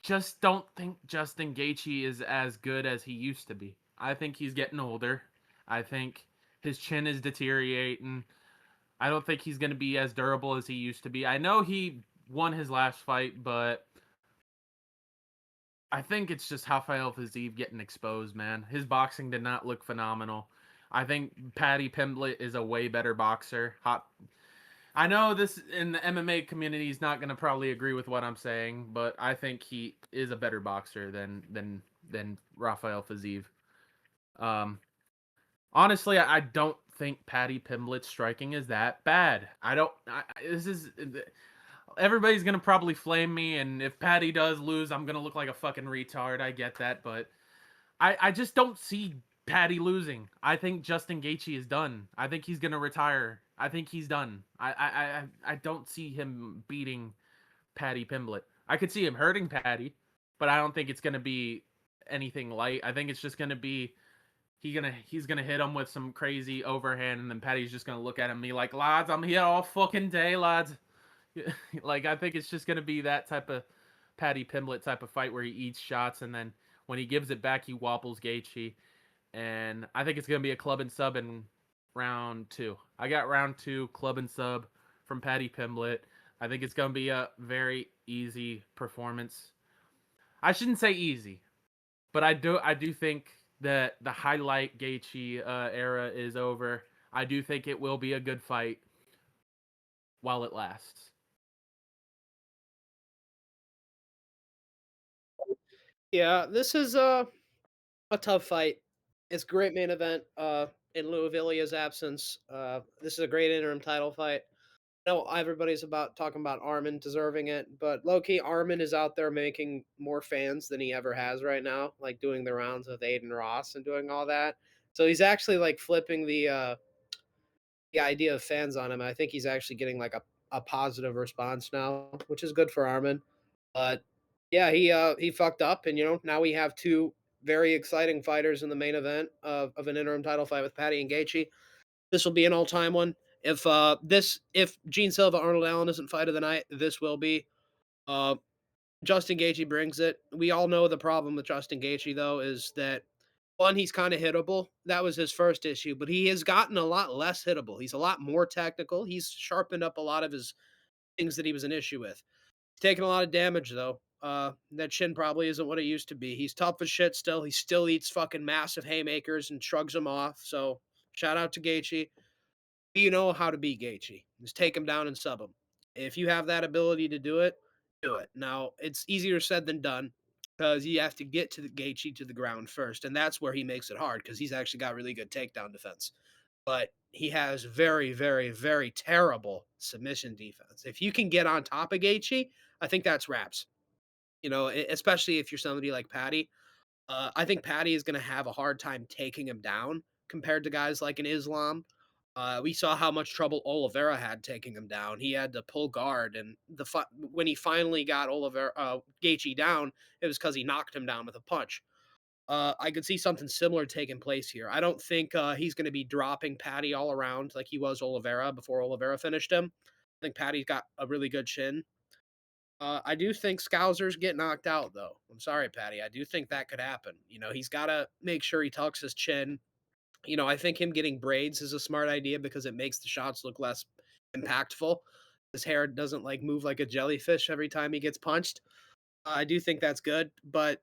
just don't think Justin Gaethje is as good as he used to be. I think he's getting older. I think his chin is deteriorating. I don't think he's going to be as durable as he used to be. I know he won his last fight, but I think it's just Rafael Fiziev getting exposed, man. His boxing did not look phenomenal. I think Patty Pimblett is a way better boxer. I know this in the MMA community is not going to probably agree with what I'm saying, but I think he is a better boxer than Rafael Fiziev. Honestly, I don't think Patty Pimblett's striking is that bad. Everybody's gonna probably flame me, and if Patty does lose, I'm gonna look like a fucking retard. I get that, but I just don't see Patty losing. I think Justin Gaethje is done. I think he's gonna retire. I think he's done. I don't see him beating Patty Pimblett. I could see him hurting Patty, but I don't think it's gonna be anything light. I think it's just gonna be he's gonna hit him with some crazy overhand, and then Patty's just gonna look at him and be like, lads, I'm here all fucking day, lads. Like, I think it's just gonna be that type of Patty Pimblett type of fight where he eats shots, and then when he gives it back, he wobbles Gaethje. And I think it's gonna be a club and sub in round 2. I got round 2 club and sub from Patty Pimblett. I think it's gonna be a very easy performance. I shouldn't say easy, but I do think that the highlight Gaethje era is over. I do think it will be a good fight while it lasts. Yeah, this is a tough fight. It's a great main event. In lieu of Ilya's absence, this is a great interim title fight. No, everybody's about talking about Armin deserving it, but low key, Armin is out there making more fans than he ever has right now, like doing the rounds with Aiden Ross and doing all that. So he's actually like flipping the idea of fans on him. I think he's actually getting like a positive response now, which is good for Armin. But yeah, he fucked up, and now we have two very exciting fighters in the main event of an interim title fight with Patty and Gaethje. This will be an all time one. If Gene Silva Arnold Allen isn't fight of the night, this will be. Uh, Justin Gaethje brings it. We all know the problem with Justin Gaethje though is that one, he's kind of hittable. That was his first issue, but he has gotten a lot less hittable. He's a lot more technical. He's sharpened up a lot of his things that he was an issue with. He's taking a lot of damage though. That chin probably isn't what it used to be. He's tough as shit still. He still eats fucking massive haymakers and shrugs them off. So shout out to Gaethje. You know how to beat Gaethje. Just take him down and sub him. If you have that ability to do it, do it. Now it's easier said than done because you have to get to the Gaethje to the ground first, and that's where he makes it hard because he's actually got really good takedown defense. But he has very, very, very terrible submission defense. If you can get on top of Gaethje, I think that's wraps. Especially if you're somebody like Patty. I think Patty is going to have a hard time taking him down compared to guys like an Islam. We saw how much trouble Oliveira had taking him down. He had to pull guard, and when he finally got Gaethje down, it was because he knocked him down with a punch. I could see something similar taking place here. I don't think he's going to be dropping Patty all around like he was Oliveira before Oliveira finished him. I think Patty's got a really good chin. I do think Scousers get knocked out, though. I'm sorry, Patty. I do think that could happen. He's got to make sure he tucks his chin. I think him getting braids is a smart idea because it makes the shots look less impactful. His hair doesn't like move like a jellyfish every time he gets punched. I do think that's good, but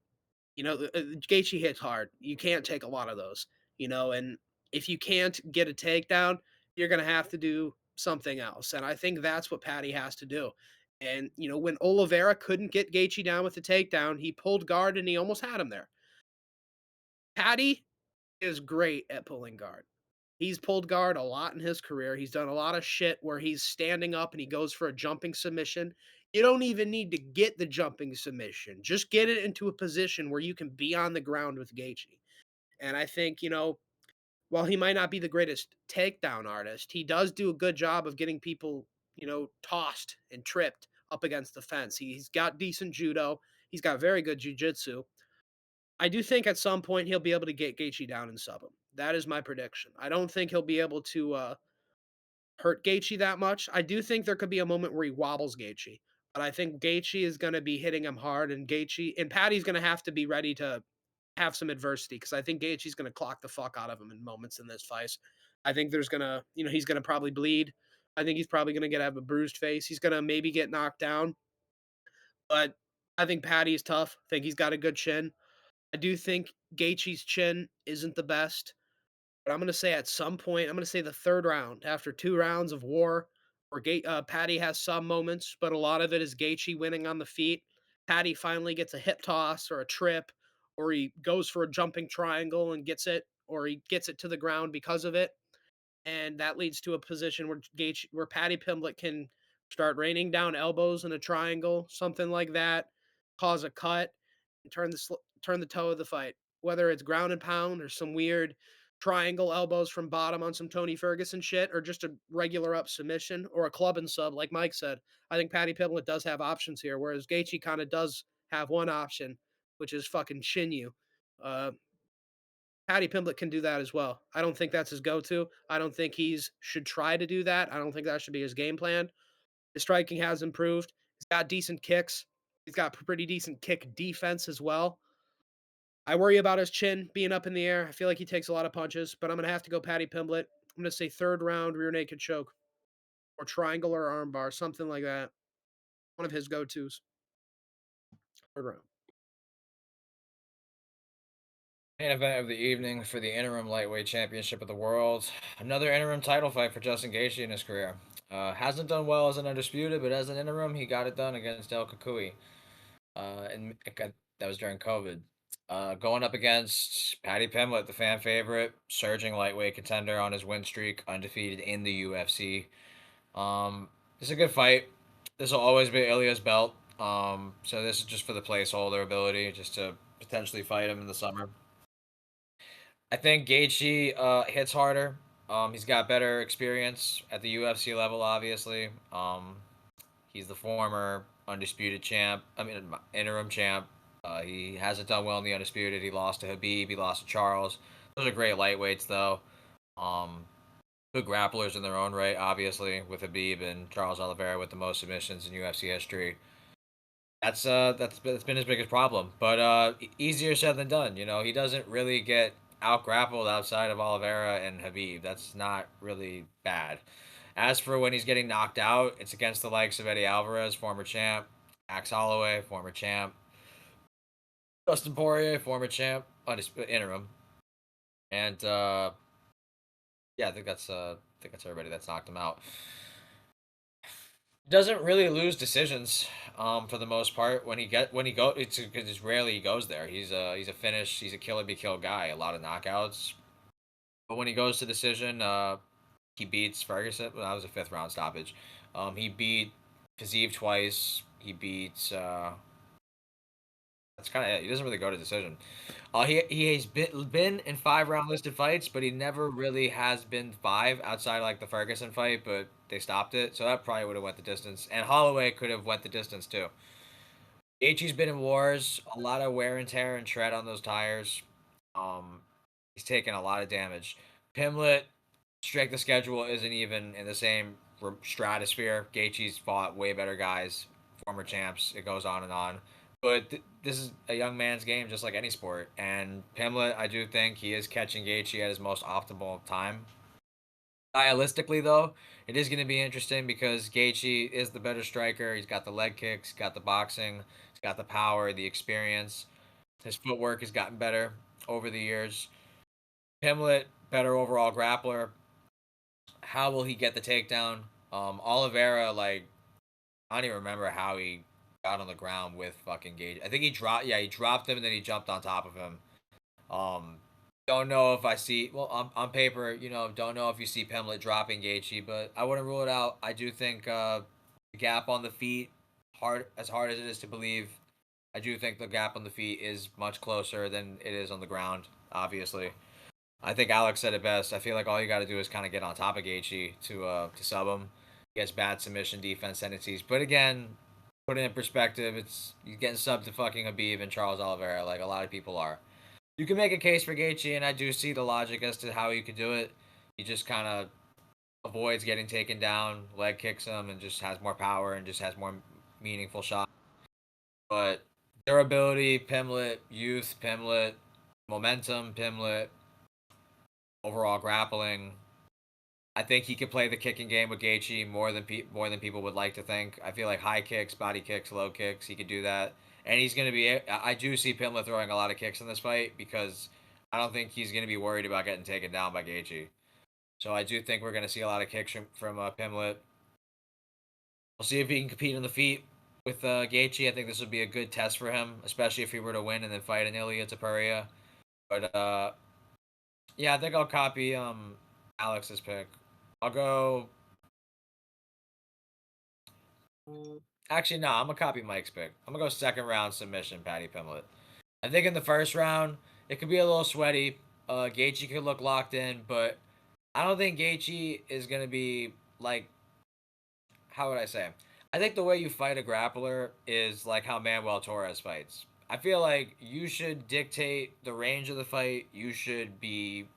Gaethje hits hard. You can't take a lot of those. And if you can't get a takedown, you're gonna have to do something else. And I think that's what Patty has to do. And when Oliveira couldn't get Gaethje down with the takedown, he pulled guard and he almost had him there. Patty is great at pulling guard. He's pulled guard a lot in his career. He's done a lot of shit where he's standing up and he goes for a jumping submission. You don't even need to get the jumping submission. Just get it into a position where you can be on the ground with Gaethje. And I think, while he might not be the greatest takedown artist, he does do a good job of getting people, tossed and tripped up against the fence. He's got decent judo. He's got very good jujitsu. I do think at some point he'll be able to get Gaethje down and sub him. That is my prediction. I don't think he'll be able to hurt Gaethje that much. I do think there could be a moment where he wobbles Gaethje, but I think Gaethje is going to be hitting him hard, and Patty's going to have to be ready to have some adversity because I think Gaethje's going to clock the fuck out of him in moments in this fight. I think there's gonna, he's gonna probably bleed. I think he's probably gonna have a bruised face. He's gonna maybe get knocked down, but I think Patty's tough. I think he's got a good chin. I do think Gaethje's chin isn't the best. But I'm going to say at some point, I'm going to say the third round, after 2 rounds of war, where Patty has some moments, but a lot of it is Gaethje winning on the feet. Patty finally gets a hip toss or a trip, or he goes for a jumping triangle and gets it, or he gets it to the ground because of it, and that leads to a position where Patty Pimblett can start raining down elbows in a triangle, something like that, cause a cut, and turn the toe of the fight. Whether it's ground and pound or some weird triangle elbows from bottom on some Tony Ferguson shit, or just a regular up submission or a club and sub, like Mike said. I think Patty Pimblett does have options here, whereas Gaethje kind of does have one option, which is fucking shin you. Uh, Patty Pimblett can do that as well. I don't think that's his go-to. I don't think he's should try to do that. I don't think that should be his game plan. His striking has improved. He's got decent kicks. He's got pretty decent kick defense as well. I worry about his chin being up in the air. I feel like he takes a lot of punches, but I'm going to have to go Patty Pimblett. I'm going to say third round rear naked choke or triangle or armbar, something like that. One of his go-tos. Third round. Main event of the evening for the interim lightweight championship of the world. Another interim title fight for Justin Gaethje in his career. Hasn't done well as an undisputed, but as an interim, he got it done against El Kakui. And That was during COVID. Going up against Paddy Pimblett, the fan favorite, surging lightweight contender on his win streak, undefeated in the UFC. It's a good fight. This will always be Ilya's belt. So this is just for the placeholder ability, just to potentially fight him in the summer. I think Gaethje hits harder. He's got better experience at the UFC level, obviously. He's the former undisputed champ. I mean, interim champ. He hasn't done well in the undisputed. He lost to Habib. He lost to Charles. Those are great lightweights, though. Um, Good grapplers in their own right, obviously, with Habib and Charles Oliveira with the most submissions in UFC history. That's been his biggest problem, but easier said than done. You know, he doesn't really get out grappled outside of Oliveira and Habib. That's not really bad. As for when he's getting knocked out, it's against the likes of Eddie Alvarez, former champ, Max Holloway, former champ, Dustin Poirier, former champ, interim, and yeah, I think that's everybody that's knocked him out. Doesn't really lose decisions, for the most part. When he go, it's rarely he goes there. He's a killer be killed guy. A lot of knockouts, but when he goes to decision, he beats Ferguson. Well, that was a fifth round stoppage. He beat Fiziev twice. He beats. That's kind of it. He doesn't really go to decision. He has been in 5 round listed fights, but he never really has been five outside like the Ferguson fight, but they stopped it, so that probably would have went the distance. And Holloway could have went the distance too. Gaethje's been in wars, a lot of wear and tear and tread on those tires. Um, he's taken a lot of damage. Pimblett, strength of schedule isn't even in the same stratosphere. Gaethje's fought way better guys, former champs. It goes on and on. But this is a young man's game, just like any sport. And Pimblett, I do think he is catching Gaethje at his most optimal time. Stylistically, though, it is going to be interesting because Gaethje is the better striker. He's got the leg kicks, got the boxing, he's got the power, the experience. His footwork has gotten better over the years. Pimblett, better overall grappler. How will he get the takedown? Oliveira, like, I don't even remember how he got on the ground with fucking Gage. I think he dropped. Yeah, he dropped him and then he jumped on top of him. Um, don't know if I see. Well, on paper, don't know if you see Pimblett dropping Gaethje, but I wouldn't rule it out. I do think the gap on the feet, hard as it is to believe, I do think the gap on the feet is much closer than it is on the ground. Obviously, I think Alex said it best. I feel like all you got to do is kind of get on top of Gaethje to sub him. He has bad submission defense tendencies, but again, put it in perspective, it's he's getting subbed to fucking Habib and Charles Oliveira, like a lot of people are. You can make a case for Gaethje, and I do see the logic as to how you could do it. He just kind of avoids getting taken down, leg kicks him, and just has more power and just has more meaningful shots. But durability, Pimblett, youth, Pimblett, momentum, Pimblett, overall grappling. I think he could play the kicking game with Gaethje more than people would like to think. I feel like high kicks, body kicks, low kicks, he could do that. And he's going to be. I do see Pimblett throwing a lot of kicks in this fight because I don't think he's going to be worried about getting taken down by Gaethje. So I do think we're going to see a lot of kicks from Pimblett. We'll see if he can compete on the feet with Gaethje. I think this would be a good test for him, especially if he were to win and then fight an Ilya Tapuria. But yeah, I think I'll copy Alex's pick. I'll go. Actually, no, I'm gonna copy Mike's pick. I'm gonna go second round submission, Paddy Pimblett. I think in the first round it could be a little sweaty. Gaethje could look locked in, but I don't think Gaethje is gonna be like, how would I say? I think the way you fight a grappler is like how Manuel Torres fights. I feel like you should dictate the range of the fight. You should be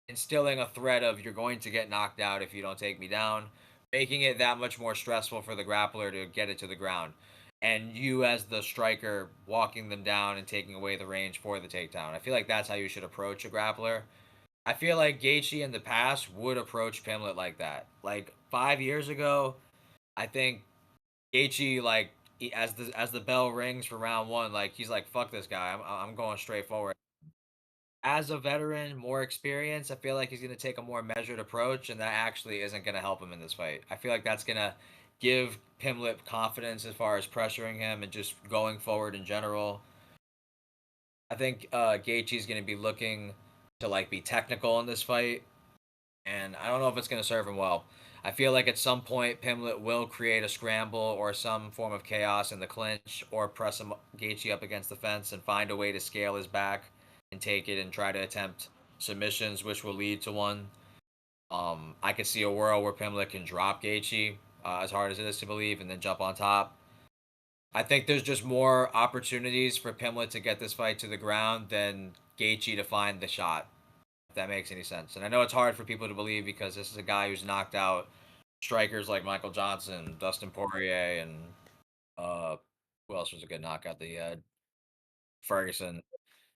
instilling a threat of you're going to get knocked out if you don't take me down, making it that much more stressful for the grappler to get it to the ground. And you, as the striker, walking them down and taking away the range for the takedown. I feel like that's how you should approach a grappler. I feel like Gaethje in the past would approach Pimblett like that. Like 5 years ago, I think Gaethje, like, as the bell rings for round one, like he's like, "Fuck this guy, I'm going straight forward." As a veteran, more experience, I feel like he's going to take a more measured approach, and that actually isn't going to help him in this fight. I feel like that's going to give Pimblett confidence as far as pressuring him and just going forward in general. I think Gaethje is going to be looking to like be technical in this fight, and I don't know if it's going to serve him well. I feel like at some point Pimblett will create a scramble or some form of chaos in the clinch, or press him Gaethje up against the fence and find a way to scale his back and take it and try to attempt submissions, which will lead to one. I could see a world where Pimblett can drop Gaethje as hard as it is to believe, and then jump on top. I think there's just more opportunities for Pimblett to get this fight to the ground than Gaethje to find the shot, if that makes any sense. And I know it's hard for people to believe because this is a guy who's knocked out strikers like Michael Johnson, Dustin Poirier, and uh, who else was a good knockout that he had? Ferguson.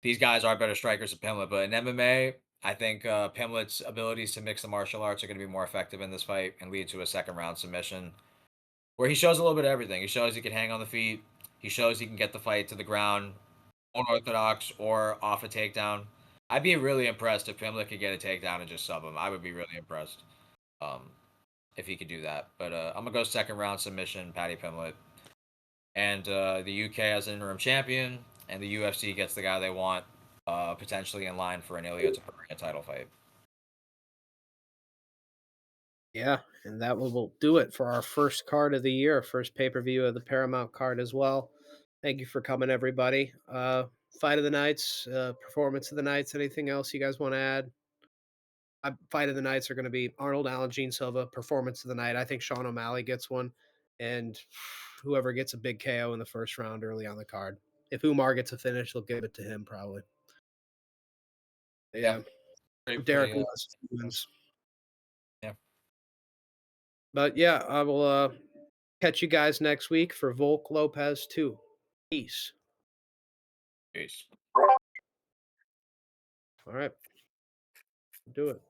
These guys are better strikers than Pimblett, but in MMA, I think Pimblett's abilities to mix the martial arts are going to be more effective in this fight and lead to a second round submission, where he shows a little bit of everything. He shows he can hang on the feet. He shows he can get the fight to the ground, unorthodox or off a takedown. I'd be really impressed if Pimblett could get a takedown and just sub him. I would be really impressed um, if he could do that. But I'm gonna go second round submission, Paddy Pimblett, and the UK has an interim champion, and the UFC gets the guy they want, potentially in line for an Ilya Topuria title fight. Yeah, and that will do it for our first card of the year, first pay-per-view of the Paramount card as well. Thank you for coming, everybody. Fight of the nights, performance of the nights. Anything else you guys want to add? Fight of the nights are going to be Arnold Allen, Gene Silva. Performance of the night, I think Sean O'Malley gets one, and whoever gets a big KO in the first round early on the card. If Umar gets a finish, they'll give it to him probably. Yeah, Yeah, Derek pretty. Lewis wins. Yeah. But yeah, I will catch you guys next week for Volk Lopez 2. Peace. Peace. All right. Do it.